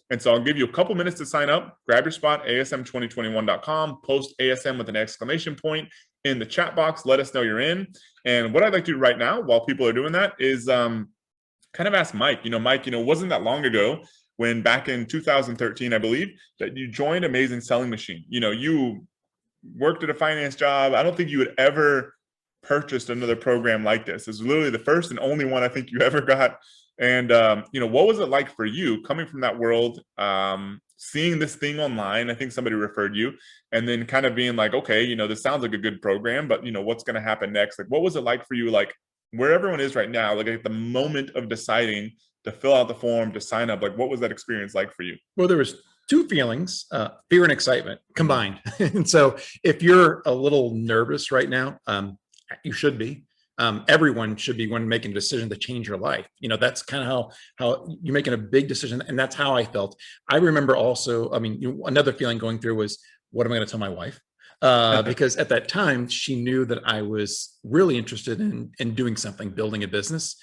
S1: And so I'll give you a couple minutes to sign up, grab your spot, asm2021.com, post ASM with an exclamation point in the chat box, let us know you're in. And what I'd like to do right now while people are doing that is kind of ask Mike. Mike, wasn't that long ago when back in 2013, I believe, that you joined Amazing Selling Machine. You worked at a finance job. I don't think you had ever purchased another program like this. It's literally the first and only one I think you ever got. And, what was it like for you coming from that world, seeing this thing online? I think somebody referred you, and then kind of being like, okay, this sounds like a good program, but what's going to happen next? Like, what was it like for you? Like where everyone is right now, like at the moment of deciding to fill out the form, to sign up, like what was that experience like for you?
S2: Well, there was 2 feelings, fear and excitement combined. And so if you're a little nervous right now, you should be. Everyone should be when making a decision to change your life. That's kind of how you're making a big decision. And that's how I felt. I remember also, another feeling going through was, what am I going to tell my wife? Because at that time, she knew that I was really interested in doing something, building a business.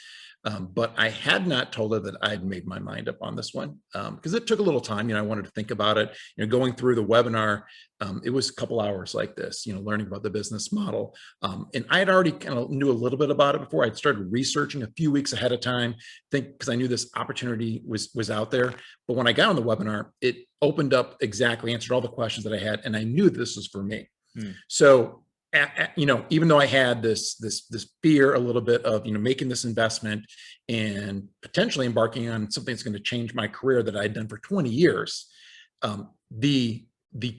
S2: But I had not told her that I'd made my mind up on this one, because it took a little time. I wanted to think about it. Going through the webinar, it was a couple hours like this, learning about the business model. And I had already kind of knew a little bit about it before. I'd started researching a few weeks ahead of time, because I knew this opportunity was out there. But when I got on the webinar, it opened up exactly, answered all the questions that I had, and I knew this was for me. So even though I had this fear a little bit of, making this investment and potentially embarking on something that's going to change my career that I'd done for 20 years, the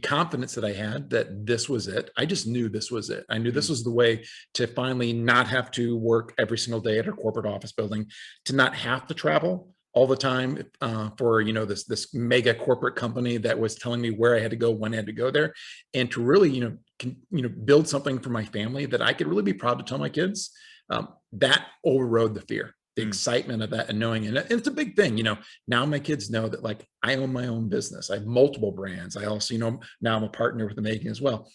S2: confidence that I had that this was it, I just knew this was it. I knew this was the way to finally not have to work every single day at a corporate office building, to not have to travel all the time for, you know, this mega corporate company that was telling me where I had to go, when I had to go there, and to really, build something for my family that I could really be proud to tell my kids. That overrode the fear, the excitement of that, and knowing, and it's a big thing. Now my kids know that, like, I own my own business. I have multiple brands. I also, now I'm a partner with Megan as well.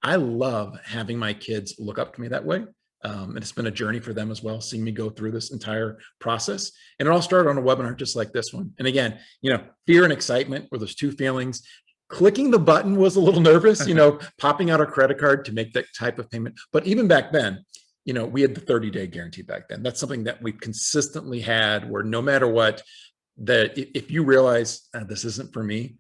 S2: I love having my kids look up to me that way. And it's been a journey for them as well, seeing me go through this entire process. And it all started on a webinar just like this one. And again, fear and excitement were those two feelings. Clicking the button was a little nervous, popping out our credit card to make that type of payment. But even back then, we had the 30-day guarantee back then. That's something that we consistently had, where no matter what, that if you realize this isn't for me,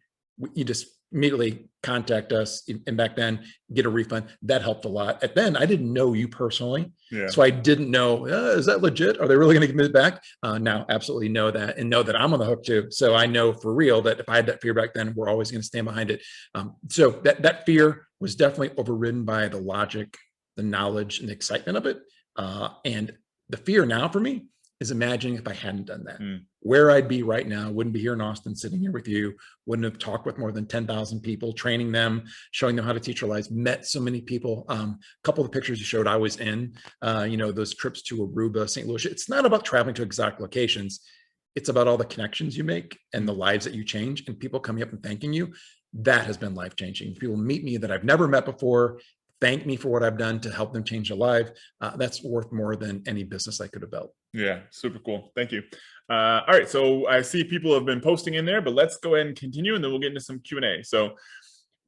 S2: you just immediately contact us, and back then get a refund. That helped a lot. And then I didn't know you personally, so I didn't know, is that legit? Are they really going to give me it back? Now, absolutely know that, and know that I'm on the hook too. So I know for real that if I had that fear back then, we're always going to stand behind it. So that fear was definitely overridden by the logic, the knowledge, and the excitement of it. And the fear now for me is imagining if I hadn't done that, where I'd be right now. Wouldn't be here in Austin sitting here with you, wouldn't have talked with more than 10,000 people, training them, showing them how to teach their lives, met so many people. A couple of the pictures you showed, I was in, those trips to Aruba, St. Lucia. It's not about traveling to exact locations. It's about all the connections you make and the lives that you change, and people coming up and thanking you. That has been life-changing. People meet me that I've never met before, thank me for what I've done to help them change their life. That's worth more than any business I could have built.
S1: Yeah, super cool. Thank you. All right, so I see people have been posting in there, but let's go ahead and continue, and then we'll get into some Q&A. So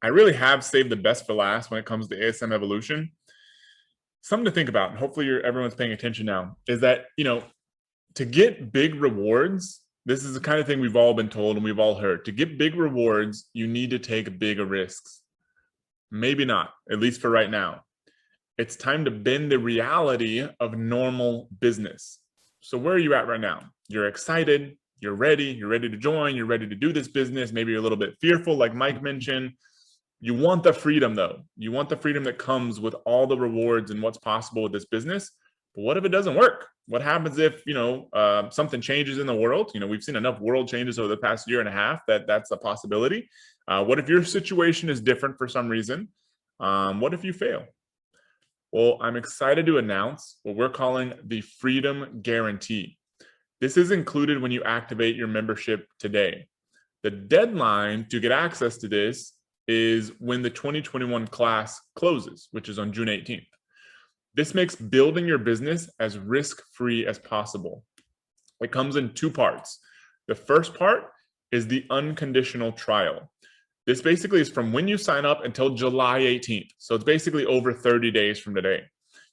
S1: I really have saved the best for last when it comes to ASM Evolution. Something to think about, and hopefully everyone's paying attention now, is that, to get big rewards, this is the kind of thing we've all been told and we've all heard. To get big rewards, you need to take bigger risks. Maybe not, at least for right now. It's time to bend the reality of normal business. So where are you at right now? You're excited, you're ready to join, you're ready to do this business. Maybe you're a little bit fearful, like Mike mentioned. You want the freedom though. You want the freedom that comes with all the rewards and what's possible with this business. But what if it doesn't work? What happens if, something changes in the world? We've seen enough world changes over the past year and a half that that's a possibility. What if your situation is different for some reason? What if you fail? Well, I'm excited to announce what we're calling the Freedom Guarantee. This is included when you activate your membership today. The deadline to get access to this is when the 2021 class closes, which is on June 18th. This makes building your business as risk-free as possible. It comes in two parts. The first part is the unconditional trial. This basically is from when you sign up until July 18th. So it's basically over 30 days from today.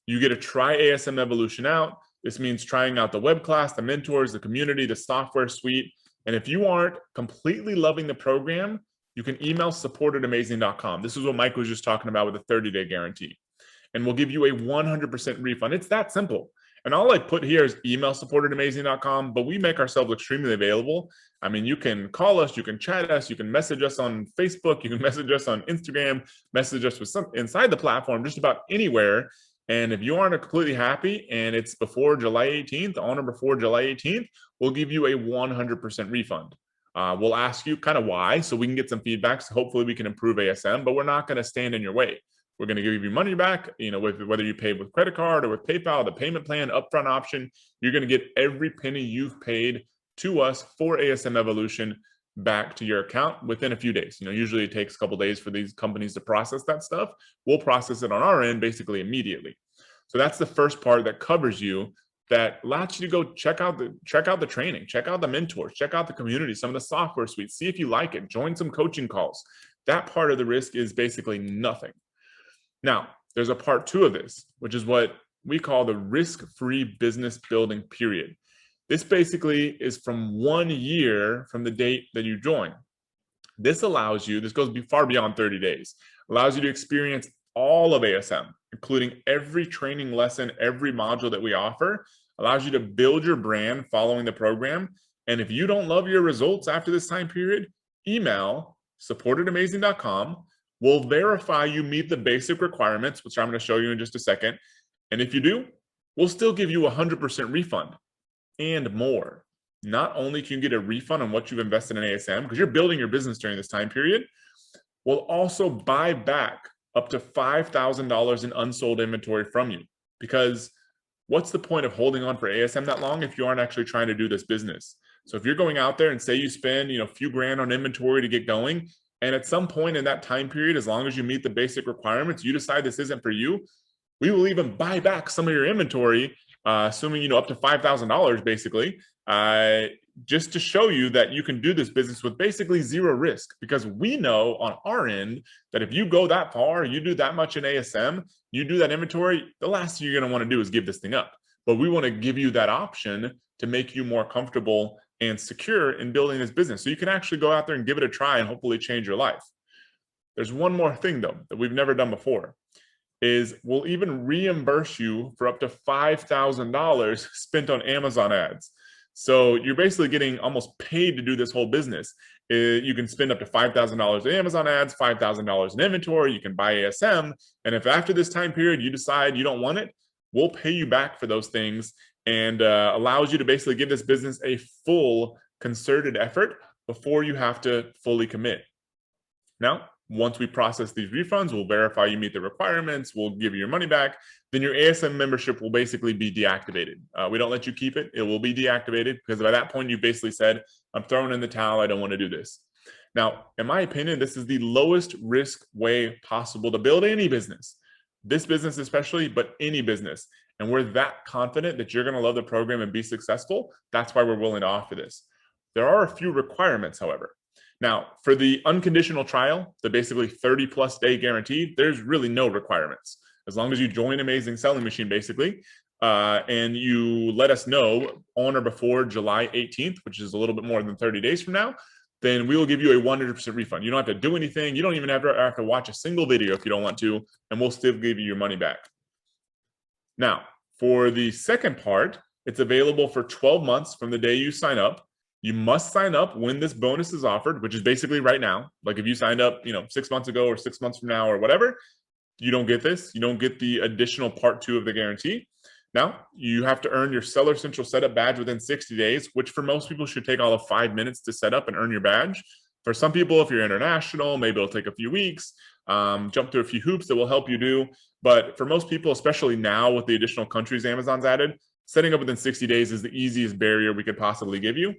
S1: You get to try ASM Evolution out. This means trying out the web class, the mentors, the community, the software suite. And if you aren't completely loving the program, you can email support@amazing.com. This is what Mike was just talking about with the 30-day guarantee. And we'll give you a 100% refund. It's that simple. And all I put here is email support@amazing.com, but we make ourselves extremely available. I mean, you can call us, you can chat us, you can message us on Facebook, you can message us on Instagram, message us with inside the platform, just about anywhere. And if you aren't completely happy and it's before July 18th, on or before July 18th, we'll give you a 100% refund. We'll ask you kind of why, so we can get some feedback. So hopefully we can improve ASM, but we're not going to stand in your way. We're going to give you money back, whether you pay with credit card or with PayPal, the payment plan, upfront option. You're going to get every penny you've paid to us for ASM Evolution back to your account within a few days. Usually it takes a couple days for these companies to process that stuff. We'll process it on our end basically immediately. So that's the first part that covers you, that allows you to go check out the training, check out the mentors, check out the community, some of the software suites, see if you like it, join some coaching calls. That part of the risk is basically nothing. Now, there's a part 2 of this, which is what we call the risk-free business building period. This basically is from 1 year from the date that you join. This allows you, this goes far beyond 30 days, allows you to experience all of ASM, including every training lesson, every module that we offer, allows you to build your brand following the program. And if you don't love your results after this time period, email support@amazing.com. We'll verify you meet the basic requirements, which I'm going to show you in just a second. And if you do, we'll still give you a 100% refund and more. not only can you get a refund on what you've invested in ASM, because you're building your business during this time period, we'll also buy back up to $5,000 in unsold inventory from you. Because what's the point of holding on for ASM that long if you aren't actually trying to do this business? So if you're going out there and say you spend, a few grand on inventory to get going, and at some point in that time period, as long as you meet the basic requirements, you decide this isn't for you, we will even buy back some of your inventory, assuming, up to $5,000 basically, just to show you that you can do this business with basically zero risk. Because we know on our end that if you go that far, you do that much in ASM, you do that inventory, the last thing you're going to want to do is give this thing up. But we want to give you that option to make you more comfortable and secure in building this business. So you can actually go out there and give it a try and hopefully change your life. There's one more thing though that we've never done before, is we'll even reimburse you for up to $5,000 spent on Amazon ads. So you're basically getting almost paid to do this whole business. You can spend up to $5,000 in Amazon ads, $5,000 in inventory, you can buy ASM. And if after this time period you decide you don't want it, we'll pay you back for those things, and allows you to basically give this business a full concerted effort before you have to fully commit. Now, once we process these refunds, we'll verify you meet the requirements, we'll give you your money back, then your ASM membership will basically be deactivated. We don't let you keep it. It will be deactivated because by that point, you basically said, I'm throwing in the towel, I don't want to do this. Now, in my opinion, this is the lowest risk way possible to build any business. This business especially, but any business. And we're that confident that you're going to love the program and be successful. That's why we're willing to offer this. There are a few requirements, however. Now, for the unconditional trial, the basically 30+ day guarantee, there's really no requirements. As long as you join Amazing Selling Machine, basically, and you let us know on or before July 18th, which is a little bit more than 30 days from now, then we will give you a 100% refund. You don't have to do anything. You don't even have to watch a single video if you don't want to, and we'll still give you your money back. Now, for the second part, it's available for 12 months from the day you sign up. You must sign up when this bonus is offered, which is basically right now. Like if you signed up, 6 months ago or 6 months from now or whatever, you don't get this. You don't get the additional part 2 of the guarantee. Now, you have to earn your Seller Central setup badge within 60 days, which for most people should take all of 5 minutes to set up and earn your badge. For some people, if you're international, maybe it'll take a few weeks, jump through a few hoops that will help you do. But for most people, especially now with the additional countries Amazon's added, setting up within 60 days is the easiest barrier we could possibly give you.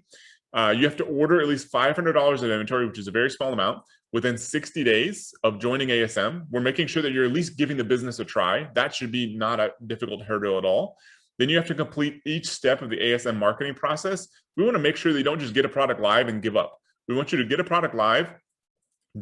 S1: You have to order at least $500 of inventory, which is a very small amount, within 60 days of joining ASM. We're making sure that you're at least giving the business a try. That should be not a difficult hurdle at all. Then you have to complete each step of the ASM marketing process. We want to make sure that you don't just get a product live and give up. We want you to get a product live,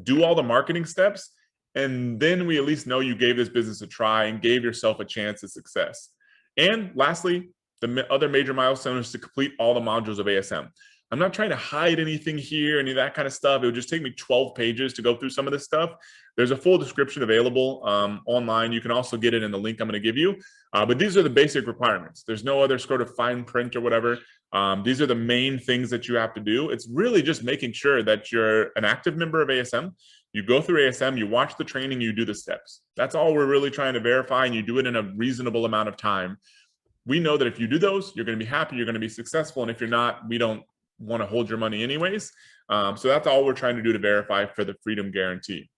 S1: do all the marketing steps, and then we at least know you gave this business a try and gave yourself a chance at success. And lastly, the other major milestone is to complete all the modules of ASM. I'm not trying to hide anything here, any of that kind of stuff. It would just take me 12 pages to go through some of this stuff. There's a full description available online. You can also get it in the link I'm going to give you. But these are the basic requirements. There's no other sort of fine print or whatever. These are the main things that you have to do. It's really just making sure that you're an active member of ASM. You go through ASM, you watch the training, you do the steps. That's all we're really trying to verify, and you do it in a reasonable amount of time. We know that if you do those, you're going to be happy, you're going to be successful. And if you're not, we don't want to hold your money anyways. So that's all we're trying to do to verify for the Freedom Guarantee.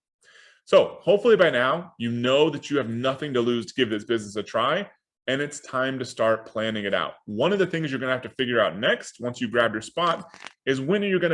S1: So hopefully by now, you know that you have nothing to lose to give this business a try, and it's time to start planning it out. One of the things you're going to have to figure out next, once you grab your spot, is when are you going to